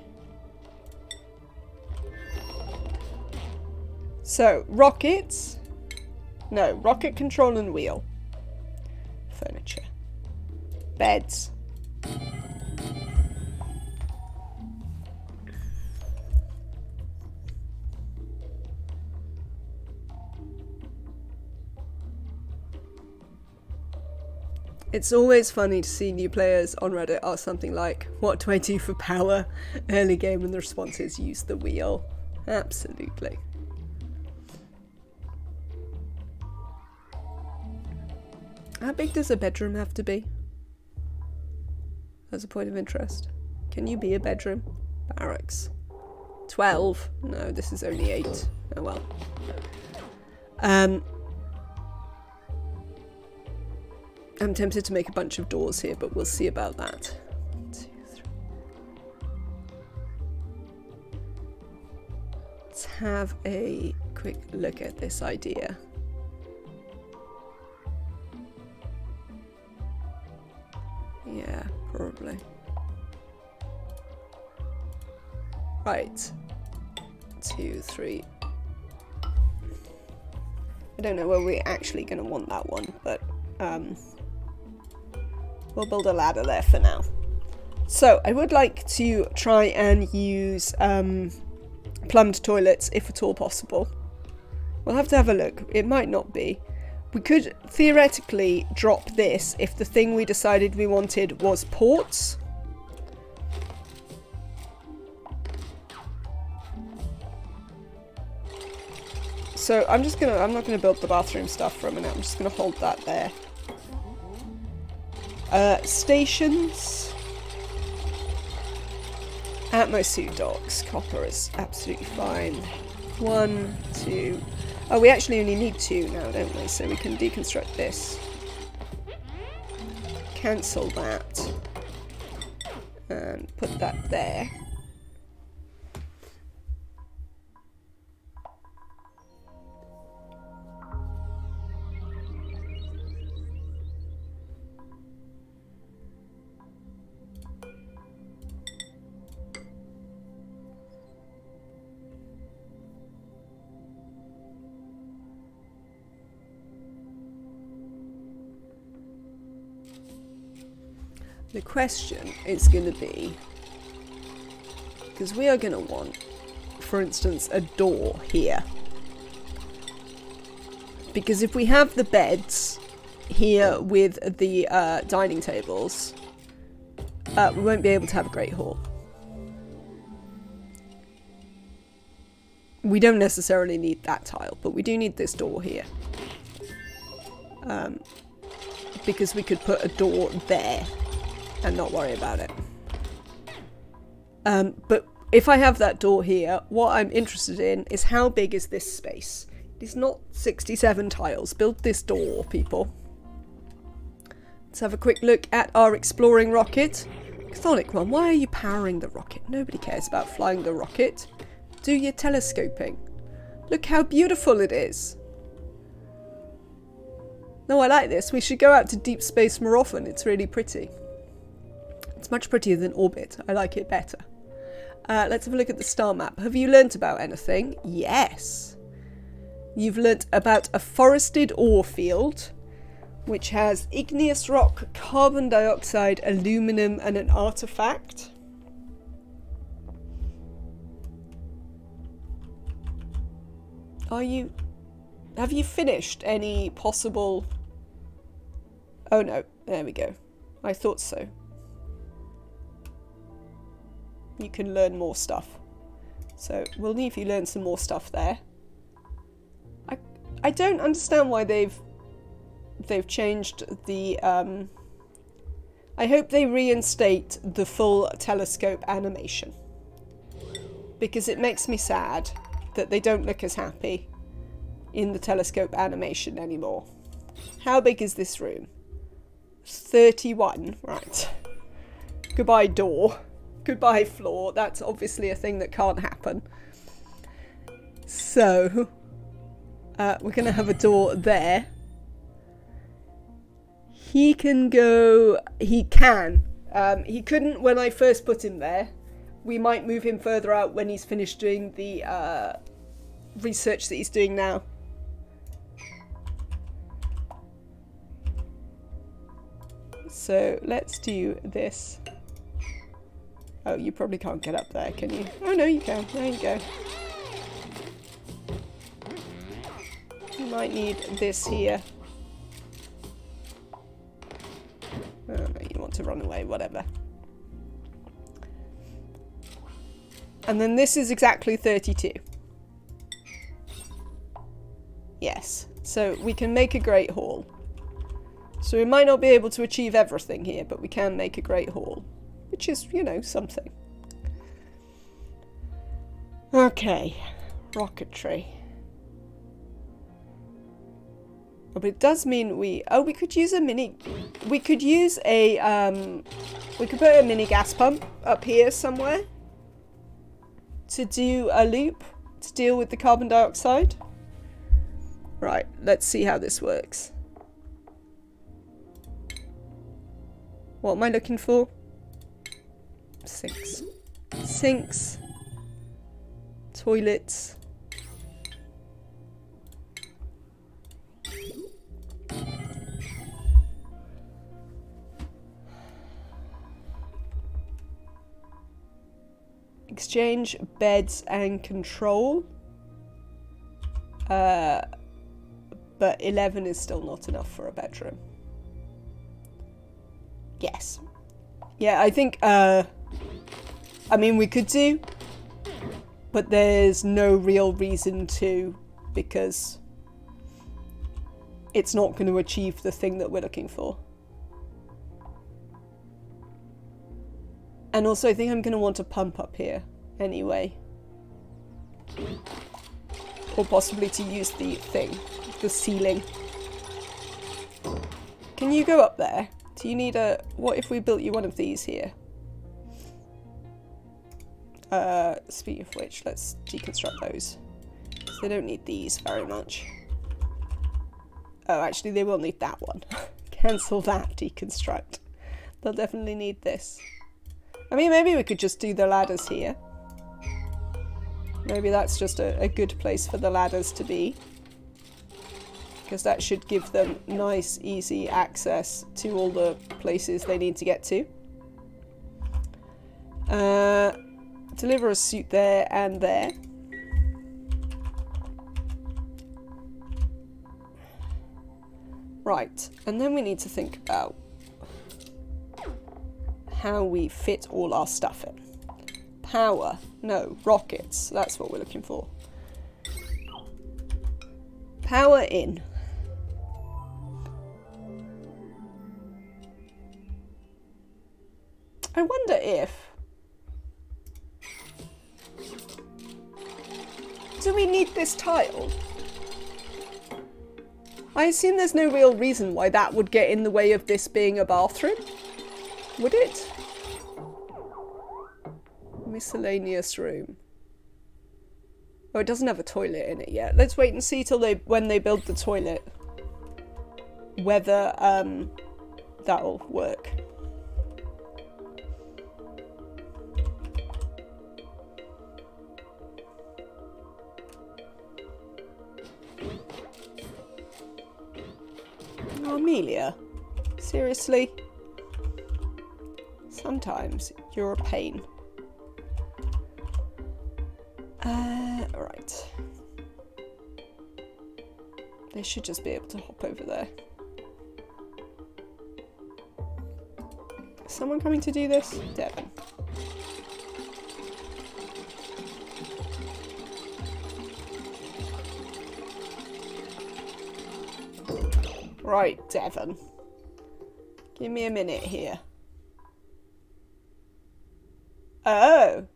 So, rockets. No, rocket control and wheel. Furniture. Beds. It's always funny to see new players on Reddit ask something like, what do I do for power early game? And the response is, use the wheel. Absolutely. How big does a bedroom have to be? As a point of interest. Can you be a bedroom? Barracks. 12. No, this is only 8. Oh well. I'm tempted to make a bunch of doors here, but we'll see about that. 1, 2, 3. Let's have a quick look at this idea. Yeah, probably. Right. 2, 3. I don't know where we're actually going to want that one, but we'll build a ladder there for now. So I would like to try and use plumbed toilets if at all possible. We'll have to have a look. It might not be. We could theoretically drop this if the thing we decided we wanted was ports. So I'm not gonna build the bathroom stuff for a minute. I'm just gonna hold that there. Stations. Atmosuit docks. Copper is absolutely fine. 1, 2. Oh, we actually only need 2 now, don't we? So we can deconstruct this. Cancel that. And put that there. The question is going to be, because we are going to want, for instance, a door here. Because if we have the beds here with the dining tables, we won't be able to have a great hall. We don't necessarily need that tile, but we do need this door here. Because we could put a door there and not worry about it. But if I have that door here, what I'm interested in is how big is this space? It is not 67 tiles. Build this door, people. Let's have a quick look at our exploring rocket. Chthonic one, why are you powering the rocket? Nobody cares about flying the rocket. Do your telescoping. Look how beautiful it is. No, I like this. We should go out to deep space more often. It's really pretty. It's much prettier than orbit. I like it better. Let's have a look at the star map. Have you learnt about anything? Yes. You've learnt about a forested ore field, which has igneous rock, carbon dioxide, aluminum, and an artifact. Have you finished any possible... Oh no, there we go. I thought so. You can learn more stuff. So we'll leave you learn some more stuff there. I don't understand why they've changed the I hope they reinstate the full telescope animation. Because it makes me sad that they don't look as happy in the telescope animation anymore. How big is this room? 31, right. Goodbye door. Goodbye floor. That's obviously a thing that can't happen. So, we're going to have a door there. He can go... He can. He couldn't when I first put him there. We might move him further out when he's finished doing the research that he's doing now. So, let's do this. Oh, you probably can't get up there, can you? Oh, no, you can. There you go. You might need this here. Oh, no, you want to run away, whatever. And then this is exactly 32. Yes. So we can make a great hall. So we might not be able to achieve everything here, but we can make a great hall. Which is, you know, something. Okay. Rocketry. Oh, but it does mean we... Oh, we could use a mini... We could use a... We could put a mini gas pump up here somewhere. To do a loop. To deal with the carbon dioxide. Right, let's see how this works. What am I looking for? Sinks. Sinks. Toilets. Exchange beds and control. But 11 is still not enough for a bedroom. Yes. Yeah, I think, I mean, we could do, but there's no real reason to, because it's not going to achieve the thing that we're looking for. And also, I think I'm going to want a pump up here anyway. Or possibly to use the thing, the ceiling. Can you go up there? Do you need a... What if we built you one of these here? Speaking of which, let's deconstruct those. So they don't need these very much. Oh, actually, they will need that one. Cancel that, deconstruct. They'll definitely need this. I mean, maybe we could just do the ladders here. Maybe that's just a good place for the ladders to be. Because that should give them nice, easy access to all the places they need to get to. Deliver a suit there and there. Right, and then we need to think about how we fit all our stuff in. Power. No, rockets. That's what we're looking for. Power in. I wonder if... Do we need this tile? I assume there's no real reason why that would get in the way of this being a bathroom. Would it? Miscellaneous room. Oh, it doesn't have a toilet in it yet. Let's wait and see till when they build the toilet. Whether that'll work. Oh, Amelia. Seriously? Sometimes you're a pain. Right. They should just be able to hop over there. Is someone coming to do this? Devon. Right, Devon. Give me a minute here. Oh.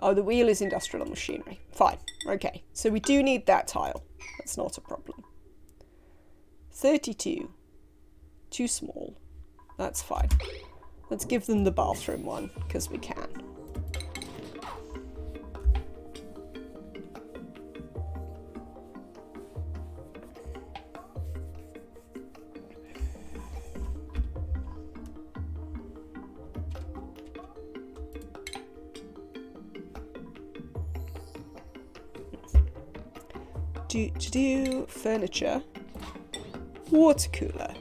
Oh, the wheel is industrial machinery. Fine. Okay. So we do need that tile. That's not a problem. 32. Too small. That's fine. Let's give them the bathroom one, because we can. Do furniture, water cooler.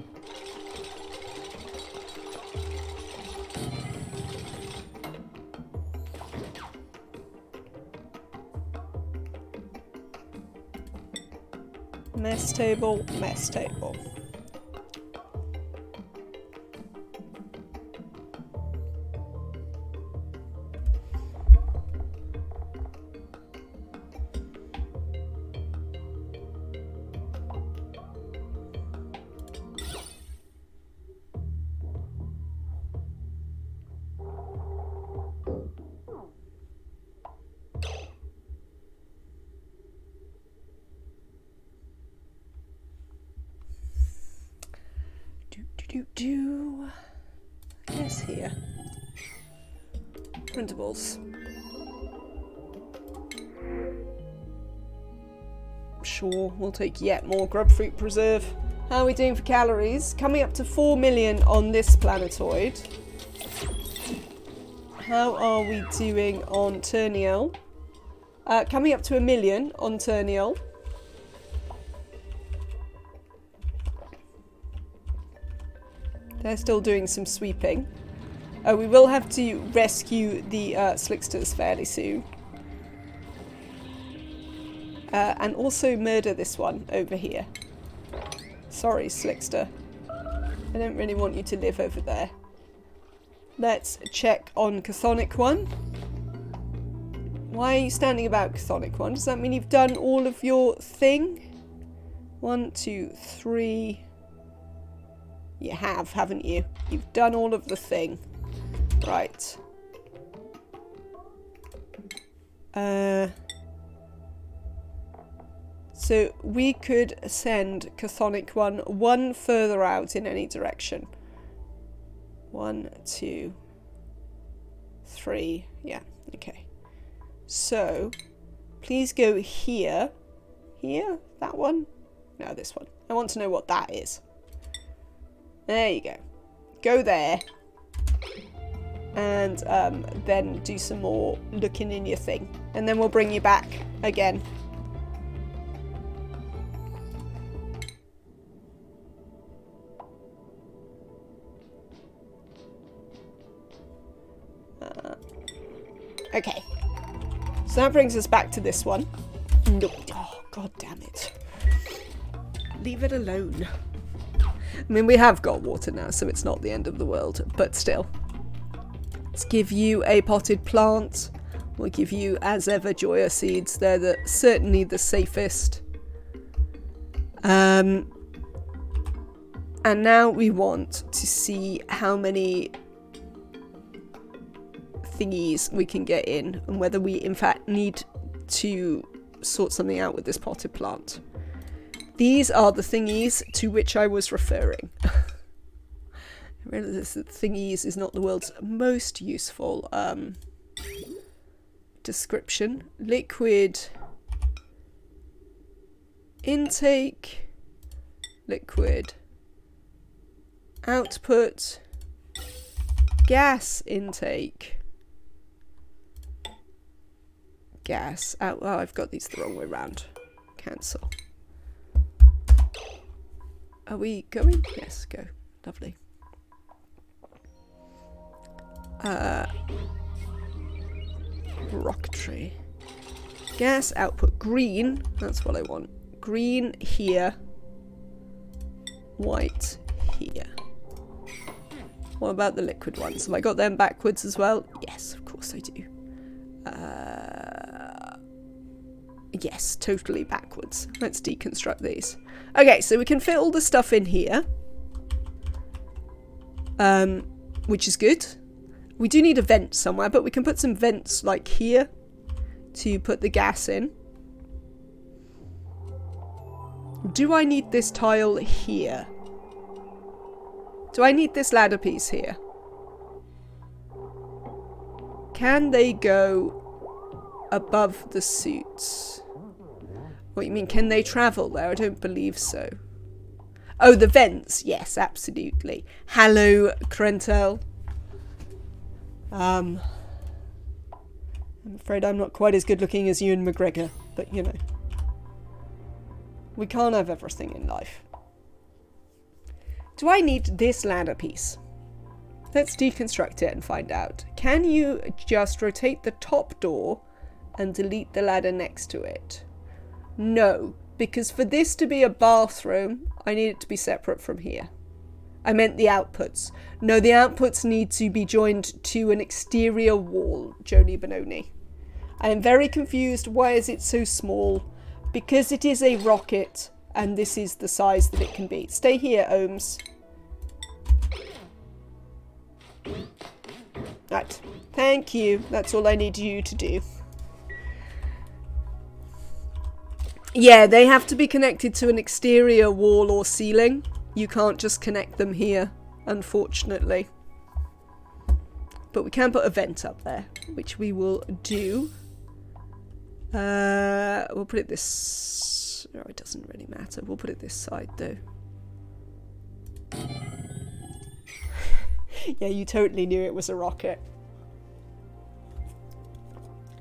Mess table, mess table. Yes, here. Printables. Sure, we'll take yet more grub fruit preserve. How are we doing for calories? Coming up to 4 million on this planetoid. How are we doing on Turniel? Coming up to 1 million on Turniel. They're still doing some sweeping. We will have to rescue the slicksters fairly soon. And also murder this one over here. Sorry, slickster. I don't really want you to live over there. Let's check on Chthonic 1. Why are you standing about, Chthonic 1? Does that mean you've done all of your thing? 1, 2, 3. You have, haven't you? You've done all of the thing. Right. So we could send Chthonic 1 further out in any direction. 1, 2, 3. Yeah, okay. So, please go here. Here? That one? No, this one. I want to know what that is. There you go. Go there. And then do some more looking in your thing. And then we'll bring you back again. Okay. So that brings us back to this one. No. Oh, god damn it. Leave it alone. I mean, we have got water now, so it's not the end of the world, but still. Let's give you a potted plant. We'll give you, as ever, Joya seeds. They're certainly the safest. And now we want to see how many thingies we can get in and whether we in fact need to sort something out with this potted plant. These are the thingies to which I was referring. I realise that thingies is not the world's most useful description. Liquid intake, liquid output, gas intake, gas out. Oh, I've got these the wrong way round. Cancel. Are we going? Yes, go. Lovely. Rocketry. Gas output. Green. That's what I want. Green here. White here. What about the liquid ones? Have I got them backwards as well? Yes, of course I do. Yes, totally backwards. Let's deconstruct these. Okay, so we can fit all the stuff in here. Which is good. We do need a vent somewhere, but we can put some vents like here to put the gas in. Do I need this tile here? Do I need this ladder piece here? Can they go above the suits? What you mean, can they travel there? I don't believe so. Oh, the vents. Yes, absolutely. Hello, Krentel. I'm afraid I'm not quite as good looking as Ewan McGregor, but you know. We can't have everything in life. Do I need this ladder piece? Let's deconstruct it and find out. Can you just rotate the top door and delete the ladder next to it? No, because for this to be a bathroom, I need it to be separate from here. I meant the outputs. No, the outputs need to be joined to an exterior wall, Joni Benoni. I am very confused. Why is it so small? Because it is a rocket, and this is the size that it can be. Stay here, Ohms. Right. Thank you. That's all I need you to do. Yeah, they have to be connected to an exterior wall or ceiling. You can't just connect them here, unfortunately. But we can put a vent up there, which we will do. We'll put it this... Oh, it doesn't really matter. We'll put it this side, though. Yeah, you totally knew it was a rocket.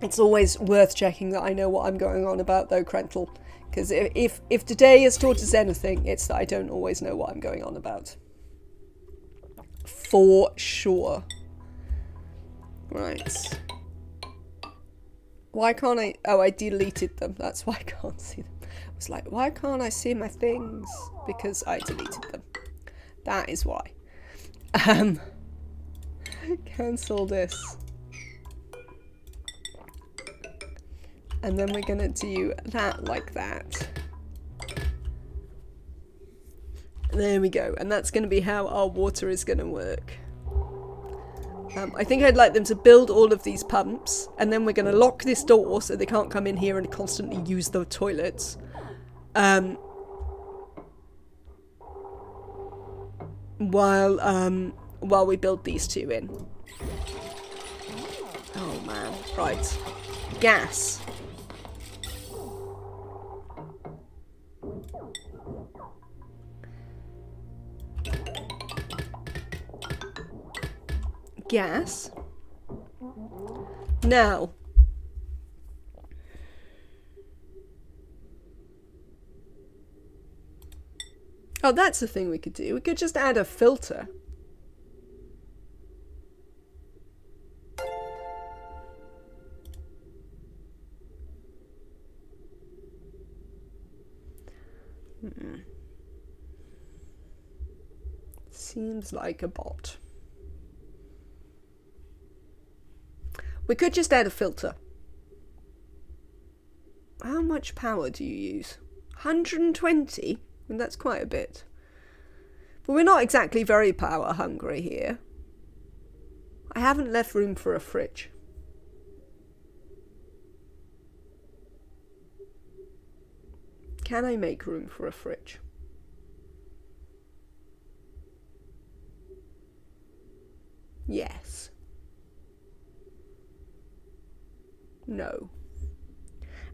It's always worth checking that I know what I'm going on about, though, Krentel. Because if today has taught us anything, it's that I don't always know what I'm going on about. For sure. Right. Why can't I... Oh, I deleted them. That's why I can't see them. I was like, why can't I see my things? Because I deleted them. That is why. Cancel this. And then we're gonna do that like that. There we go. And that's gonna be how our water is gonna work. I think I'd like them to build all of these pumps, and then we're going to lock this door so they can't come in here and constantly use the toilets. While we build these two in. Oh man, right. Gas. Gas. Now, oh, that's the thing we could do. We could just add a filter. Seems like a bot. We could just add a filter. How much power do you use? 120? And that's quite a bit. But we're not exactly very power hungry here. I haven't left room for a fridge. Can I make room for a fridge? Yes. No.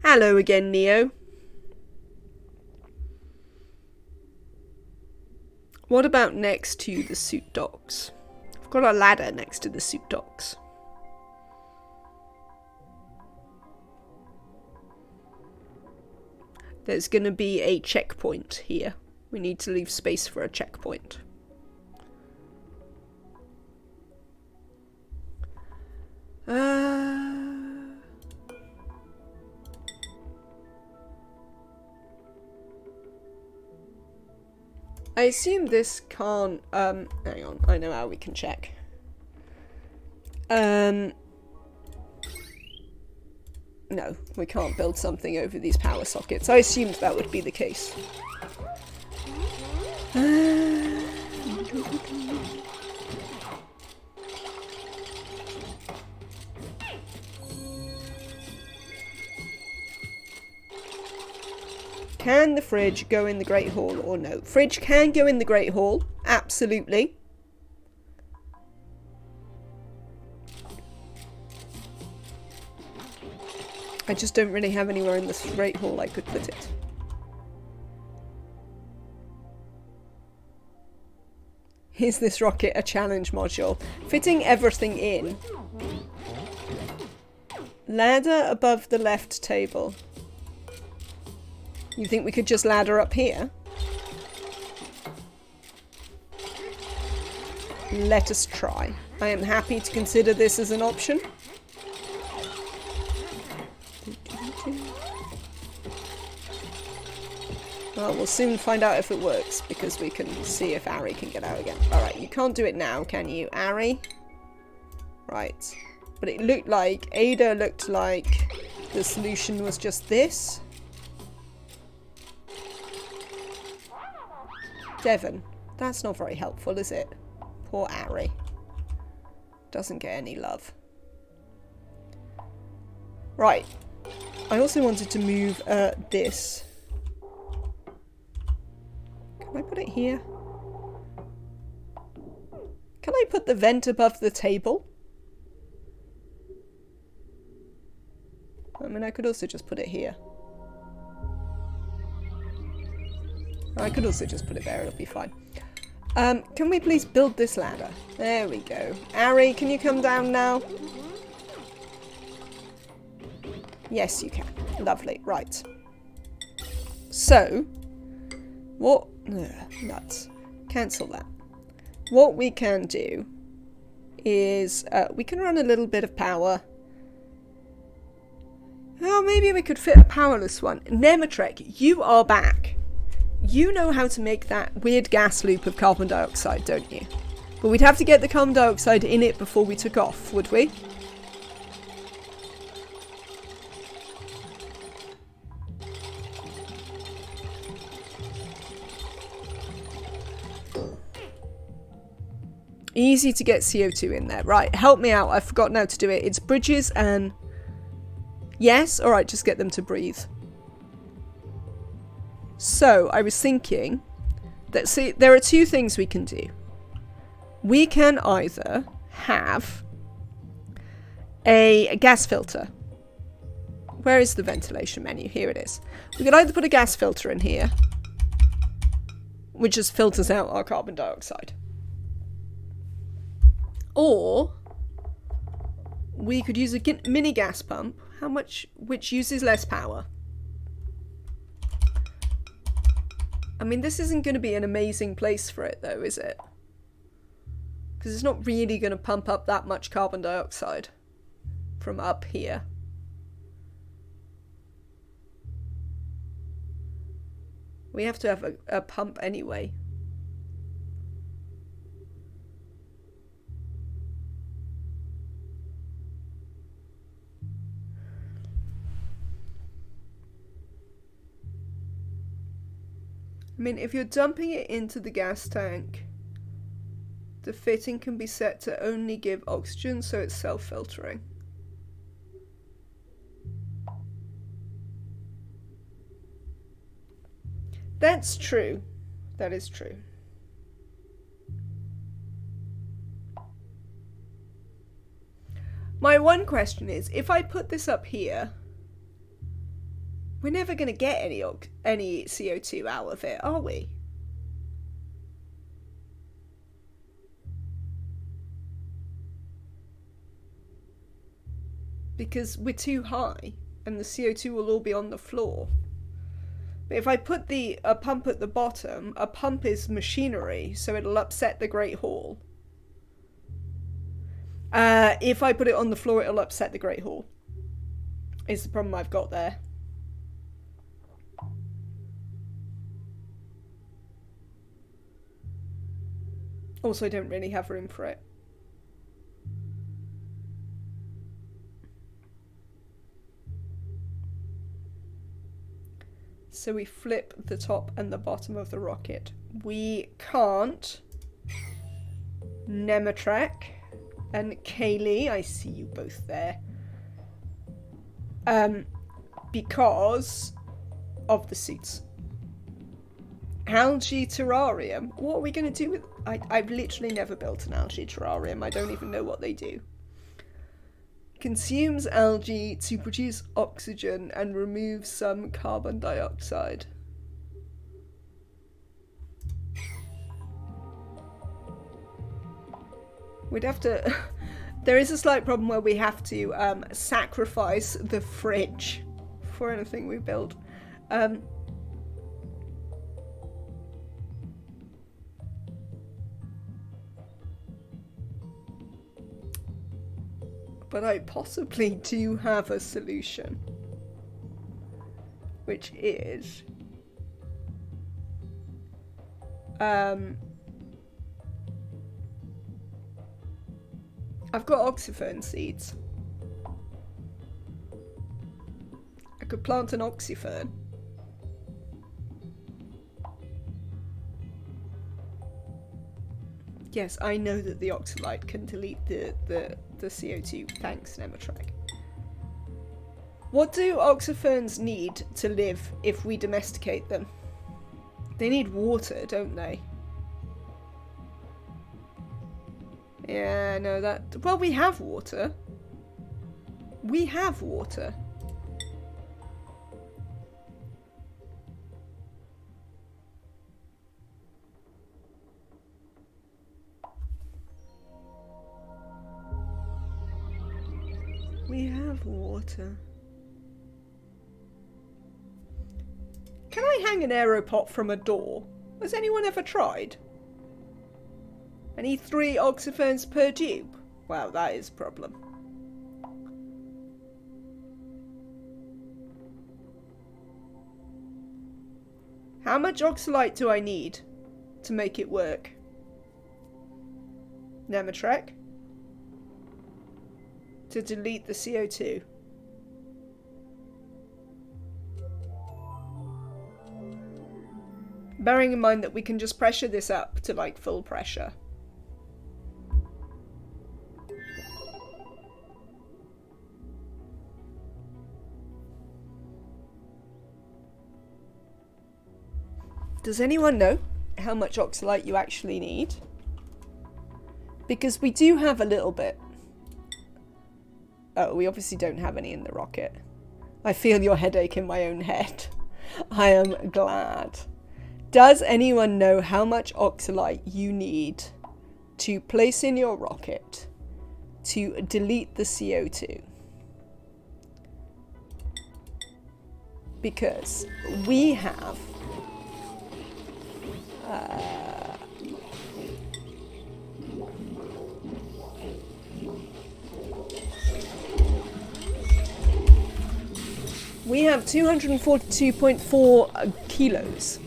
Hello again, Neo. What about next to the suit docks? I've got a ladder next to the suit docks. There's going to be a checkpoint here. We need to leave space for a checkpoint. I assume this can't, hang on, I know how we can check. No, we can't build something over these power sockets. I assumed that would be the case. Can the fridge go in the Great Hall or no? Fridge can go in the Great Hall, absolutely. I just don't really have anywhere in this Great Hall I could put it. Is this rocket a challenge module? Fitting everything in. Ladder above the left table. You think we could just ladder up here? Let us try. I am happy to consider this as an option. Well, we'll soon find out if it works, because we can see if Ari can get out again. Alright, you can't do it now, can you, Ari? Right. But it looked like, Ada looked like the solution was just this. Devon, that's not very helpful, is it? Poor Ari. Doesn't get any love. Right. I also wanted to move this. Can I put it here? Can I put the vent above the table? I mean, I could also just put it here. I could also just put it there, it'll be fine. Can we please build this ladder? There we go. Ari, can you come down now? Yes, you can. Lovely. Right. So, what... nuts. Cancel that. What we can do is we can run a little bit of power. Oh, maybe we could fit a powerless one. Nemetrek, you are back. You know how to make that weird gas loop of carbon dioxide, don't you? But we'd have to get the carbon dioxide in it before we took off, would we? Easy to get CO2 in there. Right, help me out. I've forgotten how to do it. It's bridges and... Yes? Alright, just get them to breathe. So, I was thinking that, see, there are two things we can do. We can either have a gas filter. Where is the ventilation menu? Here it is. We could either put a gas filter in here, which just filters out our carbon dioxide. Or we could use a mini gas pump, which uses less power. I mean, this isn't going to be an amazing place for it, though, is it? Because it's not really going to pump up that much carbon dioxide from up here. We have to have a pump anyway. I mean, if you're dumping it into the gas tank, the fitting can be set to only give oxygen, so it's self-filtering. That's true. That is true. My one question is, if I put this up here, we're never going to get any CO2 out of it, are we? Because we're too high and the CO2 will all be on the floor. But if I put a pump at the bottom, a pump is machinery, so it'll upset the Great Hall. If I put it on the floor, it'll upset the Great Hall. Is the problem I've got there. Also, I don't really have room for it. So we flip the top and the bottom of the rocket. We can't. Nemetrek and Kaylee, I see you both there. Because of the suits. Algae terrarium. What are we going to do with... I've literally never built an algae terrarium. I don't even know what they do. Consumes algae to produce oxygen and remove some carbon dioxide. We'd have to... There is a slight problem where we have to sacrifice the fridge for anything we build. But I possibly do have a solution, which is I've got oxyfern seeds. I could plant an oxyfern. Yes, I know that the oxalite can delete the CO2. Thanks, Nemetrek. What do oxyferns need to live if we domesticate them? They need water, don't they? Yeah, no, that... Well, we have water. We have water. We have water. Can I hang an aeropot from a door? Has anyone ever tried? I need 3 oxyferns per tube. Wow, that is a problem. How much oxalite do I need to make it work? Nematrek? To delete the CO2. Bearing in mind that we can just pressure this up to like full pressure. Does anyone know how much oxalite you actually need? Because we do have a little bit. Oh, we obviously don't have any in the rocket. I feel your headache in my own head. I am glad. Does anyone know how much oxalite you need to place in your rocket to delete the CO2? Because we have we have 242.4 kilos.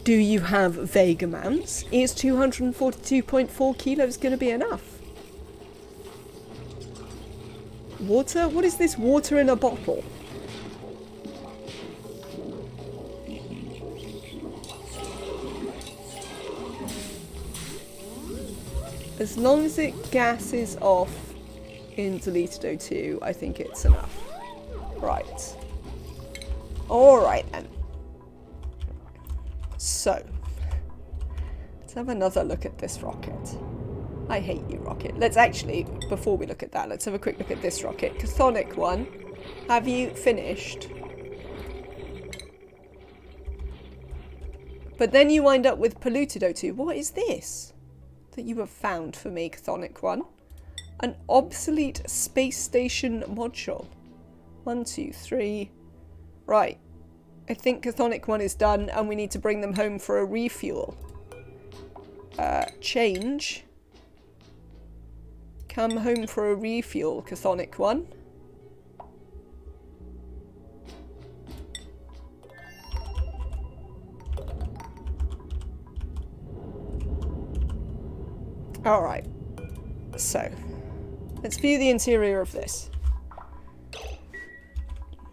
Do you have vague amounts? Is 242.4 kilos going to be enough? Water? What is this water in a bottle? As long as it gases off in deleted O2, I think it's enough. Right. Alright then. So, let's have another look at this rocket. I hate you, rocket. Let's actually, before we look at that, let's have a quick look at this rocket. Chthonic one, have you finished? But then you wind up with polluted O2. What is this that you have found for me, Chthonic one? An obsolete space station module. 1, 2, 3. Right. I think Chthonic one is done and we need to bring them home for a refuel. Change. Come home for a refuel, Chthonic one. Alright. So, let's view the interior of this.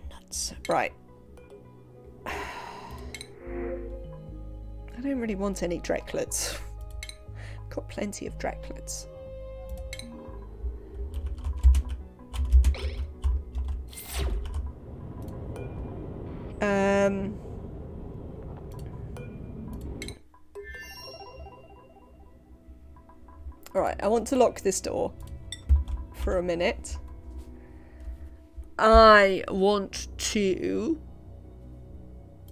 Nuts. Right. I don't really want any Drecklets. Got plenty of Drecklets. Alright, I want to lock this door for a minute. I want to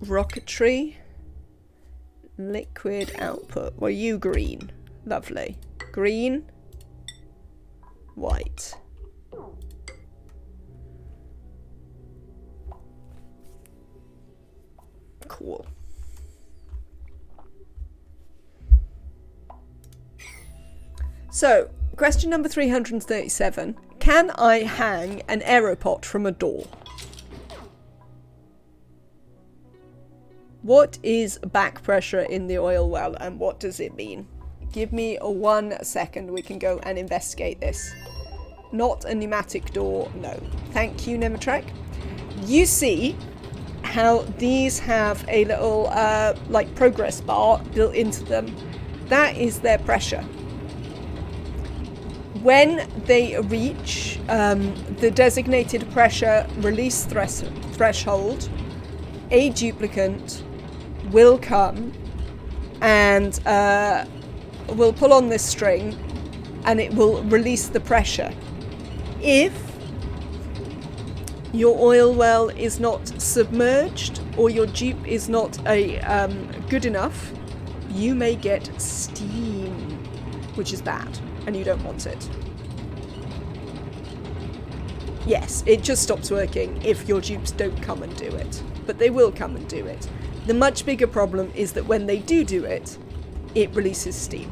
rocketry liquid output. Were you green? Lovely. Green, white. Cool. So, question number 337. Can I hang an aeropot from a door? What is back pressure in the oil well and what does it mean? Give me 1 second, we can go and investigate this. Not a pneumatic door, no. Thank you, Nematrek. You see how these have a little like progress bar built into them. That is their pressure. When they reach the designated pressure release threshold, a duplicant will come and will pull on this string and it will release the pressure. If your oil well is not submerged or your dupe is not good enough, you may get steam, which is bad. And you don't want it. Yes, it just stops working if your dupes don't come and do it. But they will come and do it. The much bigger problem is that when they do it, it releases steam.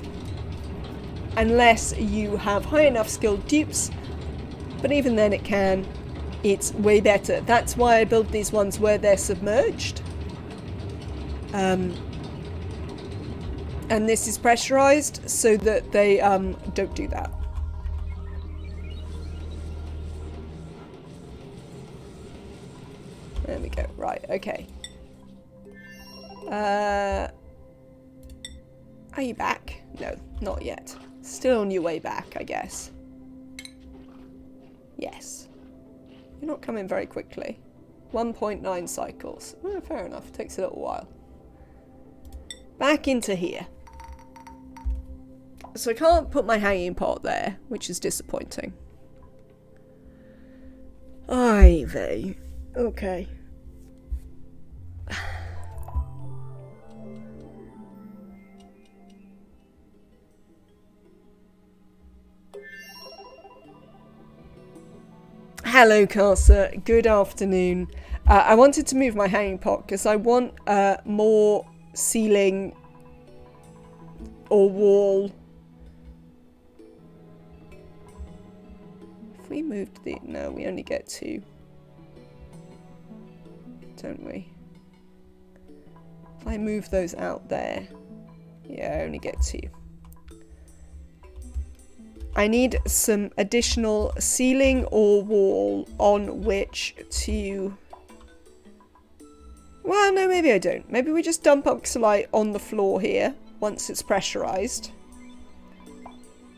unless you have high enough skilled dupes, but even then it's way better. That's why I build these ones where they're submerged. And this is pressurized so that they don't do that. There we go. Right, okay. Are you back? No, not yet. Still on your way back, I guess. Yes. You're not coming very quickly. 1.9 cycles. Oh, fair enough. Takes a little while. Back into here. So I can't put my hanging pot there, which is disappointing. Ivy. Okay. Hello, Casa. Good afternoon. I wanted to move my hanging pot because I want more ceiling or wall. If we moved the... No, we only get 2. Don't we? If I move those out there... Yeah, I only get 2. I need some additional ceiling or wall on which to... Well, no, maybe I don't. Maybe we just dump oxalite on the floor here once it's pressurized.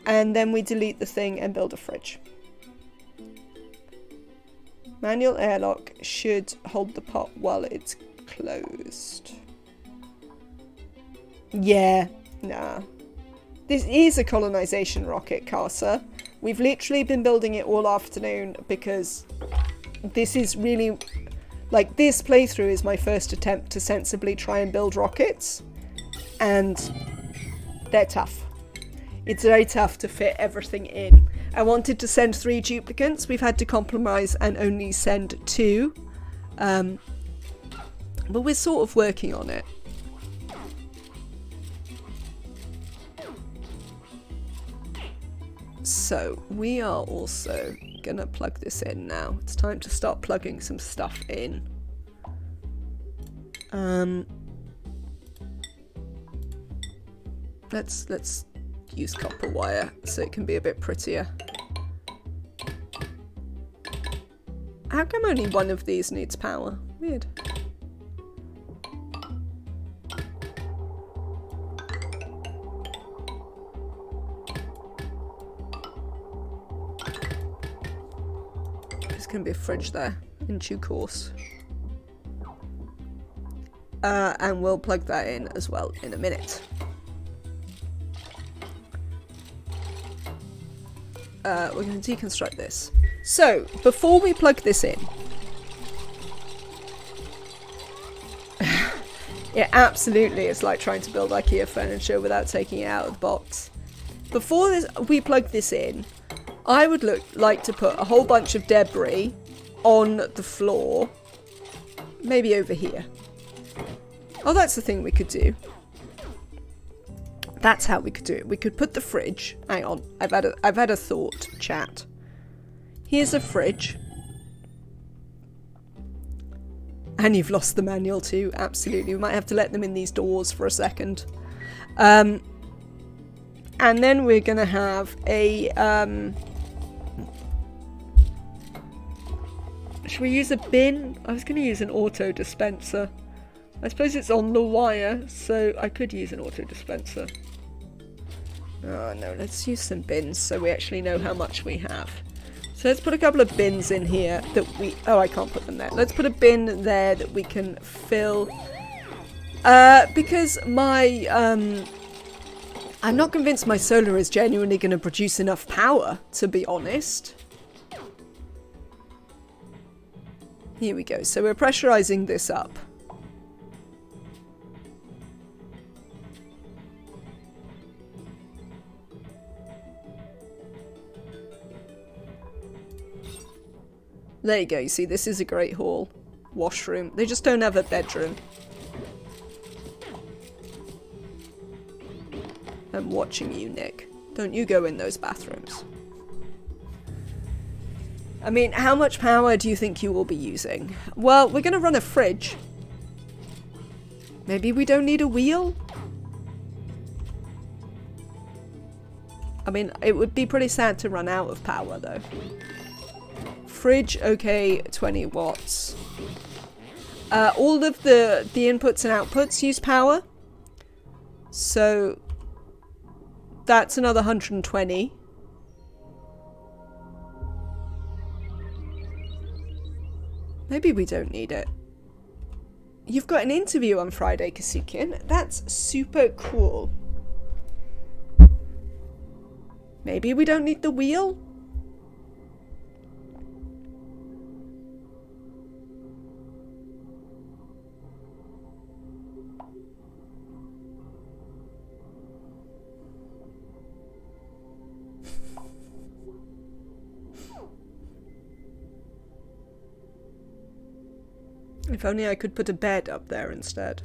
And then we delete the thing and build a fridge. Manual airlock should hold the pot while it's closed. Yeah, nah. This is a colonization rocket, Casa. We've literally been building it all afternoon because this is really... Like, this playthrough is my first attempt to sensibly try and build rockets. And they're tough. It's very tough to fit everything in. I wanted to send 3 duplicants. We've had to compromise and only send 2. But we're sort of working on it. So, we are also gonna plug this in now. It's time to start plugging some stuff in. Let's use copper wire so it can be a bit prettier. How come only one of these needs power? Weird. There's going to be a fridge there in due course. And we'll plug that in as well in a minute. We're going to deconstruct this. So, before we plug this in... It absolutely is like trying to build IKEA furniture without taking it out of the box. Before we plug this in, I would like to put a whole bunch of debris on the floor. Maybe over here. Oh, that's the thing we could do. That's how we could do it. We could put the fridge... Hang on. I've had a thought, chat. Here's a fridge. And you've lost the manual too. Absolutely. We might have to let them in these doors for a second. And then we're going to have a... Should we use a bin? I was going to use an auto dispenser. I suppose it's on the wire, so I could use an auto dispenser. Oh no, let's use some bins so we actually know how much we have. So let's put a couple of bins in here that we... Oh, I can't put them there. Let's put a bin there that we can fill. Because my... I'm not convinced my solar is genuinely going to produce enough power, to be honest. Here we go. So we're pressurizing this up. There you go. You see, this is a great hall. Washroom. They just don't have a bedroom. I'm watching you, Nick. Don't you go in those bathrooms. I mean, how much power do you think you will be using? Well, we're gonna run a fridge. Maybe we don't need a wheel? I mean, it would be pretty sad to run out of power, though. Fridge, okay, 20 watts. All of the inputs and outputs use power. So, that's another 120. Maybe we don't need it. You've got an interview on Friday, Kasukin. That's super cool. Maybe we don't need the wheel? If only I could put a bed up there instead.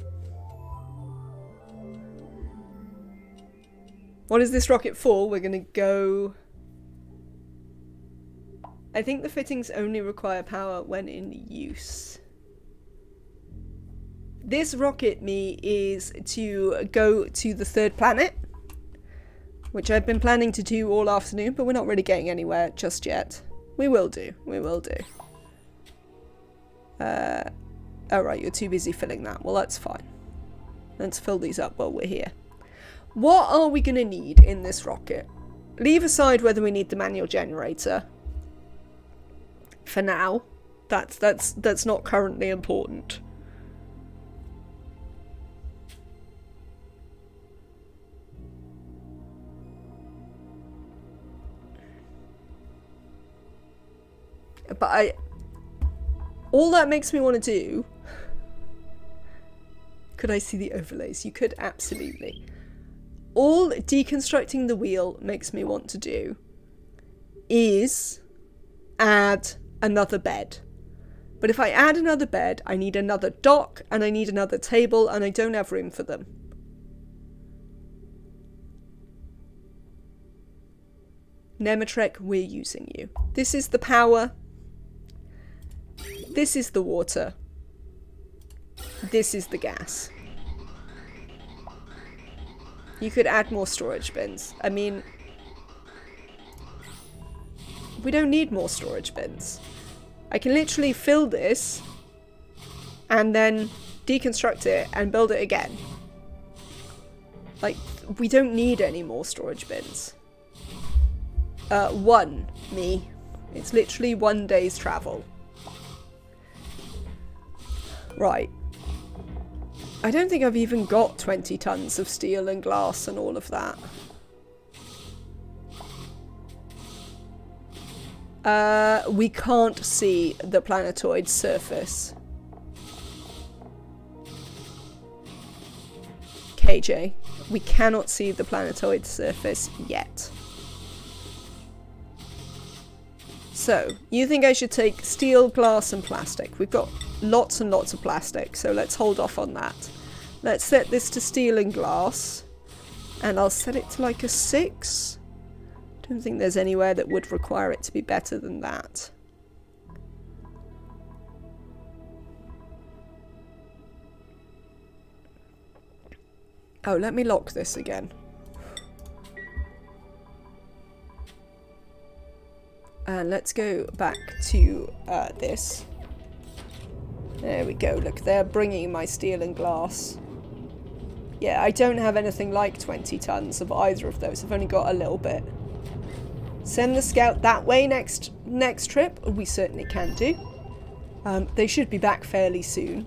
What is this rocket for? We're gonna go... I think the fittings only require power when in use. This rocket me is to go to the third planet, which I've been planning to do all afternoon, but we're not really getting anywhere just yet. We will do. We will do. Alright, you're too busy filling that. Well, that's fine. Let's fill these up while we're here. What are we going to need in this rocket? Leave aside whether we need the manual generator. For now. That's not currently important. But all that makes me want to do... Could I see the overlays? You could, absolutely. All deconstructing the wheel makes me want to do is add another bed. But if I add another bed, I need another dock, and I need another table, and I don't have room for them. Nematrek, we're using you. This is the power. This is the water. This is the gas. You could add more storage bins. I mean, we don't need more storage bins. I can literally fill this and then deconstruct it and build it again. Like, we don't need any more storage bins. One, me. It's literally 1 day's travel. Right. I don't think I've even got 20 tons of steel and glass and all of that. We can't see the planetoid surface. KJ, we cannot see the planetoid surface yet. So, you think I should take steel, glass and plastic? We've got lots and lots of plastic, so let's hold off on that. Let's set this to steel and glass. And I'll set it to like a 6. Don't think there's anywhere that would require it to be better than that. Oh, let me lock this again. And let's go back to this. There we go. Look, they're bringing my steel and glass. Yeah, I don't have anything like 20 tons of either of those. I've only got a little bit. Send the scout that way next trip. We certainly can do. They should be back fairly soon.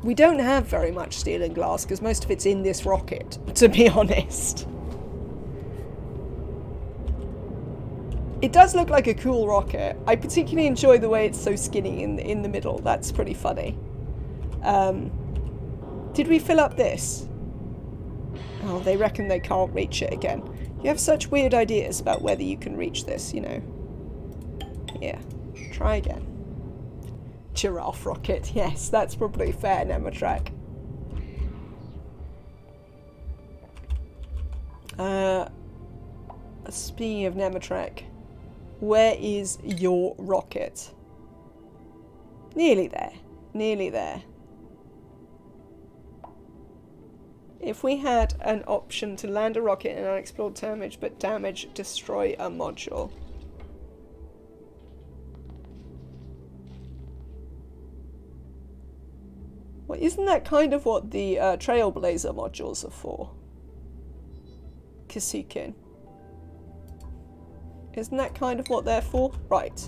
We don't have very much steel and glass because most of it's in this rocket, to be honest. It does look like a cool rocket. I particularly enjoy the way it's so skinny in the middle. That's pretty funny. Did we fill up this? Oh, they reckon they can't reach it again. You have such weird ideas about whether you can reach this, you know. Yeah. Try again. Giraffe rocket. Yes, that's probably fair, Nematrek. speaking of Nemetrek, where is your rocket? Nearly there. Nearly there. If we had an option to land a rocket in unexplored damage, but damage, destroy a module. Well, isn't that kind of what the Trailblazer modules are for? Kasukin. Isn't that kind of what they're for? Right.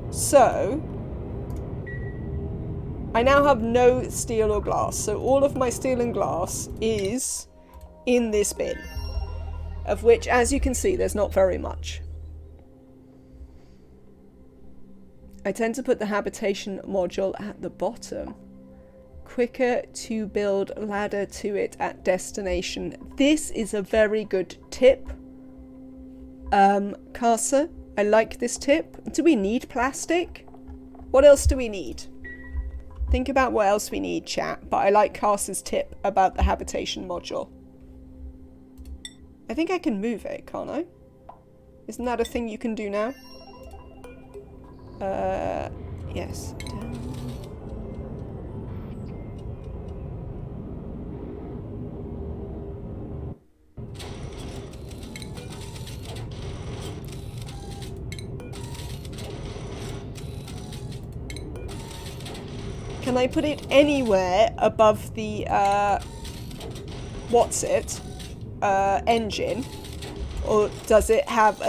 So, I now have no steel or glass, so all of my steel and glass is in this bin, of which, as you can see, there's not very much. I tend to put the habitation module at the bottom. Quicker to build ladder to it at destination. This is a very good tip. Casa, I like this tip. Do we need plastic? What else do we need? Think about what else we need, chat, but I like Casa's tip about the habitation module. I think I can move it, can't I? Isn't that a thing you can do now? Yes. Can I put it anywhere above the, engine? Or does it have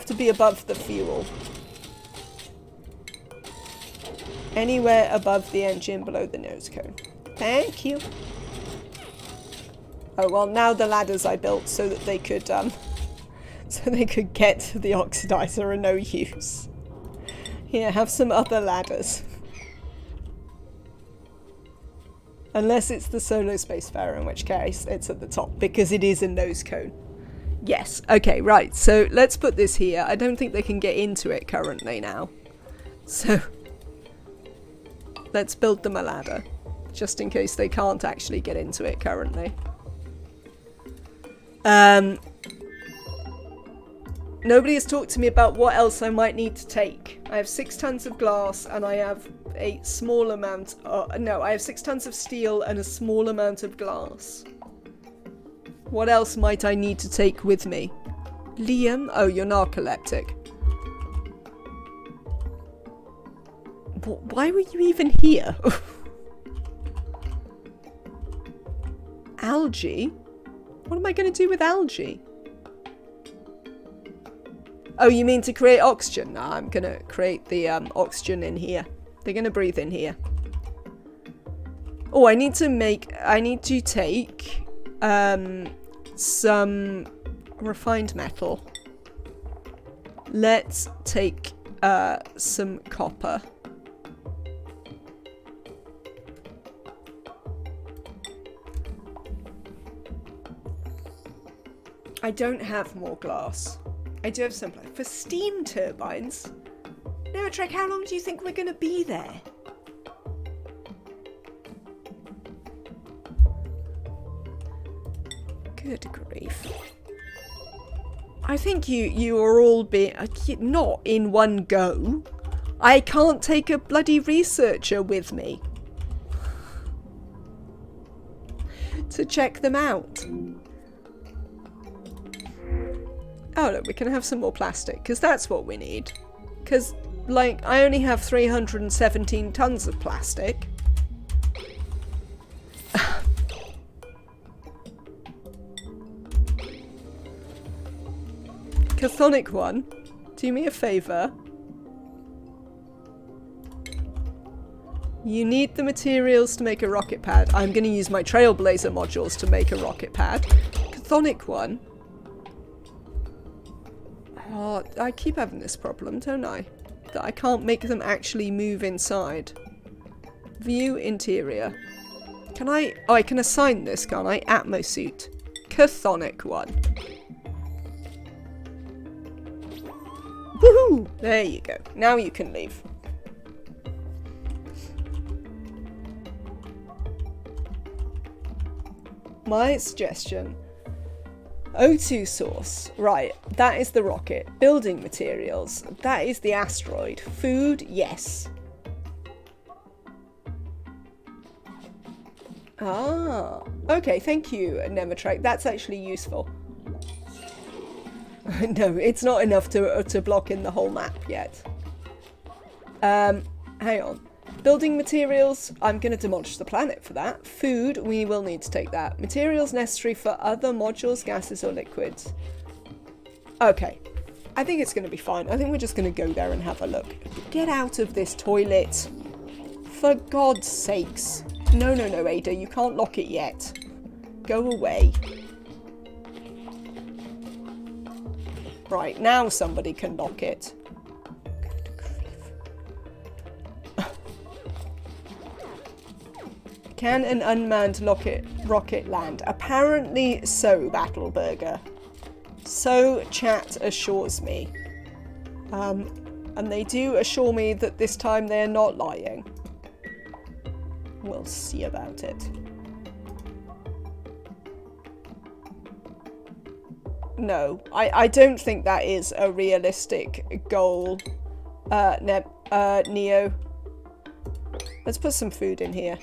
to be above the fuel? Anywhere above the engine, below the nose cone. Thank you. Oh, well, now the ladders I built so that they could, so they could get to the oxidizer are no use. Here, have some other ladders. Unless it's the Solo Spacefarer, in which case it's at the top, because it is a nose cone. Yes, okay, right, so let's put this here. I don't think they can get into it currently now. So, let's build them a ladder, just in case they can't actually get into it currently. Nobody has talked to me about what else I might need to take. I have 6 tons of glass and I have a small amount of... no, I have 6 tons of steel and a small amount of glass. What else might I need to take with me? Liam? Oh, you're narcoleptic. Why were you even here? Algae? What am I going to do with algae? Oh, you mean to create oxygen? No, I'm going to create the oxygen in here. They're going to breathe in here. Oh, I need to take some refined metal. Let's take some copper. I don't have more glass. I do have some for steam turbines. Now, Trek, how long do you think we're going to be there? Good grief. I think you are all being... not in one go. I can't take a bloody researcher with me to check them out. Oh, look, we can have some more plastic, because that's what we need. Because, like, I only have 317 tons of plastic. Chthonic one, do me a favour. You need the materials to make a rocket pad. I'm going to use my Trailblazer modules to make a rocket pad. Chthonic one. Oh, I keep having this problem, don't I? That I can't make them actually move inside. View interior. Can I... oh, I can assign this, can't I? Atmosuit. Chthonic one. Woohoo! There you go. Now you can leave. My suggestion... O2 source. Right, that is the rocket. Building materials. That is the asteroid. Food, yes. Ah, okay, thank you, Nemetrek. That's actually useful. No, it's not enough to block in the whole map yet. Hang on. Building materials, I'm going to demolish the planet for that. Food, we will need to take that. Materials necessary for other modules, gases or liquids. Okay, I think it's going to be fine. I think we're just going to go there and have a look. Get out of this toilet. For God's sakes. No, no, no, Ada, you can't lock it yet. Go away. Right, now somebody can lock it. Can an unmanned rocket land? Apparently so, Battleburger. So chat assures me. And they do assure me that this time they're not lying. We'll see about it. No, I don't think that is a realistic goal, Neo. Let's put some food in here.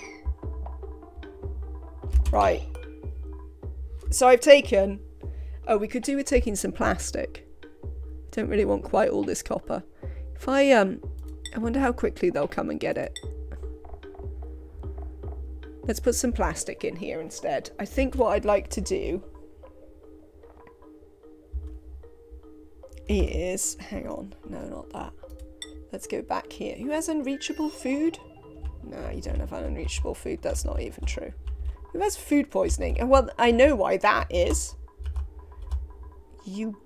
Right. So I've taken... Oh, we could do with taking some plastic. Don't really want quite all this copper. If I wonder how quickly they'll come and get it. Let's put some plastic in here instead. I think what I'd like to do is... Hang on. No, not that. Let's go back here. Who has unreachable food? No, you don't have unreachable food. That's not even true. Who has food poisoning? And well, I know why that is. You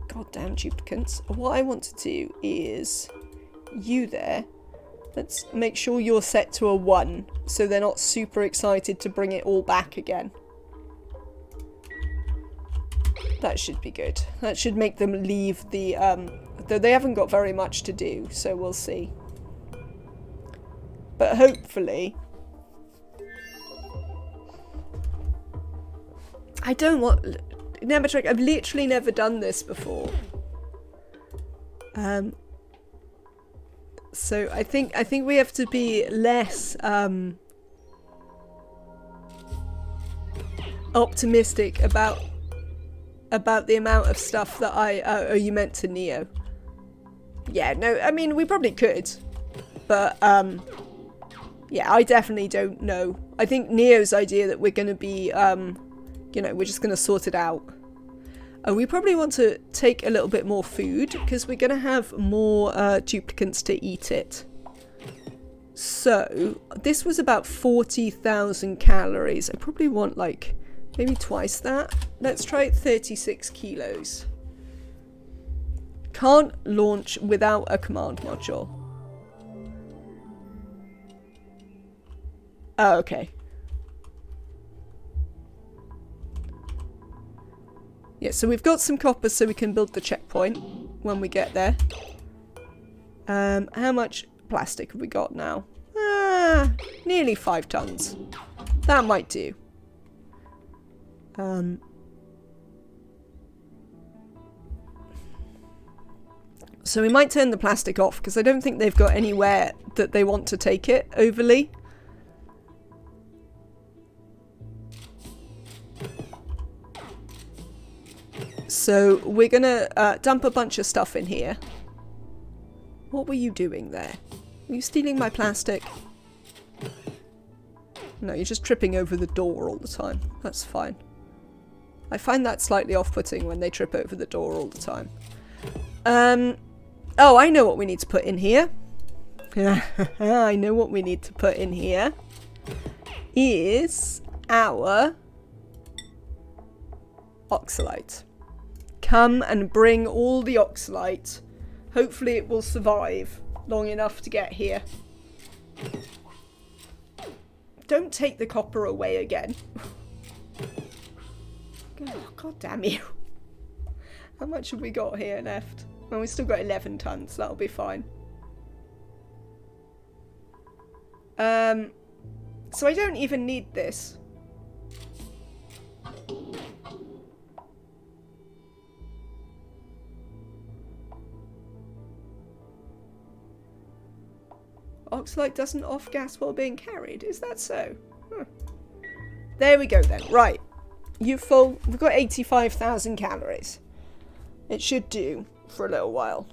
goddamn duplicants. What I want to do is... You there. Let's make sure you're set to a 1. So they're not super excited to bring it all back again. That should be good. That should make them leave the... Though they haven't got very much to do. So we'll see. But hopefully... I don't want... Nemetrek, I've literally never done this before. So I think we have to be less optimistic about the amount of stuff that oh, you meant to Neo. Yeah, no, I mean, we probably could. But, yeah, I definitely don't know. I think Neo's idea that we're going to be... you know, we're just going to sort it out. We probably want to take a little bit more food because we're going to have more duplicants to eat it. So, this was about 40,000 calories. I probably want like maybe twice that. Let's try 36 kilos. Can't launch without a command module. Oh, okay. Yeah, so we've got some copper so we can build the checkpoint when we get there. How much plastic have we got now? Nearly 5 tons. That might do. So we might turn the plastic off because I don't think they've got anywhere that they want to take it overly. So we're going to dump a bunch of stuff in here. What were you doing there? Are you stealing my plastic? No, you're just tripping over the door all the time. That's fine. I find that slightly off-putting when they trip over the door all the time. Oh, I know what we need to put in here. I know what we need to put in here. Is our oxalite. Come and bring all the oxalite. Hopefully it will survive long enough to get here. Don't take the copper away again. Oh, God damn you. How much have we got here left? Well, we've still got 11 tons. That'll be fine. So I don't even need this. Oxalite doesn't off gas while being carried. Is that so? Huh. There we go then. Right. You full. We've got 85,000 calories. It should do for a little while.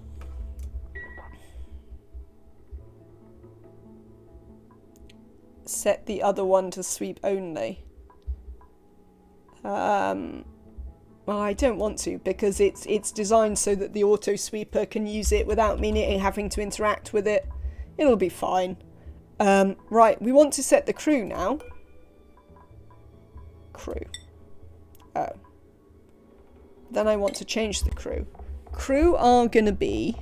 Set the other one to sweep only. Well, I don't want to because it's designed so that the auto sweeper can use it without me having to interact with it. It'll be fine. Right, we want to set the crew now. Crew. Oh. Then I want to change the crew. Crew are going to be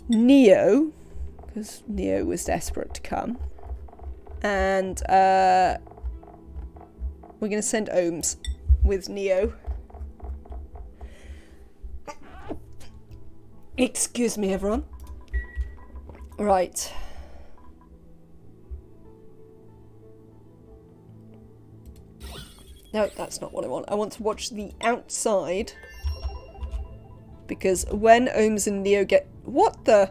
Neo, because Neo was desperate to come. And we're going to send Ohms with Neo. Excuse me, everyone. Right. No, that's not what I want. I want to watch the outside. Because when Ohms and Neo get... What the...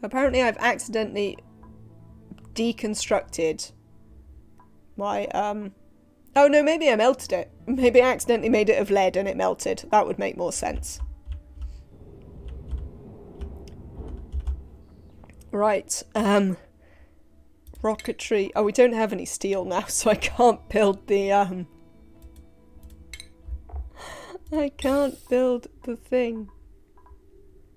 Apparently I've accidentally deconstructed my, Oh no, maybe I melted it. Maybe I accidentally made it of lead and it melted. That would make more sense. Right, rocketry. Oh, we don't have any steel now, so I can't build the, I can't build the thing.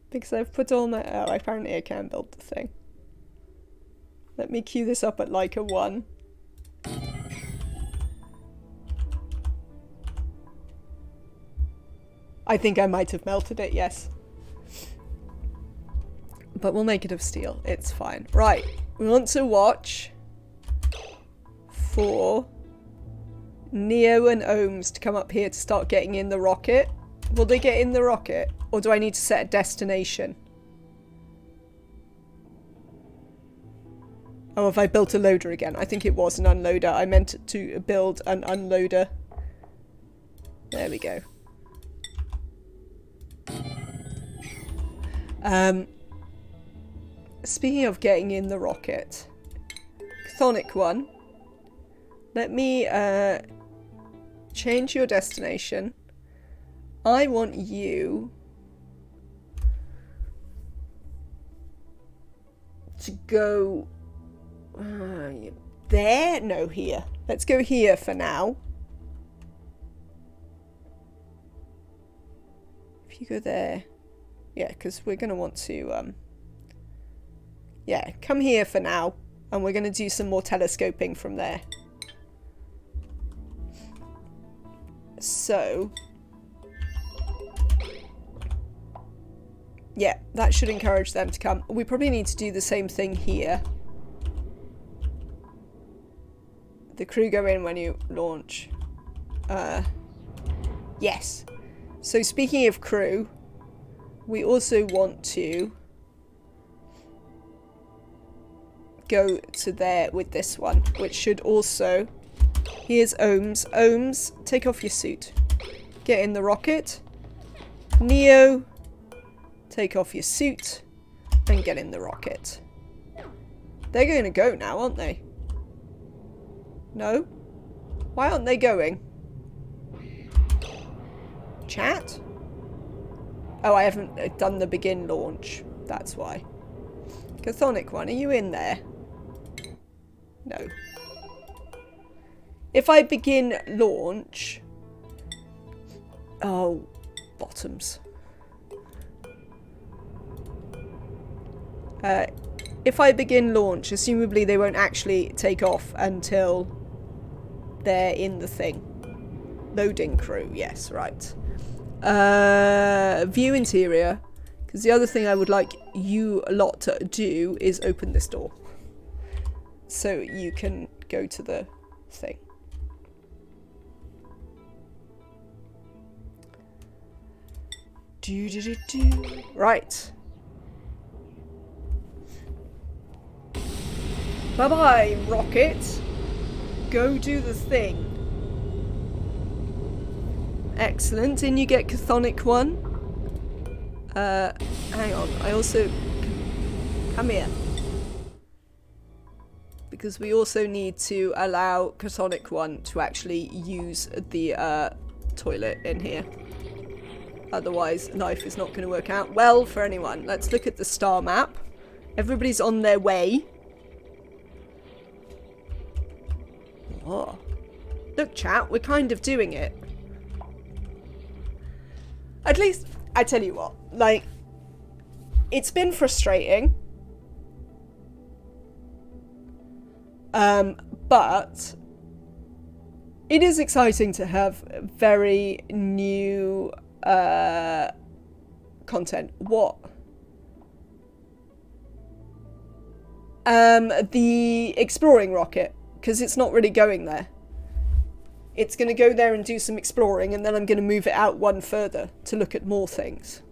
Because I've put all my... Oh, apparently I can build the thing. Let me queue this up at like a 1. I think I might have melted it, yes. But we'll make it of steel. It's fine. Right. We want to watch for Neo and Ohms to come up here to start getting in the rocket. Will they get in the rocket? Or do I need to set a destination? Oh, have I built a loader again? I think it was an unloader. I meant to build an unloader. There we go. Speaking of getting in the rocket. Chthonic one. Let me change your destination. I want you to go there? No, here. Let's go here for now. If you go there. Yeah, because we're going to want to, yeah, come here for now. And we're going to do some more telescoping from there. So... yeah, that should encourage them to come. We probably need to do the same thing here. The crew go in when you launch. Yes. So speaking of crew, we also want to go to there with this one, which should also... Here's Ohms. Ohms, take off your suit. Get in the rocket. Neo... take off your suit and get in the rocket. They're going to go now, aren't they? No? Why aren't they going? Chat? Oh, I haven't done the begin launch. That's why. Chthonic one, are you in there? No. If I begin launch... Oh, bottoms. If I begin launch, assumably they won't actually take off until they're in the thing. Loading crew, yes, right. View interior, because the other thing I would like you lot to do is open this door. So you can go to the thing. Right. Bye-bye, rocket. Go do the thing. Excellent. In you get Chthonic 1. Hang on. I also... Come here. Because we also need to allow Chthonic 1 to actually use the toilet in here. Otherwise, life is not going to work out well for anyone. Let's look at the star map. Everybody's on their way. Oh. Look, chat, we're kind of doing it. At least, I tell you what, like, it's been frustrating. But it is exciting to have very new content. What? The exploring rocket, because it's not really going there. It's going to go there and do some exploring, and then I'm going to move it out one further to look at more things.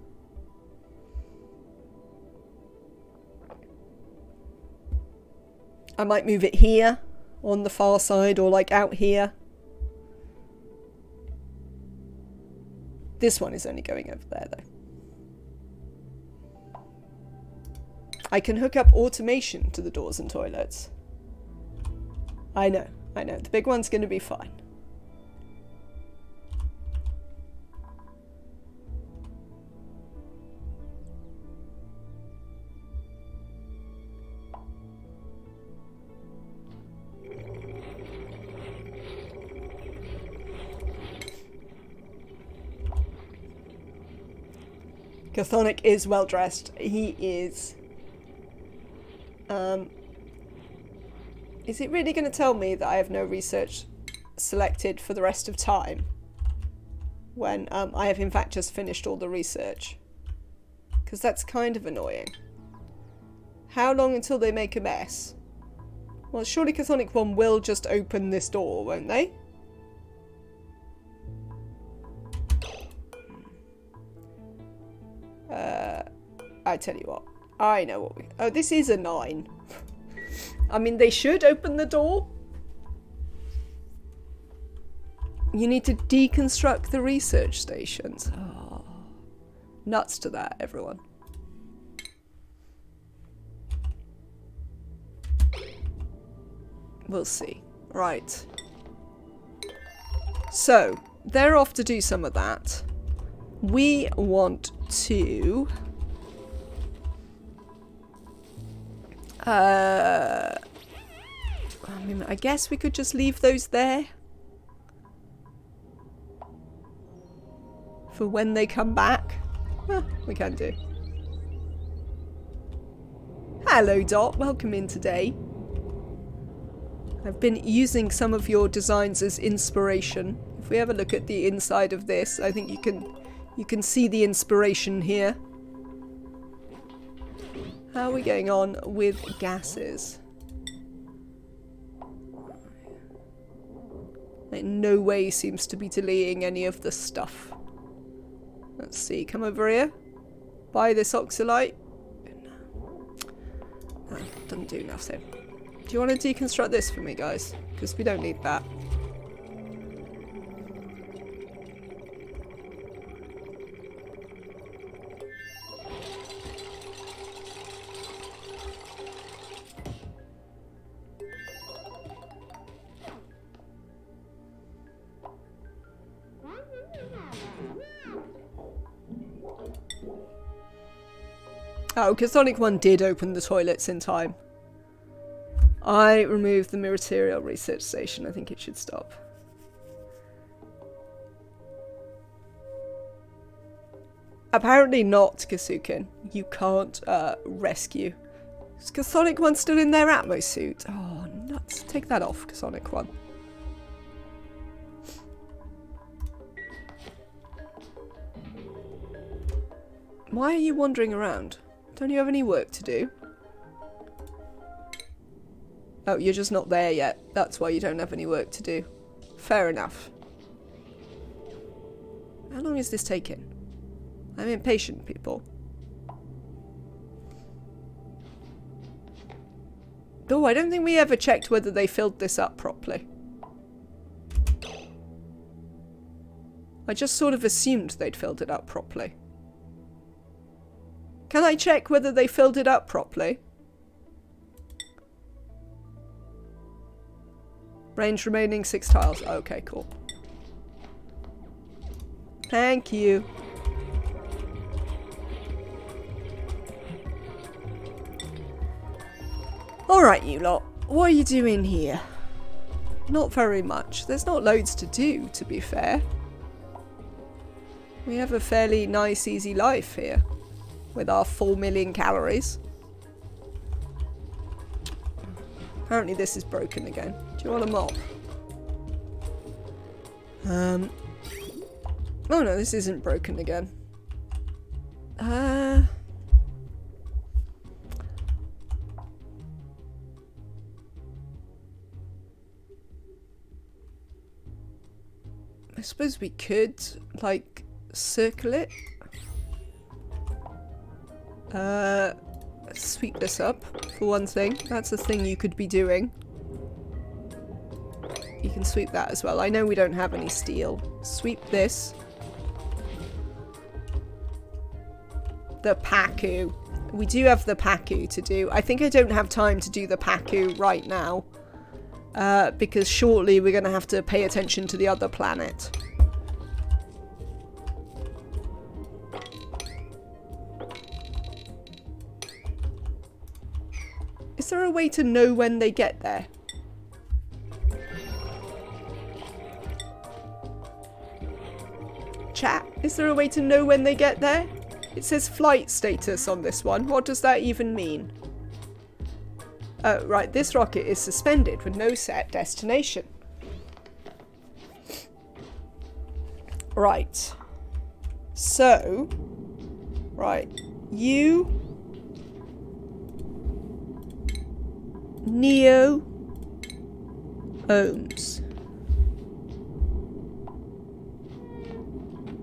I might move it here on the far side, or like out here. This one is only going over there though. I can hook up automation to the doors and toilets. I know. The big one's going to be fine. Chthonic is well dressed. He is. Is it really going to tell me that I have no research selected for the rest of time? When I have in fact just finished all the research? Because that's kind of annoying. How long until they make a mess? Well, surely Chthonic 1 will just open this door, won't they? I tell you what, I know what we... Oh, this is a 9. I mean, they should open the door. You need to deconstruct the research stations. Oh, nuts to that, everyone. We'll see. Right. So, they're off to do some of that. We want to... I mean, I guess we could just leave those there. For when they come back. Well, we can do. Hello, Dot. Welcome in today. I've been using some of your designs as inspiration. If we have a look at the inside of this, I think you can see the inspiration here. How are we getting on with gases? It in no way seems to be delaying any of the stuff. Let's see, come over here. Buy this oxalite. No, doesn't do nothing. Do you want to deconstruct this for me, guys? Because we don't need that. Oh, Chthonic 1 did open the toilets in time. I removed the material research station. I think it should stop. Apparently not, Kasukin. You can't rescue. Is Chthonic 1 still in their Atmos suit? Oh, nuts. Take that off, Chthonic 1. Why are you wandering around? Don't you have any work to do? Oh, you're just not there yet. That's why you don't have any work to do. Fair enough. How long is this taking? I'm impatient, people. Oh, I don't think we ever checked whether they filled this up properly. I just sort of assumed they'd filled it up properly. Can I check whether they filled it up properly? Range remaining 6 tiles. Okay, cool. Thank you. Alright, you lot. What are you doing here? Not very much. There's not loads to do, to be fair. We have a fairly nice, easy life here. With our 4 million calories. Apparently this is broken again. Do you want a mop? Oh no, this isn't broken again. I suppose we could, like, circle it. Sweep this up, for one thing. That's a thing you could be doing. You can sweep that as well. I know we don't have any steel. Sweep this. The Paku. We do have the Paku to do. I think I don't have time to do the Paku right now. Because shortly we're going to have to pay attention to the other planet. Is there a way to know when they get there? Chat, is there a way to know when they get there? It says flight status on this one. What does that even mean? Right, this rocket is suspended with no set destination. Right. So, right, you, Neo, Ohms.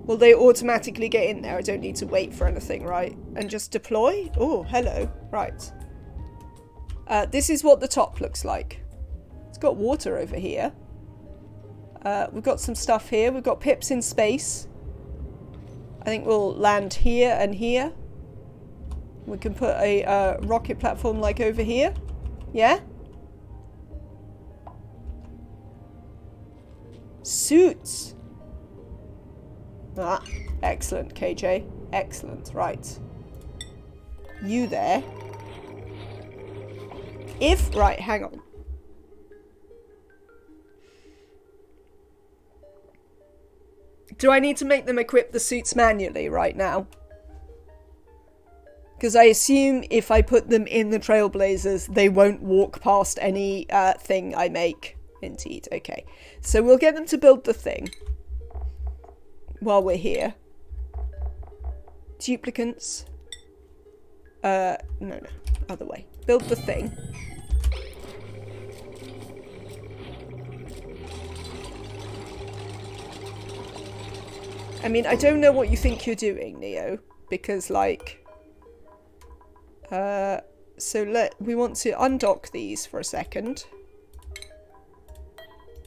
Will they automatically get in there? I don't need to wait for anything, right? And just deploy? Oh, hello. Right. This is what the top looks like. It's got water over here. We've got some stuff here. We've got pips in space. I think we'll land here and here. We can put a rocket platform like over here. Yeah? Suits. Ah, excellent, KJ. Excellent. Right. You there. If... Right, hang on. Do I need to make them equip the suits manually right now? Because I assume if I put them in the Trailblazers, they won't walk past any thing I make. Indeed, okay. So we'll get them to build the thing. While we're here. Duplicants. No, other way. Build the thing. I mean, I don't know what you think you're doing, Neo, because, like, so we want to undock these for a second.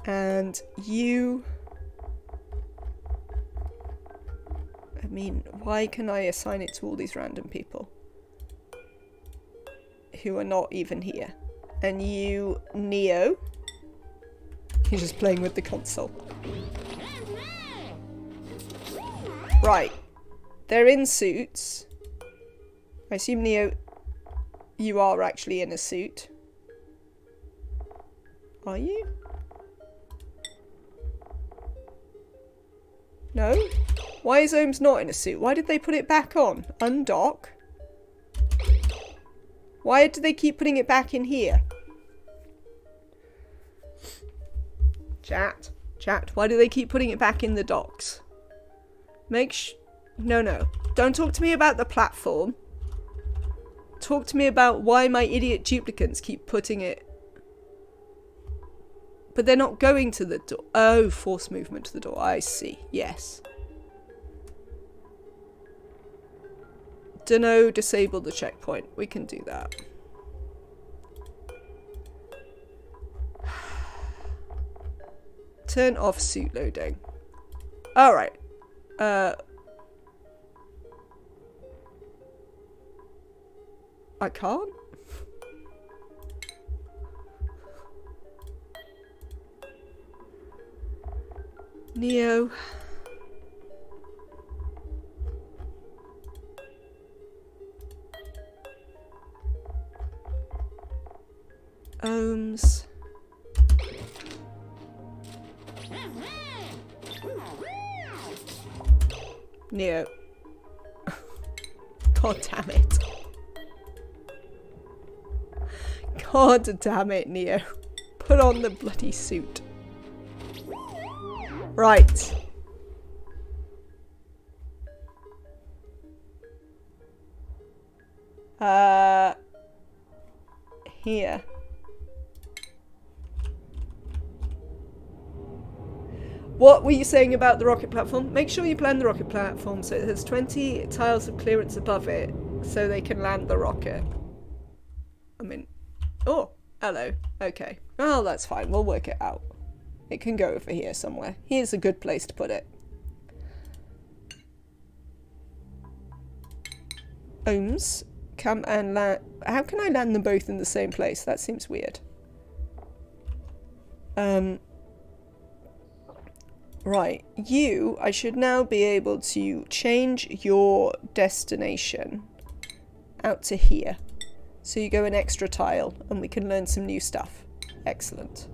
And you... I mean, why can I assign it to all these random people who are not even here? And you, Neo. He's just playing with the console. Right. They're in suits. I assume, Neo, you are actually in a suit. Are you? No? Why is Ohms not in a suit? Why did they put it back on? Undock? Why do they keep putting it back in here? Chat. Chat. Why do they keep putting it back in the docks? No. Don't talk to me about the platform. Talk to me about why my idiot duplicants keep putting it... But they're not going to the door. Oh, force movement to the door. I see. Yes. Dunno, disable the checkpoint. We can do that. Turn off suit loading. Alright. I can't? Neo. Ohms. Neo. God damn it. God damn it, Neo. Put on the bloody suit. Right. Here. What were you saying about the rocket platform? Make sure you plan the rocket platform so it has 20 tiles of clearance above it so they can land the rocket. I mean, oh, hello. Okay. Oh, that's fine. We'll work it out. It can go over here somewhere. Here's a good place to put it. Ohms. Come and land. How can I land them both in the same place? That seems weird. Right. You, I should now be able to change your destination out to here. So you go an extra tile and we can learn some new stuff. Excellent.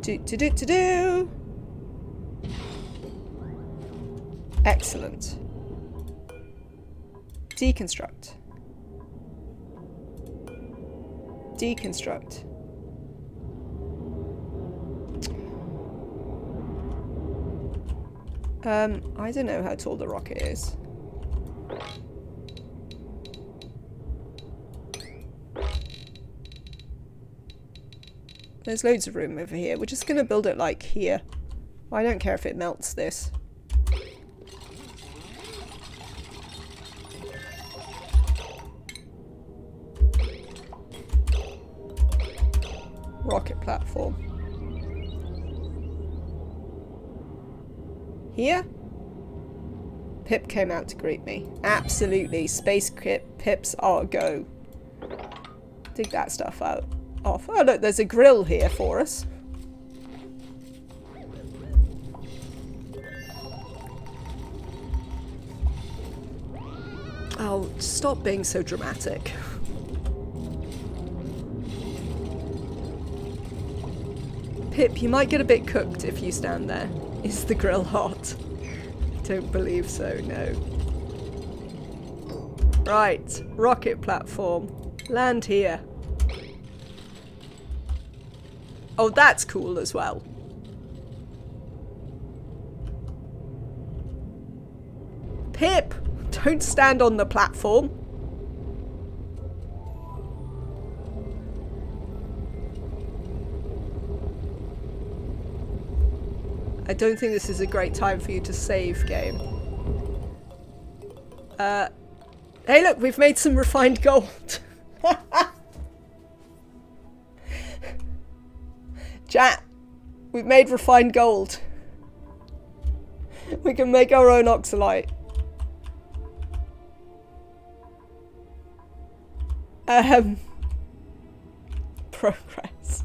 Do. Excellent. Deconstruct. Deconstruct. I don't know how tall the rocket is. There's loads of room over here. We're just gonna build it like here. I don't care if it melts this. Rocket platform. Here? Pip came out to greet me. Absolutely. Space pips are a go. Dig that stuff out. Off. Oh look, there's a grill here for us. Oh, stop being so dramatic. Pip, you might get a bit cooked if you stand there. Is the grill hot? I don't believe so, no. Right, rocket platform. Land here. Oh, that's cool as well. Pip, don't stand on the platform. I don't think this is a great time for you to save, game. Hey look, we've made some refined gold. Chat, we've made refined gold. We can make our own oxalite. Progress.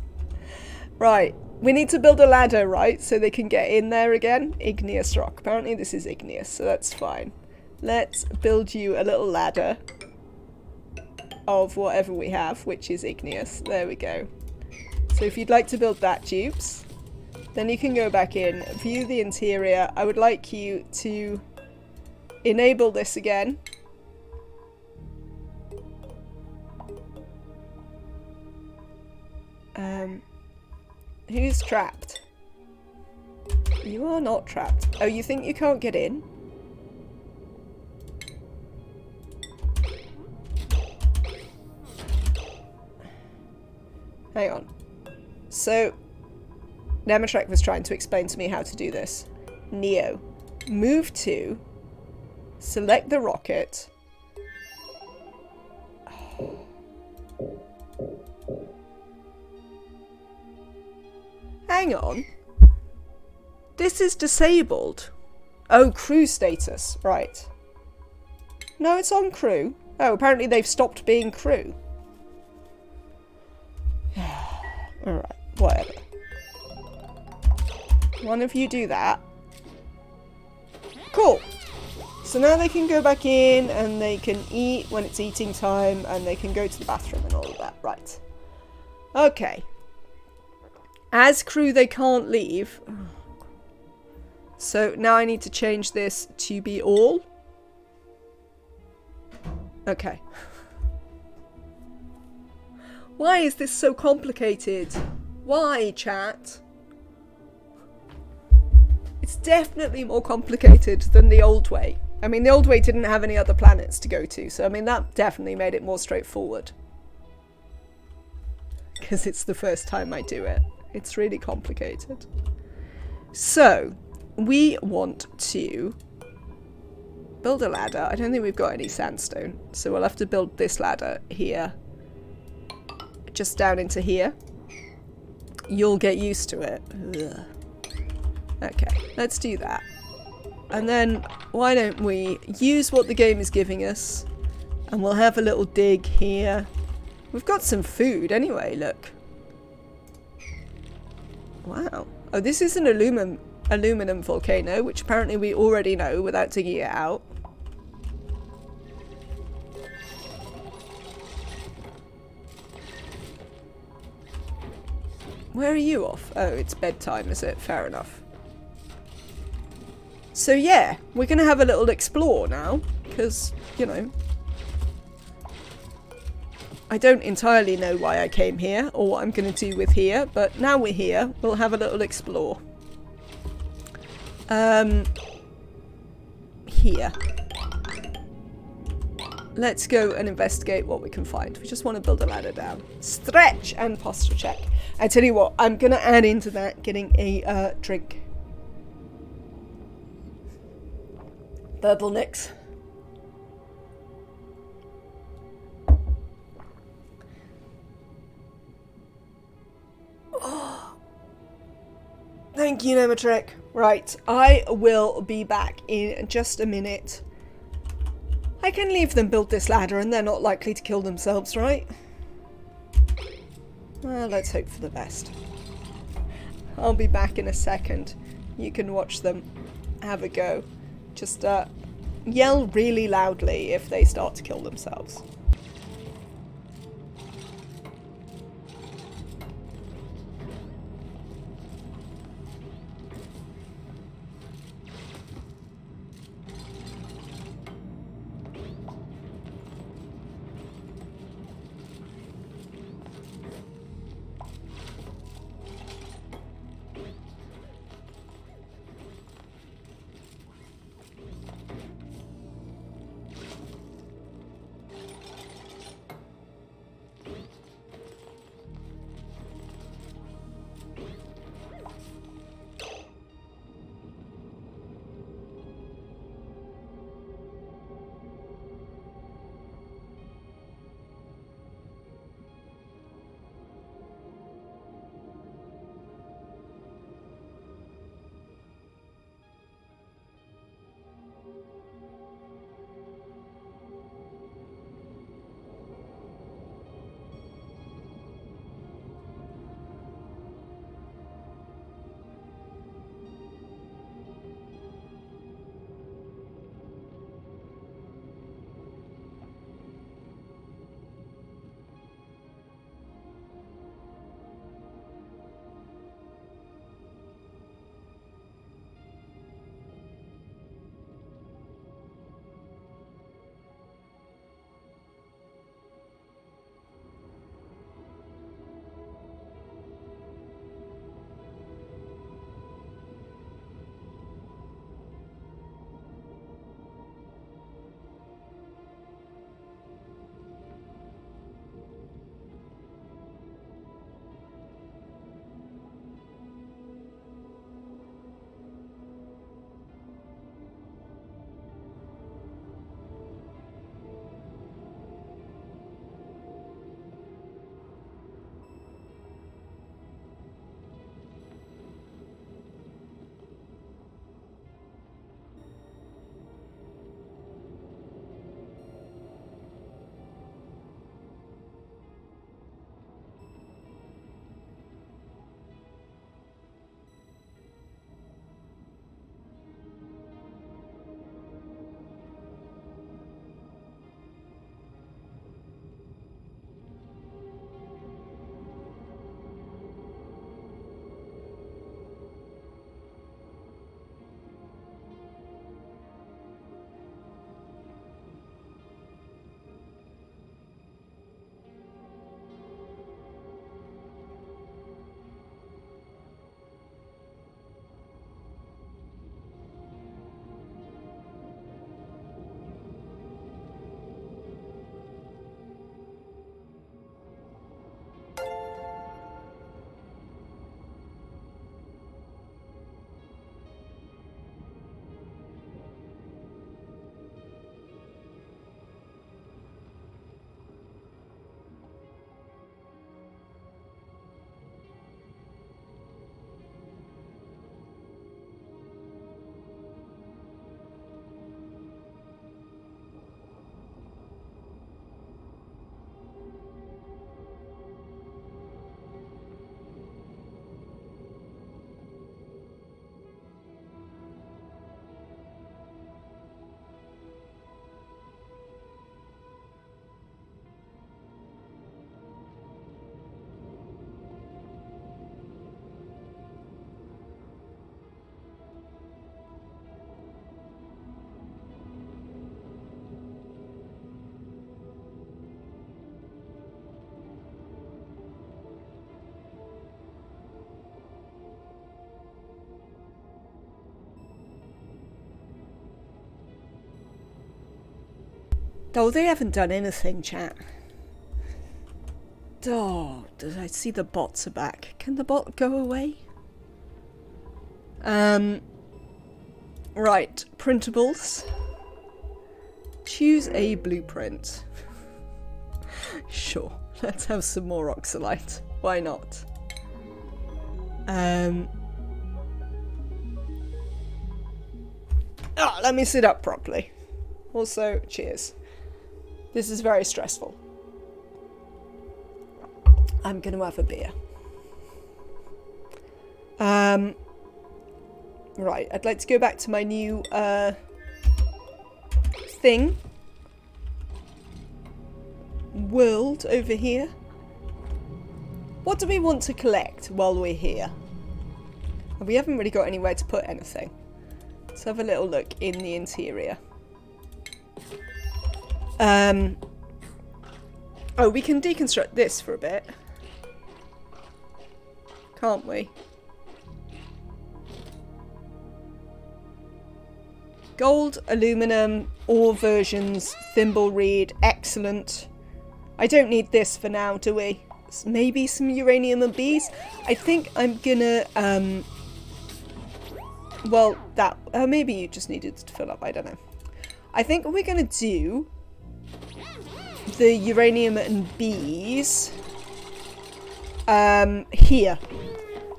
Right. We need to build a ladder, right? So they can get in there again. Igneous rock. Apparently this is igneous, so that's fine. Let's build you a little ladder of whatever we have, which is igneous. There we go. So if you'd like to build that, Dupes, then you can go back in, view the interior. I would like you to enable this again. Who's trapped? You are not trapped. Oh, you think you can't get in? Hang on. So, Nematrek was trying to explain to me how to do this. Neo, move to, select the rocket. Hang on. This is disabled. Oh, crew status. Right. No, it's on crew. Oh, apparently they've stopped being crew. Alright, whatever. One of you do that. Cool. So now they can go back in and they can eat when it's eating time and they can go to the bathroom and all of that. Right. Okay. As crew, they can't leave. So now I need to change this to be all. Okay. Why is this so complicated? Why, chat? It's definitely more complicated than the old way. I mean, the old way didn't have any other planets to go to, so I mean, that definitely made it more straightforward. Because it's the first time I do it. It's really complicated. So, we want to build a ladder. I don't think we've got any sandstone, so we'll have to build this ladder here. Just down into here. You'll get used to it. Ugh. Okay, let's do that. And then, why don't we use what the game is giving us, and we'll have a little dig here. We've got some food anyway, look. Wow. Oh, this is an aluminum volcano, which apparently we already know without digging it out. Where are you off? Oh, it's bedtime, is it? Fair enough. So yeah, we're going to have a little explore now, because, you know, I don't entirely know why I came here, or what I'm going to do with here, but now we're here, we'll have a little explore. Here. Let's go and investigate what we can find. We just want to build a ladder down. Stretch and posture check. I tell you what, I'm going to add into that getting a drink. Purple Nix. Oh. Thank you, Nematrek. Right, I will be back in just a minute. I can leave them build this ladder and they're not likely to kill themselves, right? Well, let's hope for the best. I'll be back in a second. You can watch them have a go. Just yell really loudly if they start to kill themselves. Oh, they haven't done anything, chat. Oh, did I see the bots are back? Can the bot go away? Right, printables. Choose a blueprint. Sure, let's have some more oxalite. Why not? Let me sit up properly. Also, cheers. This is very stressful. I'm going to have a beer. Right, I'd like to go back to my new thing. World over here. What do we want to collect while we're here? We haven't really got anywhere to put anything. Let's have a little look in the interior. Oh, we can deconstruct this for a bit. Can't we? Gold, aluminum, ore versions, thimble reed, excellent. I don't need this for now, do we? Maybe some uranium and bees? I think I'm gonna, well, that, maybe you just needed to fill up, I don't know. I think we're gonna do the uranium and bees here.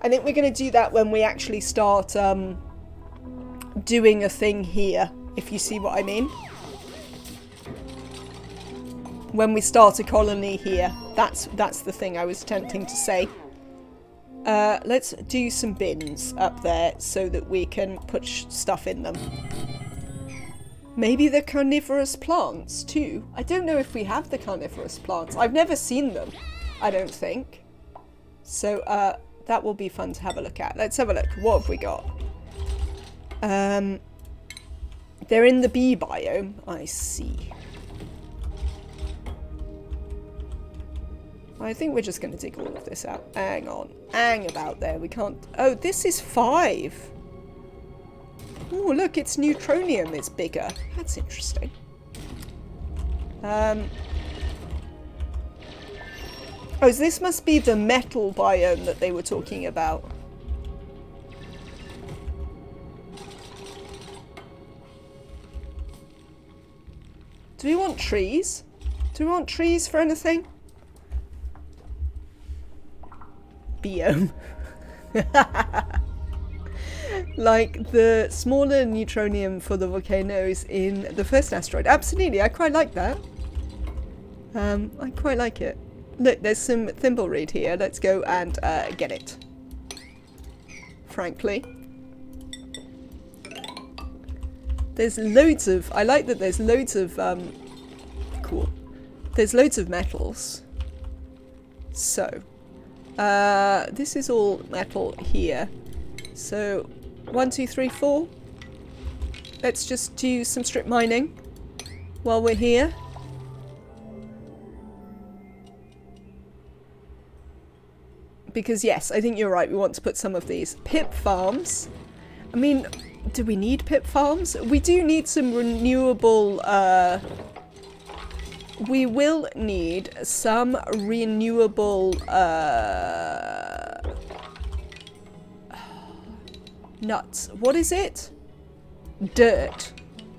I think we're going to do that when we actually start doing a thing here, if you see what I mean. When we start a colony here. That's the thing I was attempting to say. Let's do some bins up there so that we can put stuff in them. Maybe the carnivorous plants too. I don't know if we have the carnivorous plants. I've never seen them, I don't think. So that will be fun to have a look at. Let's have a look. What have we got? They're in the bee biome. I see. I think we're just going to dig all of this out. Hang on. Hang about there. We can't... Oh, this is 5. Oh, look, it's neutronium is bigger. That's interesting. Oh, this must be the metal biome that they were talking about. Do we want trees? Do we want trees for anything? Biome. Like the smaller neutronium for the volcanoes in the first asteroid. Absolutely, I quite like that. I quite like it. Look, there's some thimbleweed here. Let's go and get it. Frankly. There's loads of... I like that there's loads of... cool. There's loads of metals. So. This is all metal here. So, 1, 2, 3, 4. Let's just do some strip mining while we're here. Because yes, I think you're right, we want to put some of these. Pip farms. I mean, do we need pip farms? We do need some renewable... we will need some renewable... nuts. What is it? Dirt.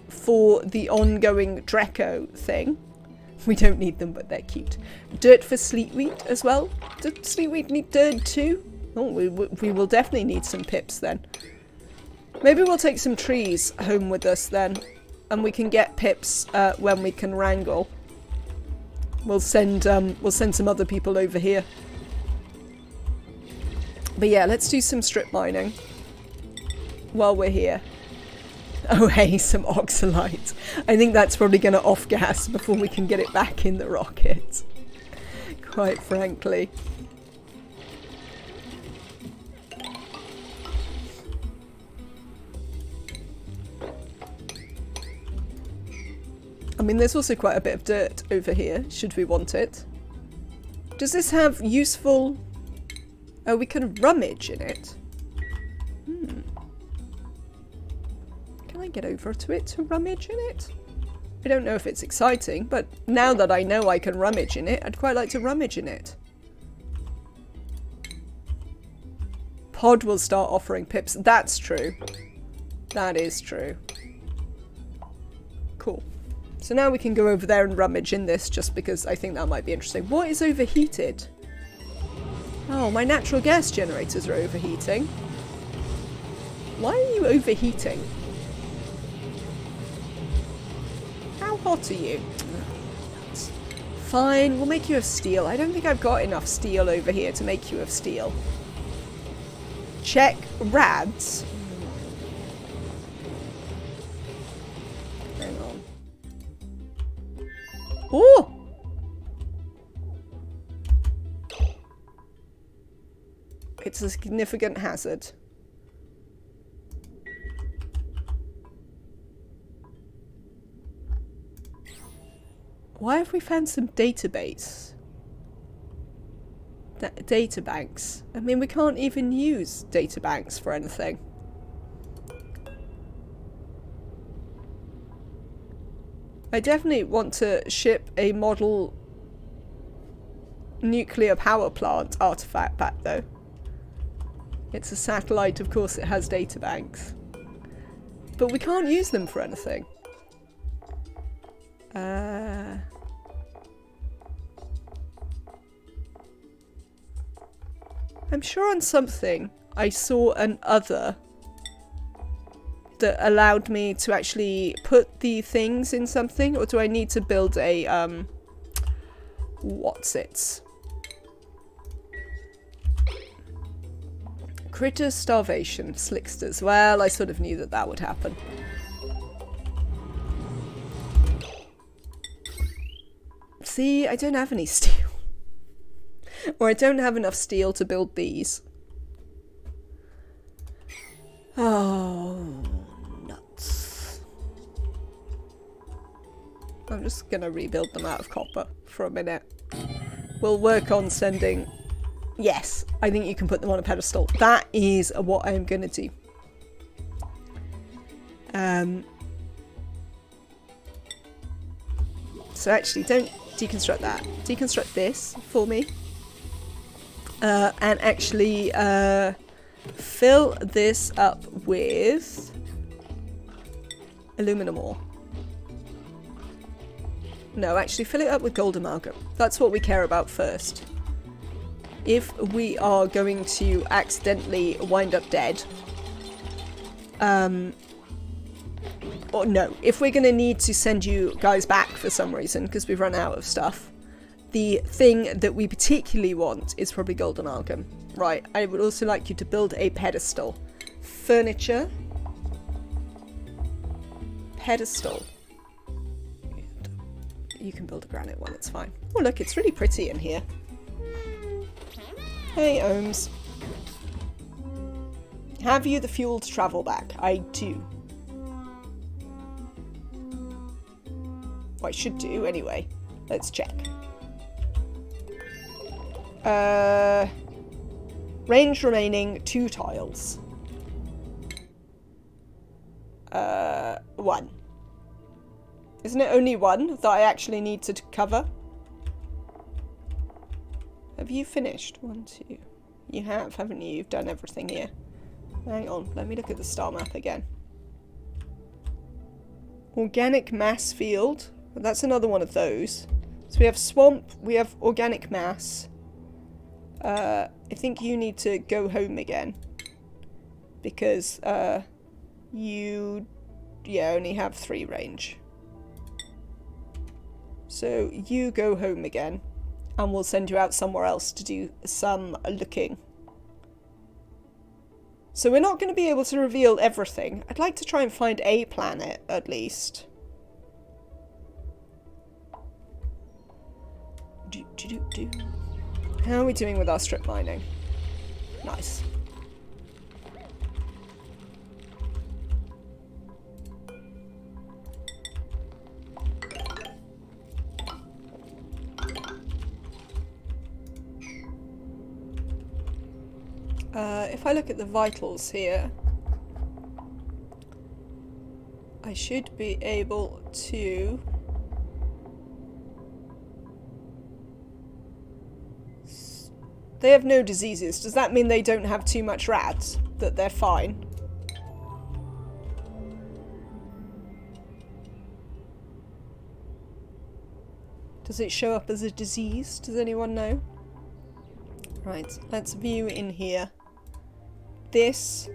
For the ongoing Draco thing. We don't need them, but they're cute. Dirt for sleetweed as well. Does sleetweed need dirt too? Oh, we will definitely need some pips then. Maybe we'll take some trees home with us then. And we can get pips when we can wrangle. We'll send some other people over here. But yeah, let's do some strip mining while we're here. Oh hey, some oxalite. I think that's probably going to off-gas before we can get it back in the rocket. Quite frankly. I mean, there's also quite a bit of dirt over here, should we want it. Does this have useful... Oh, we can rummage in it. Can I get over to it to rummage in it? I don't know if it's exciting, but now that I know I can rummage in it, I'd quite like to rummage in it. Pod will start offering pips. That's true. That is true. Cool. So now we can go over there and rummage in this just because I think that might be interesting. What is overheated? Oh, my natural gas generators are overheating. Why are you overheating? How hot are you? Fine, we'll make you of steel. I don't think I've got enough steel over here to make you of steel. Check rads. Hang on. Oh! It's a significant hazard. Why have we found some database? Data banks. I mean, we can't even use data banks for anything. I definitely want to ship a model nuclear power plant artifact back, though. It's a satellite, of course it has data banks. But we can't use them for anything. I'm sure on something I saw an other that allowed me to actually put the things in something, or do I need to build a what's it? Critter starvation, slicksters. Well, I sort of knew that that would happen. See, I don't have any steel. Or I don't have enough steel to build these. Oh, nuts. I'm just gonna rebuild them out of copper for a minute. We'll work on sending... Yes, I think you can put them on a pedestal. That is what I'm gonna do. So actually, don't deconstruct that. Deconstruct this for me. And actually fill this up with aluminum ore. No, actually fill it up with gold amalgam. That's what we care about first. If we are going to accidentally wind up dead, or no, if we're going to need to send you guys back for some reason because we've run out of stuff, the thing that we particularly want is probably gold amalgam. Right, I would also like you to build a pedestal. Furniture. Pedestal. You can build a granite one, it's fine. Oh look, it's really pretty in here. Hey, Ohms. Have you the fuel to travel back? I do. Well, I should do, anyway. Let's check. Range remaining 2 tiles. 1. Isn't it only 1 that I actually need to cover? Have you finished? 1, 2. You have, haven't you? You've done everything here. Hang on, let me look at the star map again. Organic mass field. Well, that's another one of those. So we have swamp, we have organic mass. I think you need to go home again. Because you only have 3 range. So you go home again. And we'll send you out somewhere else to do some looking. So we're not going to be able to reveal everything. I'd like to try and find a planet, at least. How are we doing with our strip mining? Nice. If I look at the vitals here, I should be able to They have no diseases. Does that mean they don't have too much rats? That they're fine? Does it show up as a disease? Does anyone know? Right, let's view in here. This...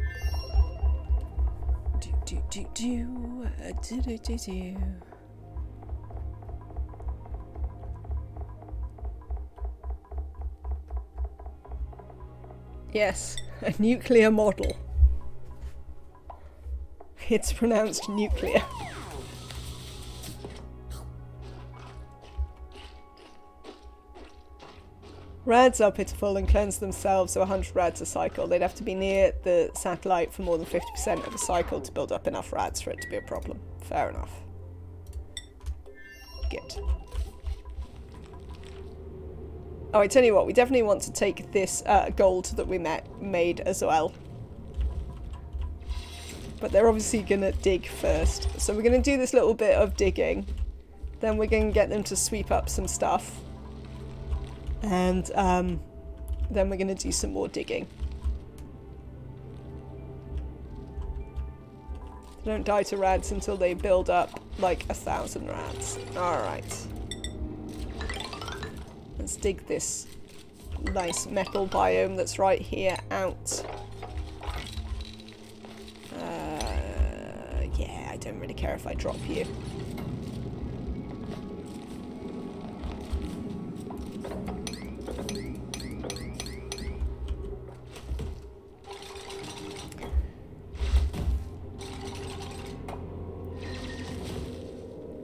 Yes, a nuclear model. It's pronounced nuclear. Rads are pitiful and cleanse themselves, so 100 rads a cycle. They'd have to be near the satellite for more than 50% of a cycle to build up enough rads for it to be a problem. Fair enough. Good. Oh, I tell you what, we definitely want to take this gold that we made as well. But they're obviously going to dig first. So we're going to do this little bit of digging. Then we're going to get them to sweep up some stuff. And then we're going to do some more digging. They don't die to rads until they build up like 1,000 rads. Alright. Let's dig this nice metal biome that's right here out. Yeah, I don't really care if I drop you.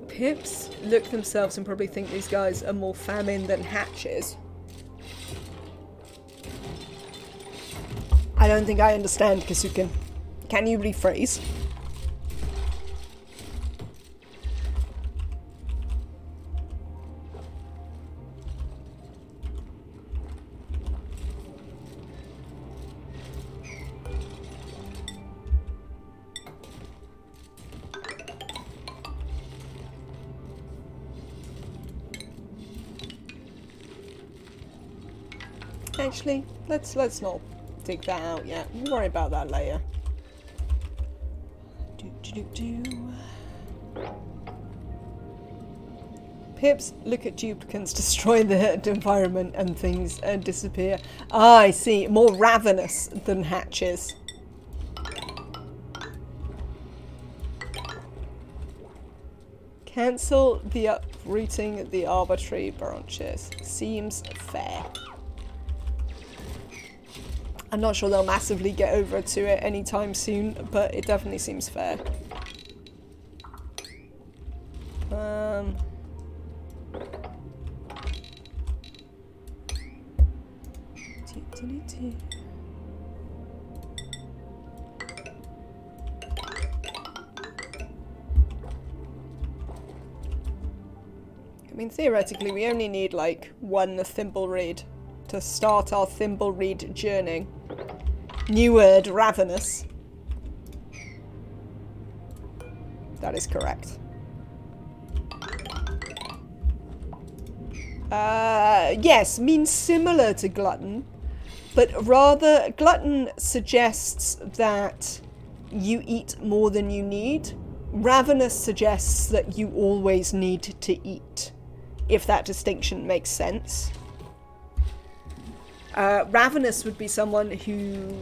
Pips look themselves and probably think these guys are more famine than hatches. I don't think I understand, Kasuken. Can you rephrase? Actually, let's not dig that out yet. We'll worry about that later. Pips look at duplicants, destroy the environment and things disappear. Ah, I see. More ravenous than hatches. Cancel the uprooting the arbitrary branches. Seems fair. I'm not sure they'll massively get over to it anytime soon, but it definitely seems fair. I mean, theoretically, we only need like one thimble reed to start our thimble reed journey. New word, ravenous. That is correct. Yes, means similar to glutton, but rather glutton suggests that you eat more than you need. Ravenous suggests that you always need to eat, if that distinction makes sense. Ravenous would be someone who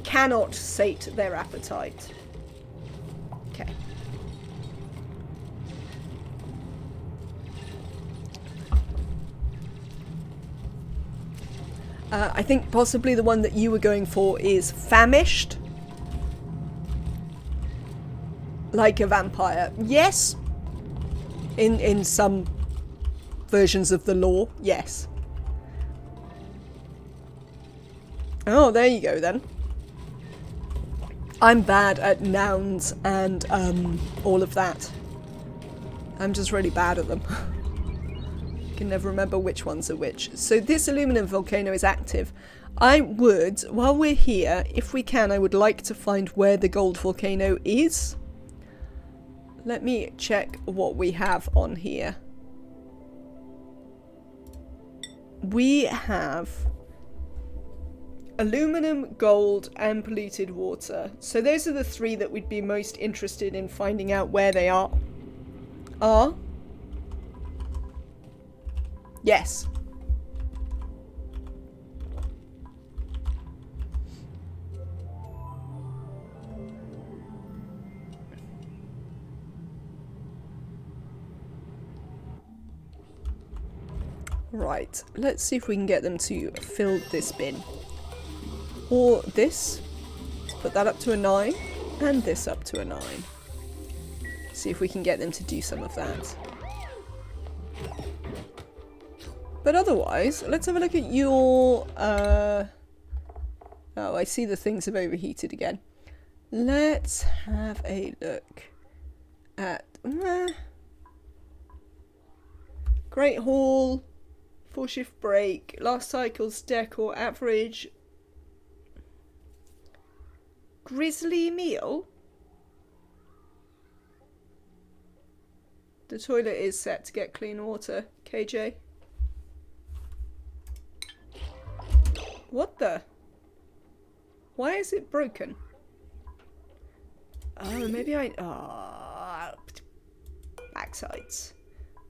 cannot sate their appetite. Okay. I think possibly the one that you were going for is famished. Like a vampire. Yes. In some versions of the lore, yes. Oh, there you go then. I'm bad at nouns and all of that. I'm just really bad at them. I can never remember which ones are which. So this aluminum volcano is active. I would, while we're here, if we can, I would like to find where the gold volcano is. Let me check what we have on here. We have aluminum, gold, and polluted water. So those are the three that we'd be most interested in finding out where they are. Yes. Right, let's see if we can get them to fill this bin. Or this. Put that up to a 9. And this up to a 9. See if we can get them to do some of that. But otherwise, let's have a look at your... Oh, I see the things have overheated again. Let's have a look at... Great Hall... 4-shift break, last cycle's decor, average, grizzly meal. The toilet is set to get clean water, KJ. What the? Why is it broken? Oh, maybe backsides.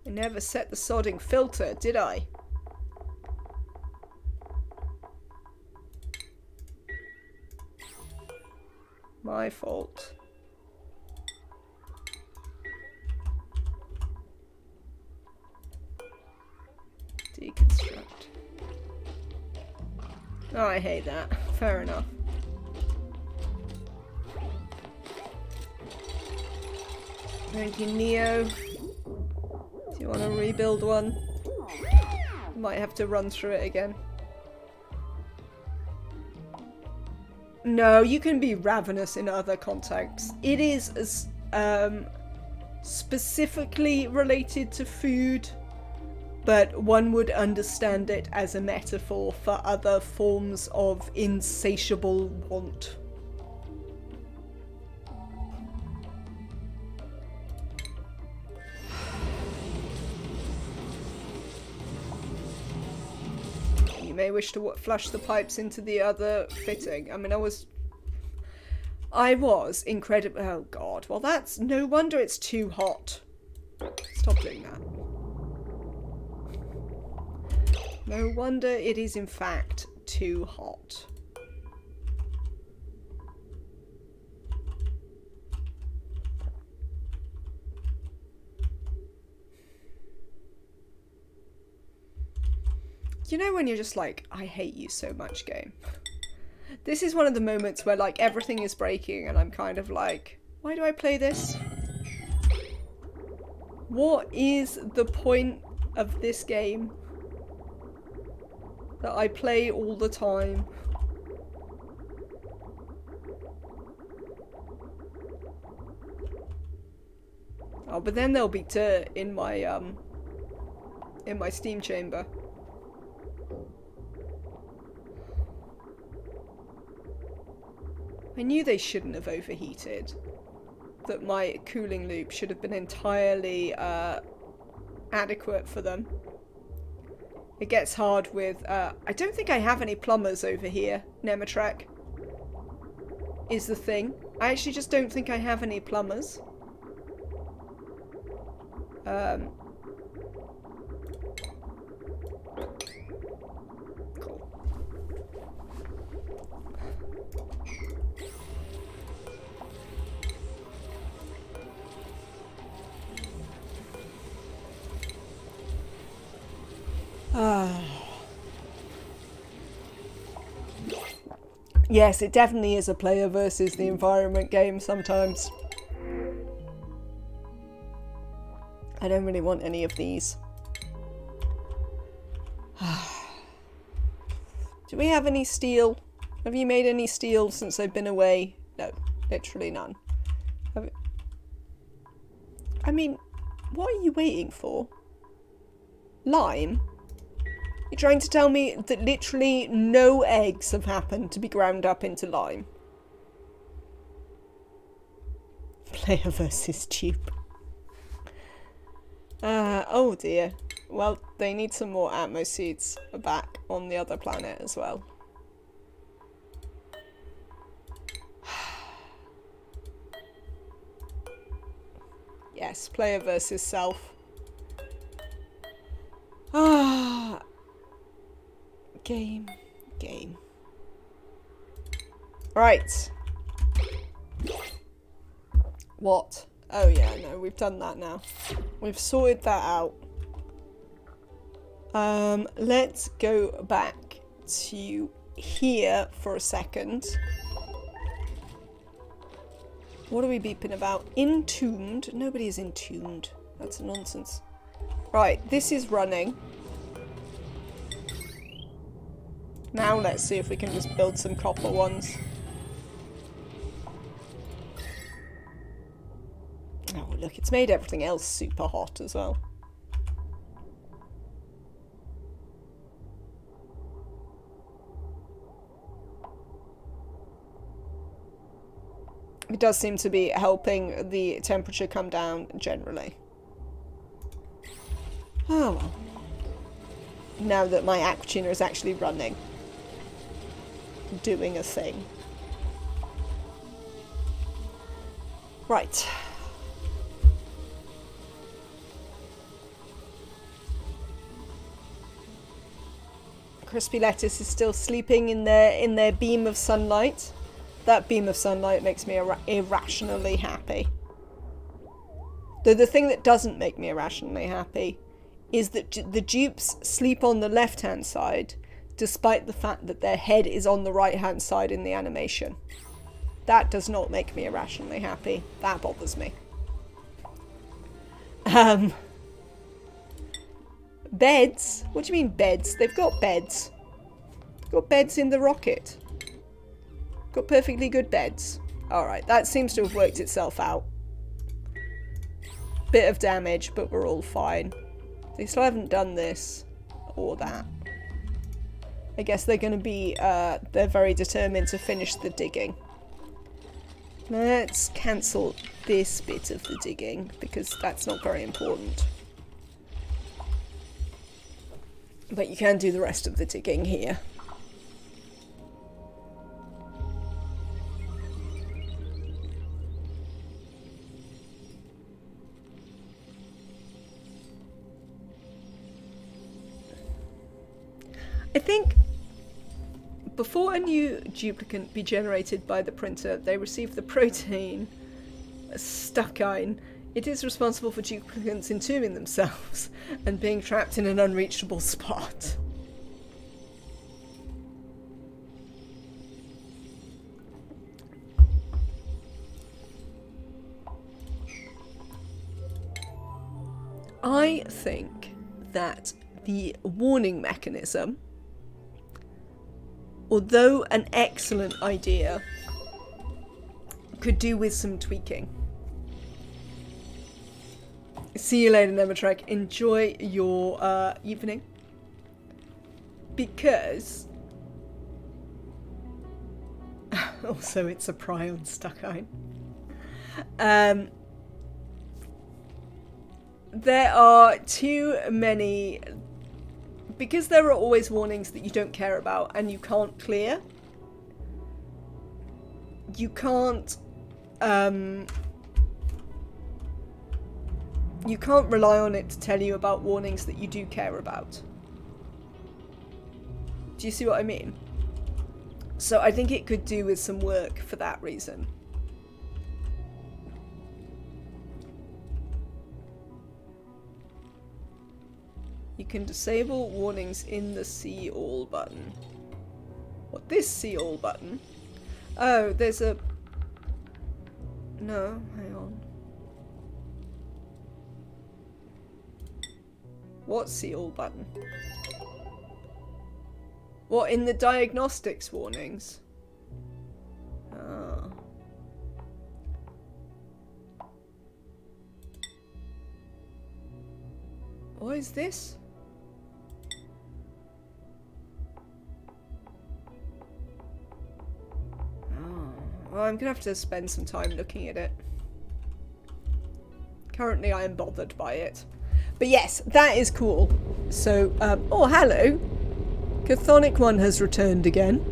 I never set the sodding filter, did I? My fault. Deconstruct. Oh, I hate that. Fair enough. Thank you, Neo. Do you want to rebuild one? Might have to run through it again. No, you can be ravenous in other contexts. It is specifically related to food, but one would understand it as a metaphor for other forms of insatiable want. You may wish to flush the pipes into the other fitting. I mean, I was incredible. Oh god. Well, that's no wonder it's too hot. Stop doing that. No wonder it is in fact too hot. You know when you're just like, I hate you so much, game. This is one of the moments where like everything is breaking and I'm kind of like, why do I play this? What is the point of this game that I play all the time? Oh, but then there'll be dirt in my steam chamber. I knew they shouldn't have overheated. That my cooling loop should have been entirely adequate for them. It gets hard with... I don't think I have any plumbers over here, Nematrek. Is the thing. I actually just don't think I have any plumbers. Cool. Yes, it definitely is a player versus the environment game sometimes. I don't really want any of these. Do we have any steel? Have you made any steel since I've been away? No, literally none. I mean, what are you waiting for? Lime? You're trying to tell me that literally no eggs have happened to be ground up into lime? Player versus tube. Oh dear. Well, they need some more Atmo seeds back on the other planet as well. Yes, player versus self. Ah, game. Right. What? Oh yeah, no, we've done that now. We've sorted that out. Let's go back to here for a second. What are we beeping about? Entombed? Nobody is entombed. That's nonsense. Right, this is running. Now let's see if we can just build some copper ones. Oh look, it's made everything else super hot as well. It does seem to be helping the temperature come down generally. Oh well. Now that my aqua tuner is actually running. Doing a thing. Right. Crispy lettuce is still sleeping in their beam of sunlight. That beam of sunlight makes me irrationally happy. Though the thing that doesn't make me irrationally happy is that the dupes sleep on the left-hand side, despite the fact that their head is on the right-hand side in the animation. That does not make me irrationally happy. That bothers me. Beds? What do you mean beds? They've got beds. They've got beds in the rocket. Got perfectly good beds. Alright, that seems to have worked itself out. Bit of damage, but we're all fine. They still haven't done this. Or that. I guess they're going to be, they're very determined to finish the digging. Let's cancel this bit of the digging, because that's not very important. But you can do the rest of the digging here. I think before a new duplicate be generated by the printer, they receive the protein stuckine. It is responsible for duplicates entombing themselves and being trapped in an unreachable spot. I think that the warning mechanism, although an excellent idea, could do with some tweaking. See you later, Nematrek. Enjoy your evening. Because... also, it's a prion stuckine. There are too many... Because there are always warnings that you don't care about and you can't clear. You can't... you can't rely on it to tell you about warnings that you do care about. Do you see what I mean? So I think it could do with some work for that reason. You can disable warnings in the see all button. What, this see all button? Oh, there's a... No, hang on. What see all button? What, in the diagnostics warnings? Ah. What is this? Well, I'm gonna have to spend some time looking at it. Currently, I am bothered by it. But yes, that is cool. So, oh, hello. Chthonic One has returned again.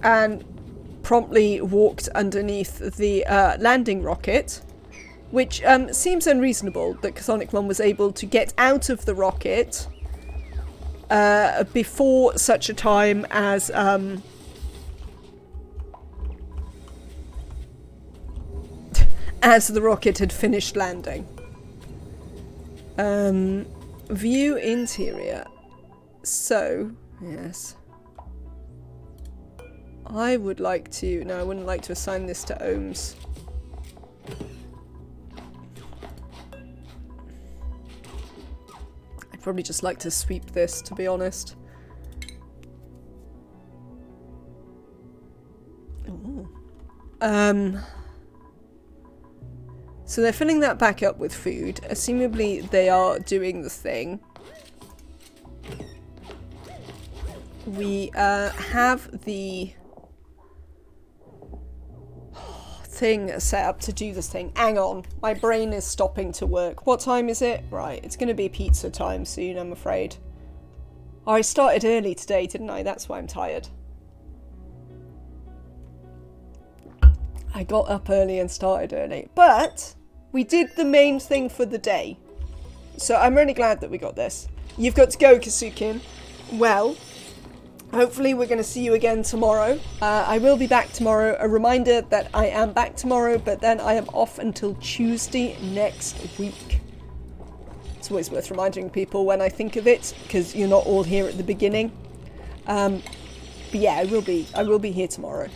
And promptly walked underneath the landing rocket, which seems unreasonable that Chthonic 1 was able to get out of the rocket before such a time as as the rocket had finished landing. View interior. So, yes. I would like to... No, I wouldn't like to assign this to ohms. I'd probably just like to sweep this, to be honest. Ooh. So they're filling that back up with food. Assumably they are doing the thing. We have the thing set up to do this thing. Hang on, my brain is stopping to work. What time is it? Right, it's going to be pizza time soon, I'm afraid. Oh, I started early today, didn't I? That's why I'm tired. I got up early and started early, but we did the main thing for the day. So I'm really glad that we got this. You've got to go, Kasukin. Well, hopefully we're going to see you again tomorrow. I will be back tomorrow. A reminder that I am back tomorrow, but then I am off until Tuesday next week. It's always worth reminding people when I think of it, because you're not all here at the beginning. But yeah, I will be here tomorrow.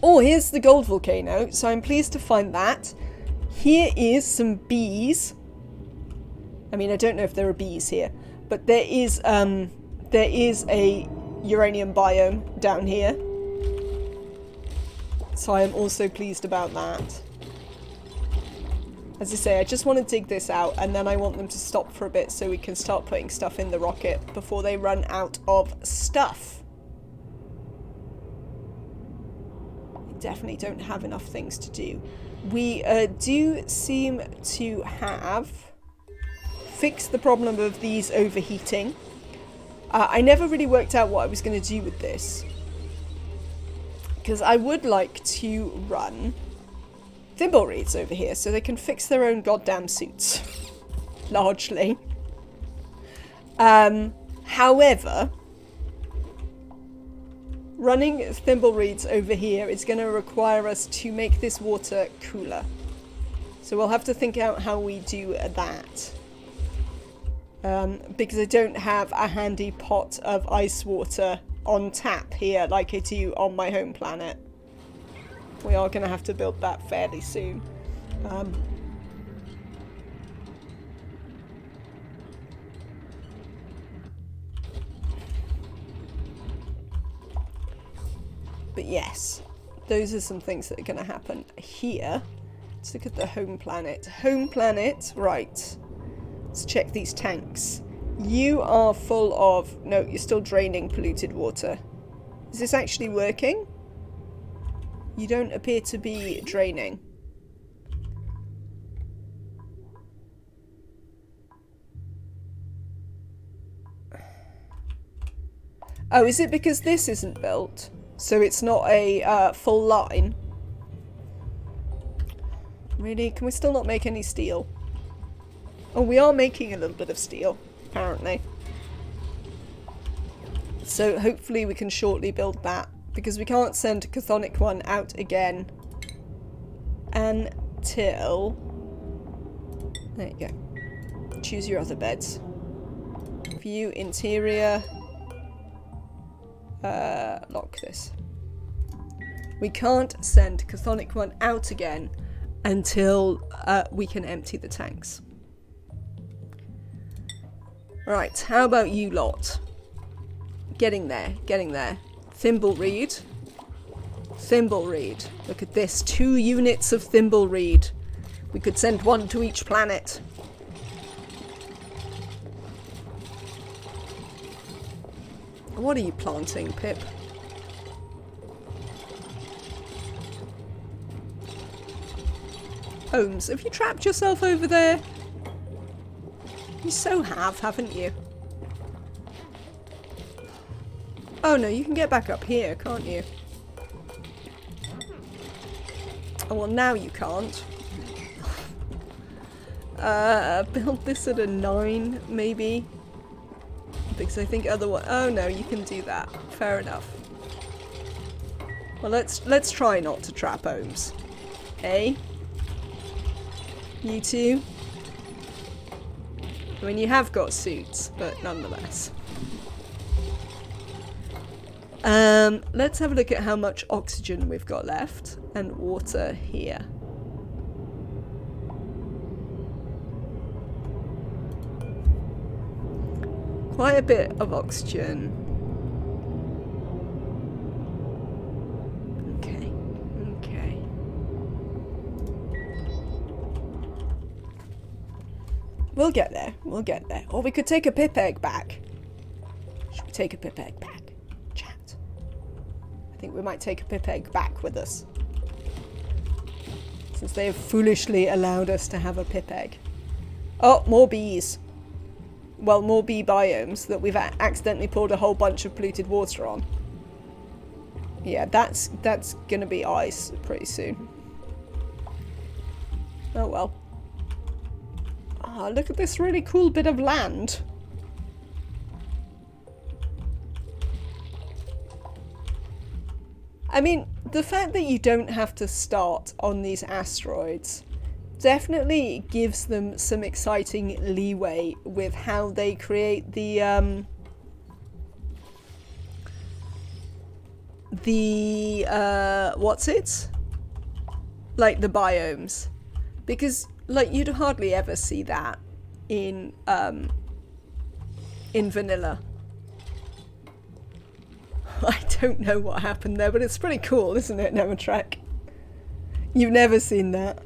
Oh, here's the gold volcano, so I'm pleased to find that. Here is some bees. I mean, I don't know if there are bees here, but there is a uranium biome down here. So I am also pleased about that. As I say, I just want to dig this out, and then I want them to stop for a bit so we can start putting stuff in the rocket before they run out of stuff. Definitely don't have enough things to do. We do seem to have fixed the problem of these overheating. I never really worked out what I was going to do with this, because I would like to run thimble reeds over here so they can fix their own goddamn suits, largely. However, running thimble reeds over here is going to require us to make this water cooler. So we'll have to think out how we do that. Because I don't have a handy pot of ice water on tap here like I do on my home planet. We are going to have to build that fairly soon. But yes, those are some things that are going to happen here. Let's look at the home planet. Home planet, right. Let's check these tanks. You are full of... No, you're still draining polluted water. Is this actually working? You don't appear to be draining. Oh, is it because this isn't built? So it's not a full line? Really? Can we still not make any steel? Oh, we are making a little bit of steel, apparently. So hopefully we can shortly build that, because we can't send Chthonic 1 out again until... There you go. Choose your other beds. View interior. Lock this. We can't send Chthonic 1 out again until we can empty the tanks. Right, how about you lot? Getting there, getting there. Thimble reed. Thimble reed. Look at this, 2 units of thimble reed. We could send 1 to each planet. What are you planting, Pip? Holmes, have you trapped yourself over there? You so have, haven't you? Oh no, you can get back up here, can't you? Oh, well, now you can't. Build this at a 9, maybe? Because I think otherwise... Oh no, you can do that. Fair enough. Well, let's try not to trap ohms. Hey? You two? I mean, you have got suits, but nonetheless. Let's have a look at how much oxygen we've got left, and water here. Quite a bit of oxygen. Okay, okay. We'll get there, we'll get there. Or we could take a pip egg back. Should we take a pip egg back? Chat. I think we might take a pip egg back with us. Since they have foolishly allowed us to have a pip egg. Oh, more bees. Well, more bee biomes that we've accidentally poured a whole bunch of polluted water on. Yeah, that's gonna be ice pretty soon. Oh well. Ah, look at this really cool bit of land. I mean, the fact that you don't have to start on these asteroids definitely gives them some exciting leeway with how they create the what's it? Like the biomes. Because like you'd hardly ever see that in vanilla. I don't know what happened there, but it's pretty cool, isn't it, Nematrek? You've never seen that.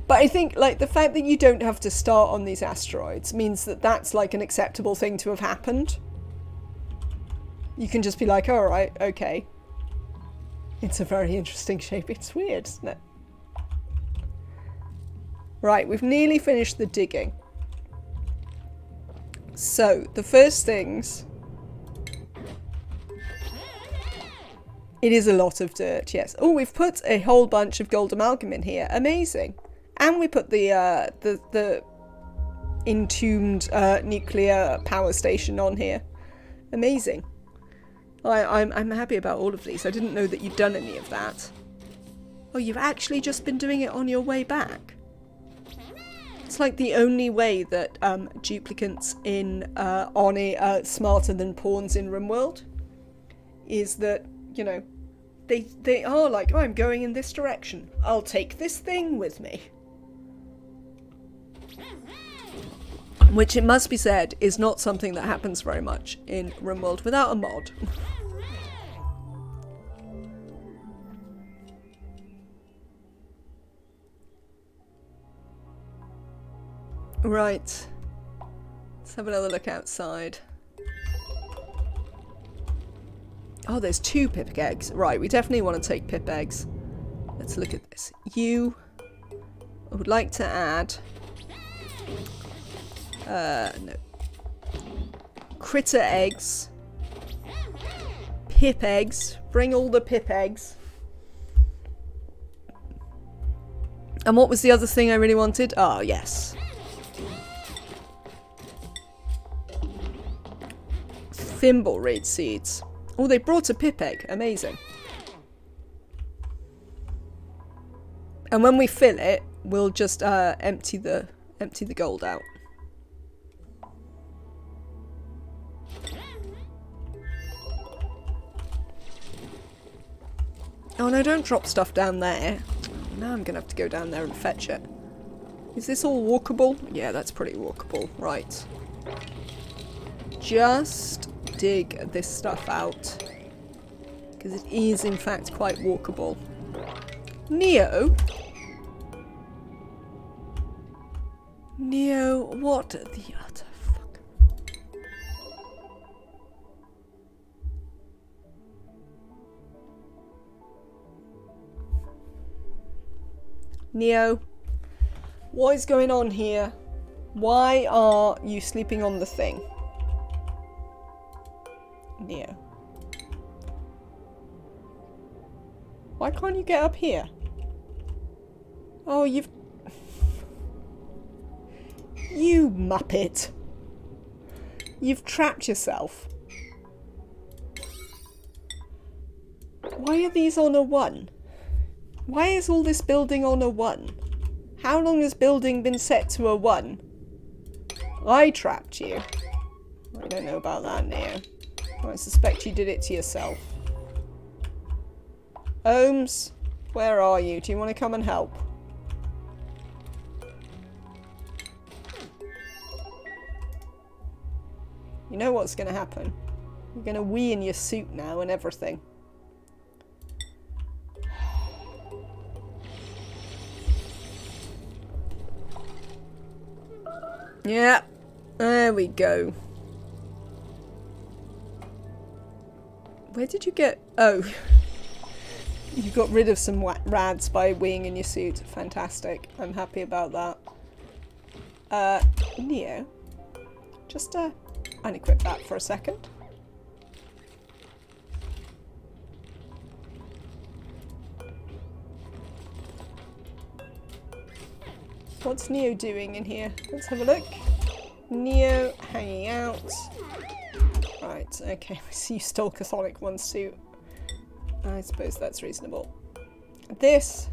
But I think, like, the fact that you don't have to start on these asteroids means that that's, like, an acceptable thing to have happened. You can just be like, alright, okay. It's a very interesting shape. It's weird, isn't it? Right, we've nearly finished the digging. So, the first things... It is a lot of dirt, yes. Oh, we've put a whole bunch of gold amalgam in here. Amazing. And we put the entombed nuclear power station on here. Amazing. I'm happy about all of these. I didn't know that you'd done any of that. Oh, you've actually just been doing it on your way back. It's like the only way that duplicates in Oni are smarter than pawns in RimWorld is that, you know, they are like, oh, I'm going in this direction. I'll take this thing with me. Which, it must be said, is not something that happens very much in RimWorld without a mod. Right. Let's have another look outside. Oh, there's 2 pip eggs. Right, we definitely want to take pip eggs. Let's look at this. I would like to add... no. Critter eggs. Pip eggs. Bring all the pip eggs. And what was the other thing I really wanted? Oh, yes. Thimble reed seeds. Oh, they brought a pip egg. Amazing. And when we fill it, we'll just empty the gold out. Oh no, don't drop stuff down there. Now I'm gonna have to go down there and fetch it. Is this all walkable? Yeah, that's pretty walkable. Right. Just dig this stuff out. Because it is in fact quite walkable. Neo? Neo, what the utter fuck? Neo, what is going on here? Why are you sleeping on the thing? Neo. Why can't you get up here? Oh, you've... You muppet. You've trapped yourself. Why are these on a 1? Why is all this building on a 1? How long has building been set to a 1? I trapped you. I don't know about that, Neo. I suspect you did it to yourself. Ohms, where are you? Do you want to come and help? You know what's going to happen. You're going to wee in your suit now and everything. Yeah, there we go. Where did you get... Oh. You got rid of some rads by weeing in your suit. Fantastic. I'm happy about that. Neo. Just, unequip that for a second. What's Neo doing in here? Let's have a look. Neo hanging out. Right, okay. I see you stole Catholic 1 suit. I suppose that's reasonable. This.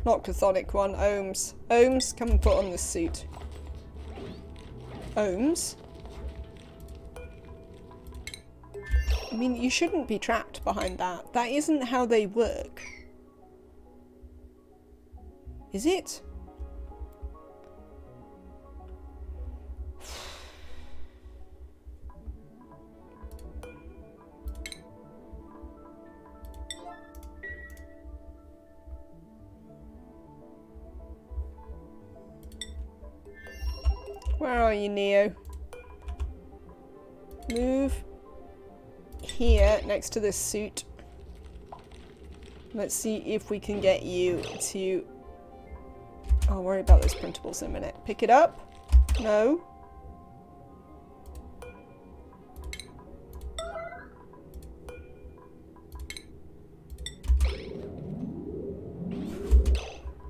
Not Catholic 1. Ohms. Ohms, come and put on this suit. Ohms? I mean, you shouldn't be trapped behind that. That isn't how they work. Is it? Where are you, Neo? Move here next to this suit. Let's see if we can get you to... I'll worry about those printables in a minute. Pick it up? No.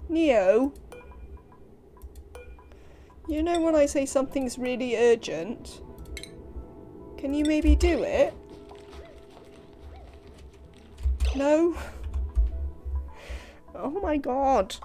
Neo? You know when I say something's really urgent? Can you maybe do it? No? Oh my god.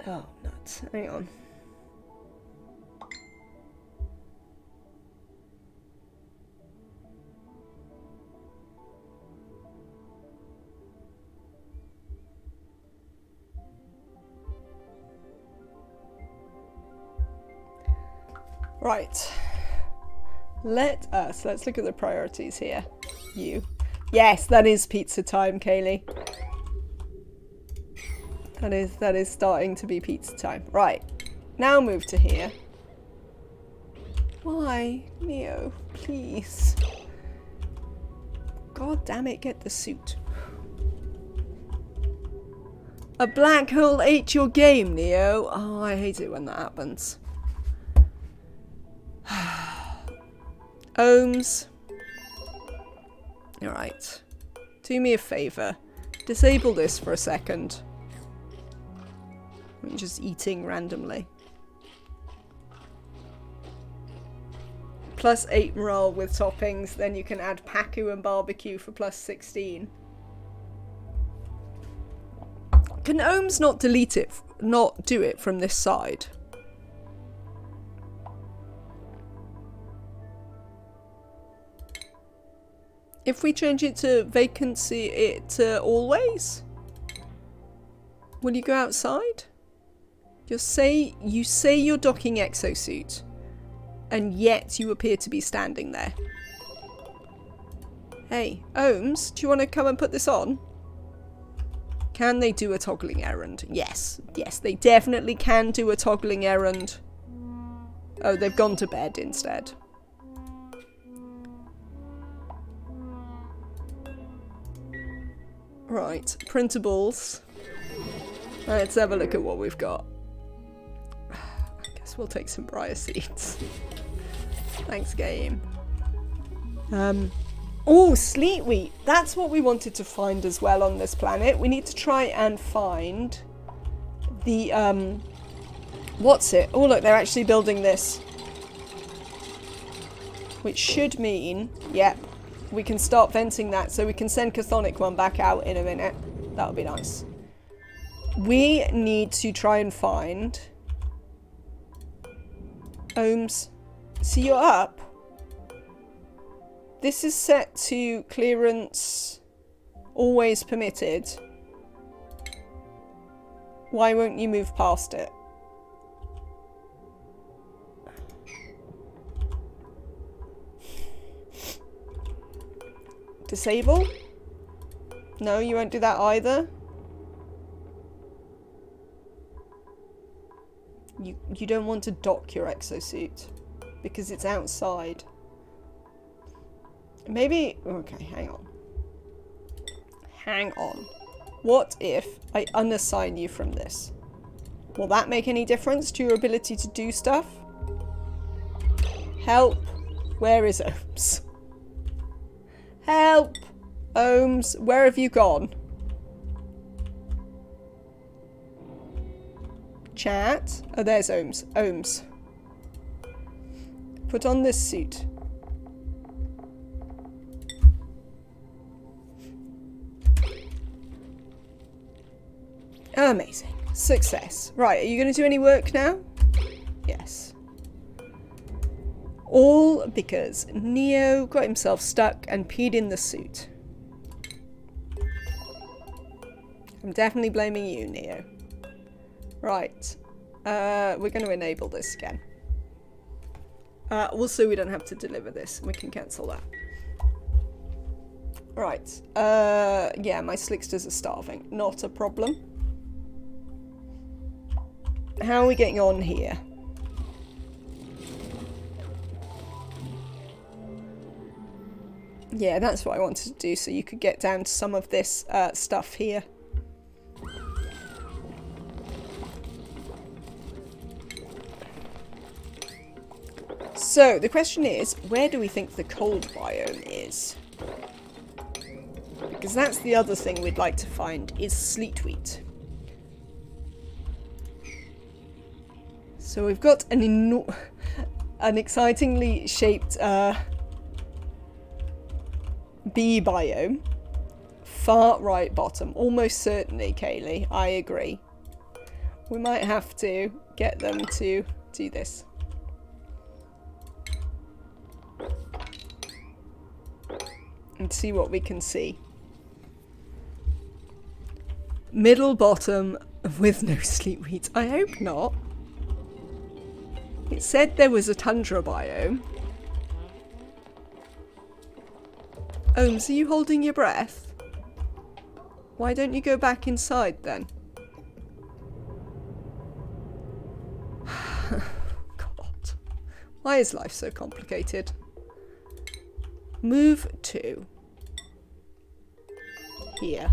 Oh, nuts. Hang on. Right. Let's look at the priorities here. You. Yes, that is pizza time, Kaylee. That is starting to be pizza time. Right. Now move to here. Why? Neo, please. God damn it, get the suit. A black hole ate your game, Neo. Oh, I hate it when that happens. Ohms. Alright. Do me a favour. Disable this for a second. I'm just eating randomly. +8 morale with toppings, then you can add Pacu and barbecue for +16. Can Ohms not delete it, not do it from this side? If we change it to vacancy, it to always? Will you go outside? You say you're docking exosuit, and yet you appear to be standing there. Hey, Ohms, do you want to come and put this on? Can they do a toggling errand? Yes. Yes, they definitely can do a toggling errand. Oh, they've gone to bed instead. Right, printables. Let's have a look at what we've got. I guess we'll take some briar seeds. Thanks, game. Oh, sleet wheat. That's what we wanted to find as well on this planet. We need to try and find the, what's it? Oh, look, they're actually building this. Which should mean, yep, we can start venting that, so we can send Chthonic one back out in a minute. That would be nice. We need to try and find... Ohms. See, you're up. This is set to clearance always permitted. Why won't you move past it? Disable? No, you won't do that either. You don't want to dock your exosuit because it's outside. Maybe... Okay, hang on. Hang on. What if I unassign you from this? Will that make any difference to your ability to do stuff? Help. Where is Ohms? Help! Ohms, where have you gone? Chat. Oh, there's Ohms. Ohms. Put on this suit. Amazing. Success. Right, are you going to do any work now? Yes. All because Neo got himself stuck and peed in the suit. I'm definitely blaming you, Neo. Right. We're going to enable this again. Also, we don't have to deliver this. We can cancel that. Right. Yeah, my slicksters are starving. Not a problem. How are we getting on here? Yeah, that's what I wanted to do, so you could get down to some of this stuff here. So, the question is, where do we think the cold biome is? Because that's the other thing we'd like to find, is sleet wheat. So we've got an excitingly shaped bee biome. Far right bottom. Almost certainly, Kaylee. I agree. We might have to get them to do this. And see what we can see. Middle bottom with no sleet wheat. I hope not. It said there was a tundra biome. Ohms, are you holding your breath? Why don't you go back inside then? God. Why is life so complicated? Move to here.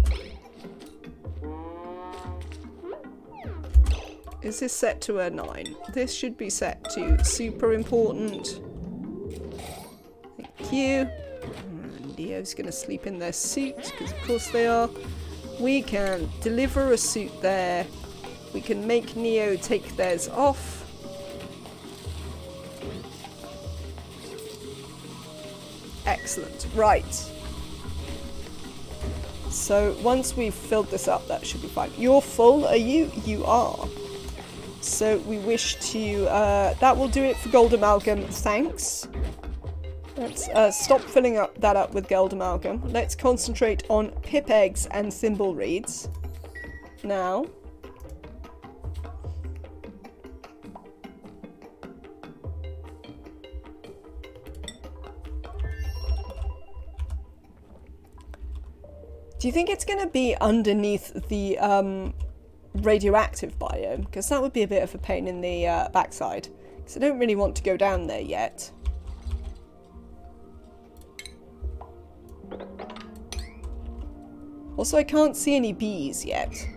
Is this set to a 9? This should be set to super important. Thank you. Leo's gonna sleep in their suit, because of course they are. We can deliver a suit there. We can make Neo take theirs off. Excellent. Right. So once we've filled this up, that should be fine. You're full, are you? You are. So we wish to, that will do it for gold amalgam, thanks. Let's stop filling that up with gold amalgam. Let's concentrate on pip eggs and thimble reeds. Now. Do you think it's going to be underneath the radioactive biome? Because that would be a bit of a pain in the backside. Because I don't really want to go down there yet. Also, I can't see any bees yet.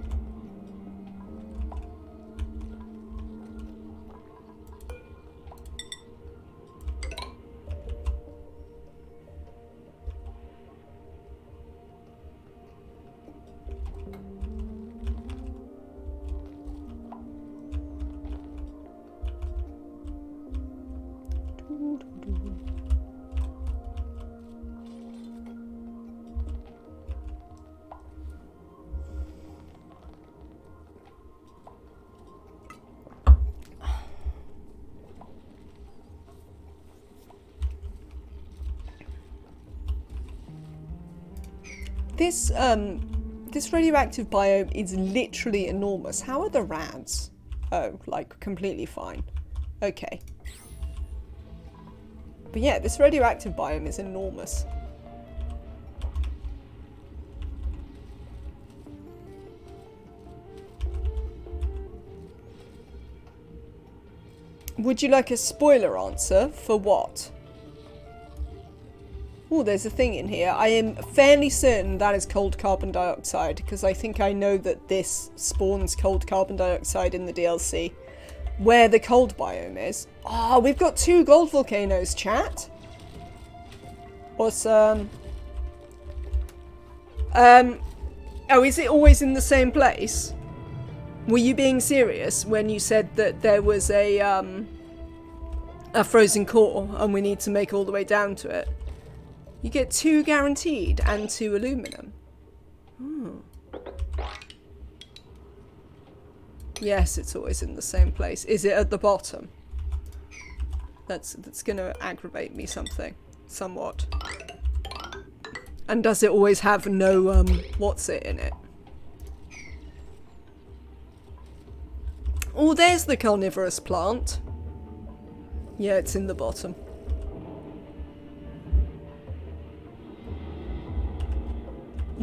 This radioactive biome is literally enormous. How are the rads? Oh, like completely fine. Okay. But yeah, this radioactive biome is enormous. Would you like a spoiler answer for what? Oh, there's a thing in here. I am fairly certain that is cold carbon dioxide, because I think I know that this spawns cold carbon dioxide in the DLC. Where the cold biome is. Oh, we've got 2 gold volcanoes, chat. Awesome. Oh, is it always in the same place? Were you being serious when you said that there was a frozen core and we need to make all the way down to it? You get 2 guaranteed and 2 aluminum. Hmm. Yes, it's always in the same place. Is it at the bottom? That's gonna aggravate me somewhat. And does it always have no what's it in it? Oh, there's the carnivorous plant. Yeah, it's in the bottom.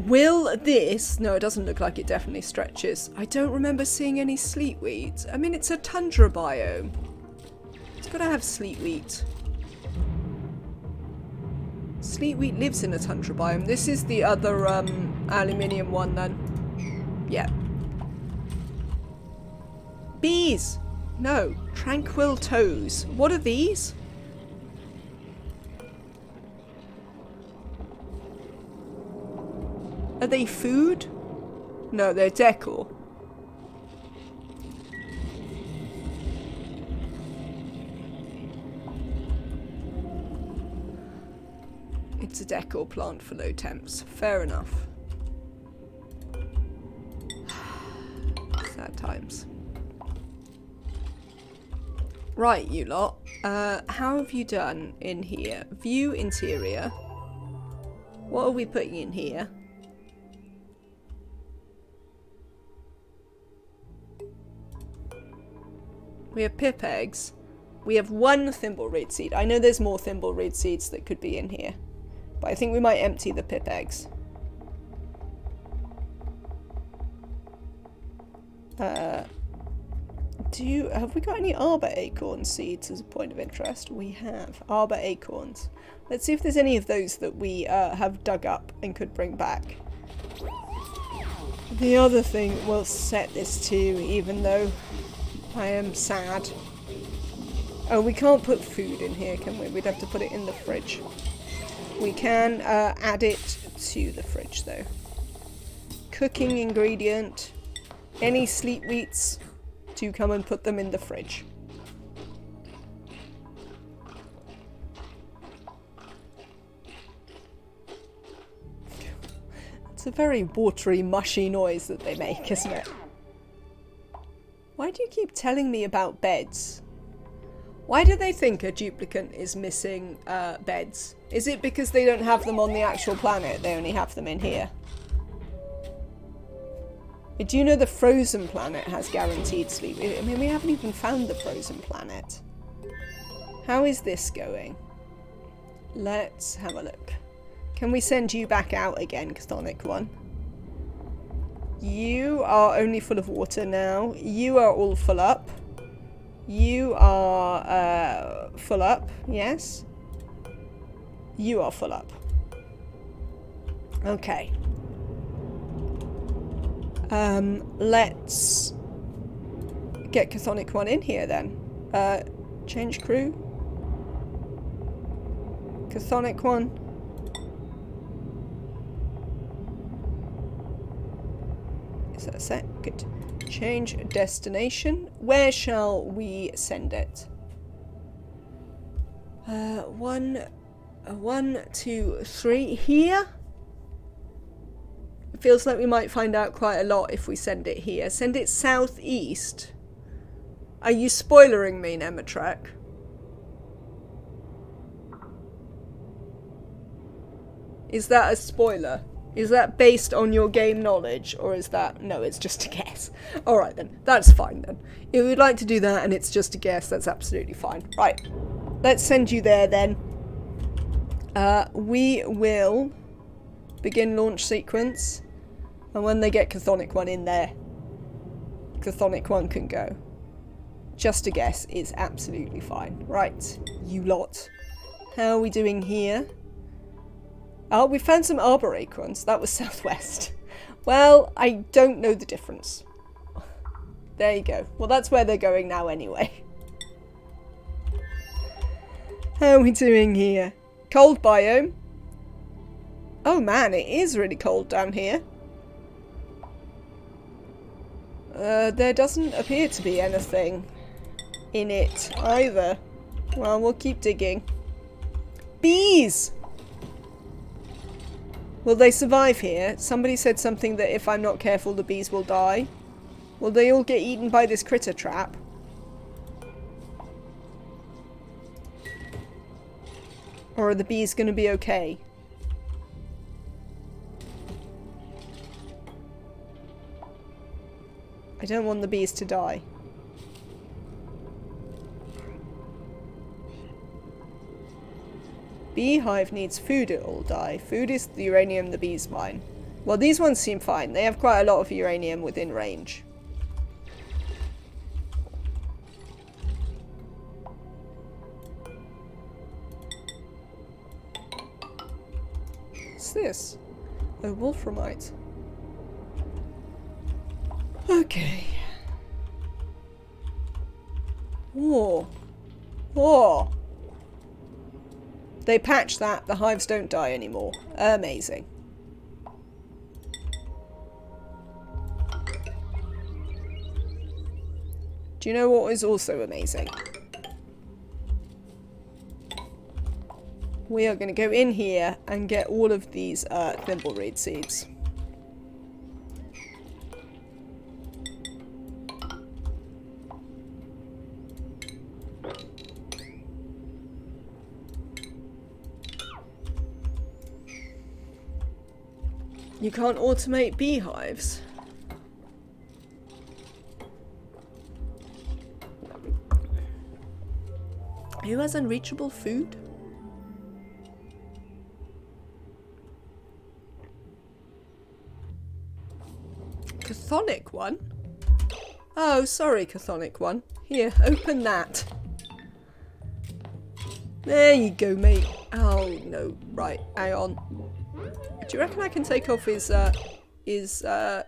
Will this... No, it doesn't look like it definitely stretches. I don't remember seeing any sleet weeds. I mean, it's a tundra biome. It's got to have sleet wheat. Sleet wheat lives in a tundra biome. This is the other aluminium one then. Yeah. Bees! No. Tranquil toes. What are these? Are they food? No, they're decor. It's a decor plant for low temps. Fair enough. Sad times. Right, you lot. How have you done in here? View interior. What are we putting in here? We have pip eggs. We have 1 thimbleweed seed. I know there's more thimbleweed seeds that could be in here. But I think we might empty the pip eggs. Have we got any arbor acorn seeds as a point of interest? We have. Arbor acorns. Let's see if there's any of those that we have dug up and could bring back. The other thing we'll set this to, even though I am sad. Oh, we can't put food in here, can we? We'd have to put it in the fridge. We can add it to the fridge, though. Cooking ingredient. Any sleet wheats, to come and put them in the fridge. It's a very watery, mushy noise that they make, isn't it? Why do you keep telling me about beds? Why do they think a duplicant is missing beds? Is it because they don't have them on the actual planet? They only have them in here. Do you know the frozen planet has guaranteed sleep? I mean, we haven't even found the frozen planet. How is this going? Let's have a look. Can we send you back out again, Chthonic one? You are only full of water now. You are all full up. You are full up, yes. You are full up. Okay. Let's get Chthonic 1 in here then. Change crew. Chthonic 1. Is that set? Good. Change destination. Where shall we send it? 1, 2, 3. Here? It feels like we might find out quite a lot if we send it here. Send it southeast. Are you spoilering me, Nematrek? Is that a spoiler? Is that based on your game knowledge, or is that... No, it's just a guess. Alright then, that's fine then. If we'd like to do that and it's just a guess, that's absolutely fine. Right, let's send you there then. We will begin launch sequence, and when they get Chthonic 1 in there, Chthonic 1 can go. Just a guess is absolutely fine. Right, you lot. How are we doing here? Oh, we found some arbor acorns. That was southwest. Well, I don't know the difference. There you go. Well, that's where they're going now anyway. How are we doing here? Cold biome. Oh man, it is really cold down here. There doesn't appear to be anything in it either. Well, we'll keep digging. Bees! Will they survive here? Somebody said something that if I'm not careful, the bees will die. Will they all get eaten by this critter trap? Or are the bees going to be okay? I don't want the bees to die. Beehive needs food, it'll die. Food is the uranium the bees mine. Well, these ones seem fine. They have quite a lot of uranium within range. What's this? Oh, wolframite. Okay. Whoa. Whoa. They patch that, the hives don't die anymore. Amazing. Do you know what is also amazing? We are going to go in here and get all of these thimbleweed seeds. You can't automate beehives. Who has unreachable food? Chthonic 1? Oh, sorry, Chthonic 1. Here, open that. There you go, mate. Oh, no. Right, hang on. Do you reckon I can take off his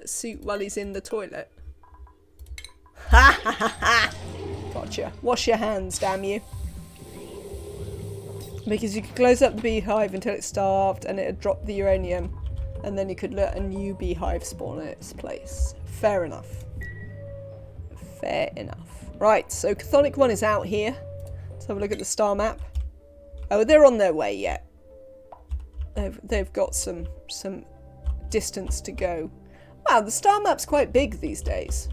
suit while he's in the toilet? Ha ha ha ha! Gotcha. Wash your hands, damn you. Because you could close up the beehive until it's starved and it'd drop the uranium. And then you could let a new beehive spawn in its place. Fair enough. Fair enough. Right, so Chthonic 1 is out here. Let's have a look at the star map. Oh, they're on their way yet. They've got some distance to go. Wow, the star map's quite big these days.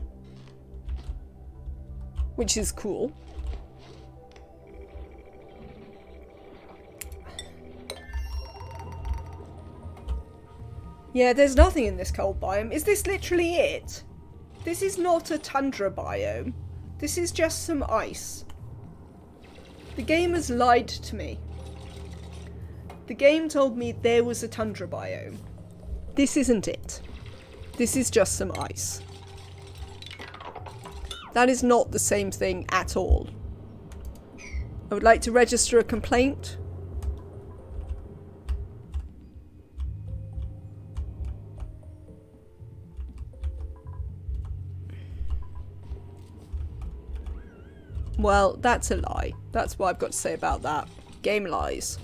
Which is cool. Yeah, there's nothing in this cold biome. Is this literally it? This is not a tundra biome. This is just some ice. The game has lied to me. The game told me there was a tundra biome. This isn't it. This is just some ice. That is not the same thing at all. I would like to register a complaint. Well, that's a lie. That's what I've got to say about that. Game lies.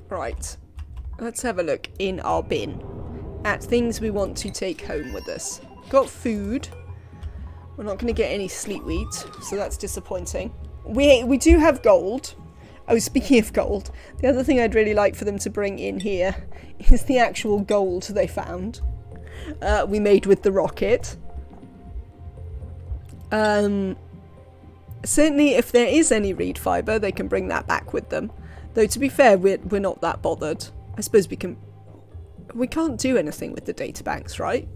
Right. Let's have a look in our bin at things we want to take home with us. Got food. We're not going to get any sleet wheat, so that's disappointing. We do have gold. Oh, speaking of gold, the other thing I'd really like for them to bring in here is the actual gold they found. We made with the rocket. Certainly if there is any reed fibre, they can bring that back with them. Though to be fair, we're not that bothered. I suppose we can't do anything with the databanks, right?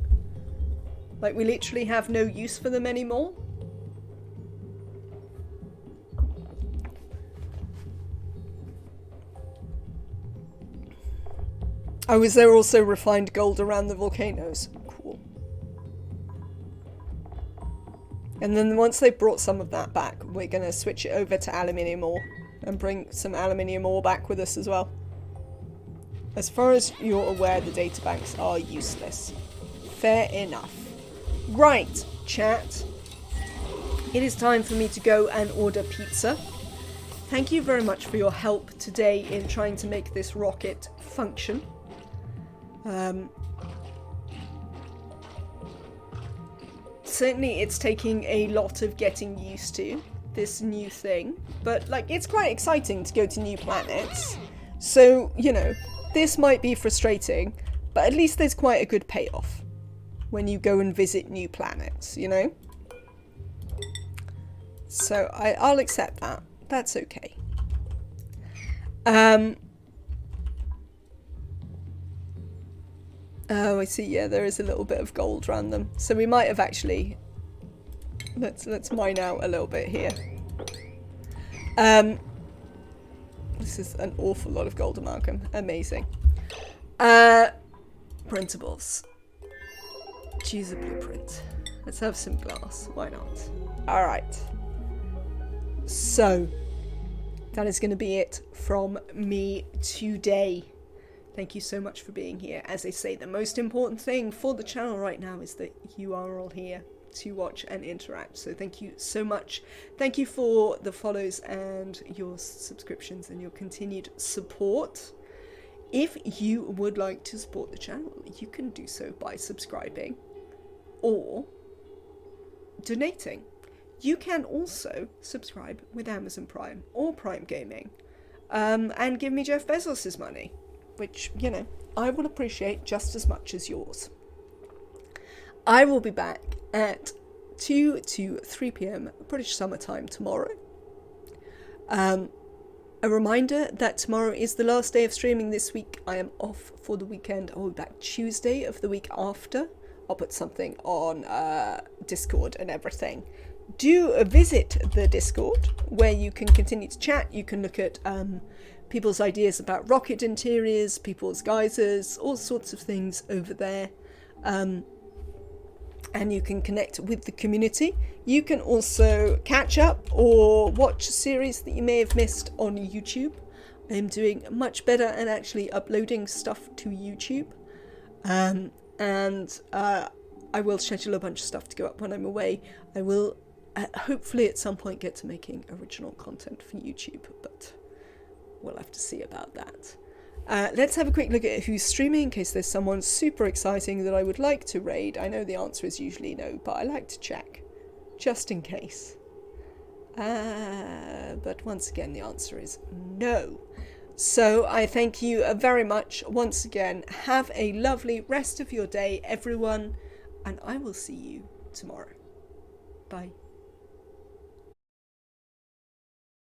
Like, we literally have no use for them anymore. Oh, is there also refined gold around the volcanoes? Cool. And then once they've brought some of that back, we're going to switch it over to aluminium ore and bring some aluminium ore back with us as well. As far as you're aware, the databanks are useless. Fair enough. Right, chat. It is time for me to go and order pizza. Thank you very much for your help today in trying to make this rocket function. Certainly it's taking a lot of getting used to, this new thing. But, like, it's quite exciting to go to new planets. So, you know, this might be frustrating, but at least there's quite a good payoff when you go and visit new planets, you know? So I'll accept that. That's okay. Oh, I see. Yeah, there is a little bit of gold around them. So we might have actually... Let's mine out a little bit here. This is an awful lot of gold amalgam. Amazing. Printables. Choose a blueprint. Let's have some glass. Why not? Alright. So, that is going to be it from me today. Thank you so much for being here. As I say, the most important thing for the channel right now is that you are all here to watch and interact. So thank you so much. Thank you for the follows and your subscriptions and your continued support. If you would like to support the channel, you can do so by subscribing or donating. You can also subscribe with Amazon Prime or Prime Gaming and give me Jeff Bezos' money, which, you know, I will appreciate just as much as yours. I will be back at 2 to 3 p.m. British Summer Time tomorrow. A reminder that tomorrow is the last day of streaming this week. I am off for the weekend. I will be back Tuesday of the week after. I'll put something on Discord and everything. Do visit the Discord where you can continue to chat. You can look at people's ideas about rocket interiors, people's geysers, all sorts of things over there. And you can connect with the community. You can also catch up or watch series that you may have missed on YouTube. I am doing much better at actually uploading stuff to YouTube. And I will schedule a bunch of stuff to go up when I'm away. I will hopefully at some point get to making original content for YouTube, but we'll have to see about that. Let's have a quick look at who's streaming in case there's someone super exciting that I would like to raid. I know the answer is usually no, but I like to check, just in case. But once again, the answer is no. So I thank you very much once again. Have a lovely rest of your day, everyone, and I will see you tomorrow. Bye.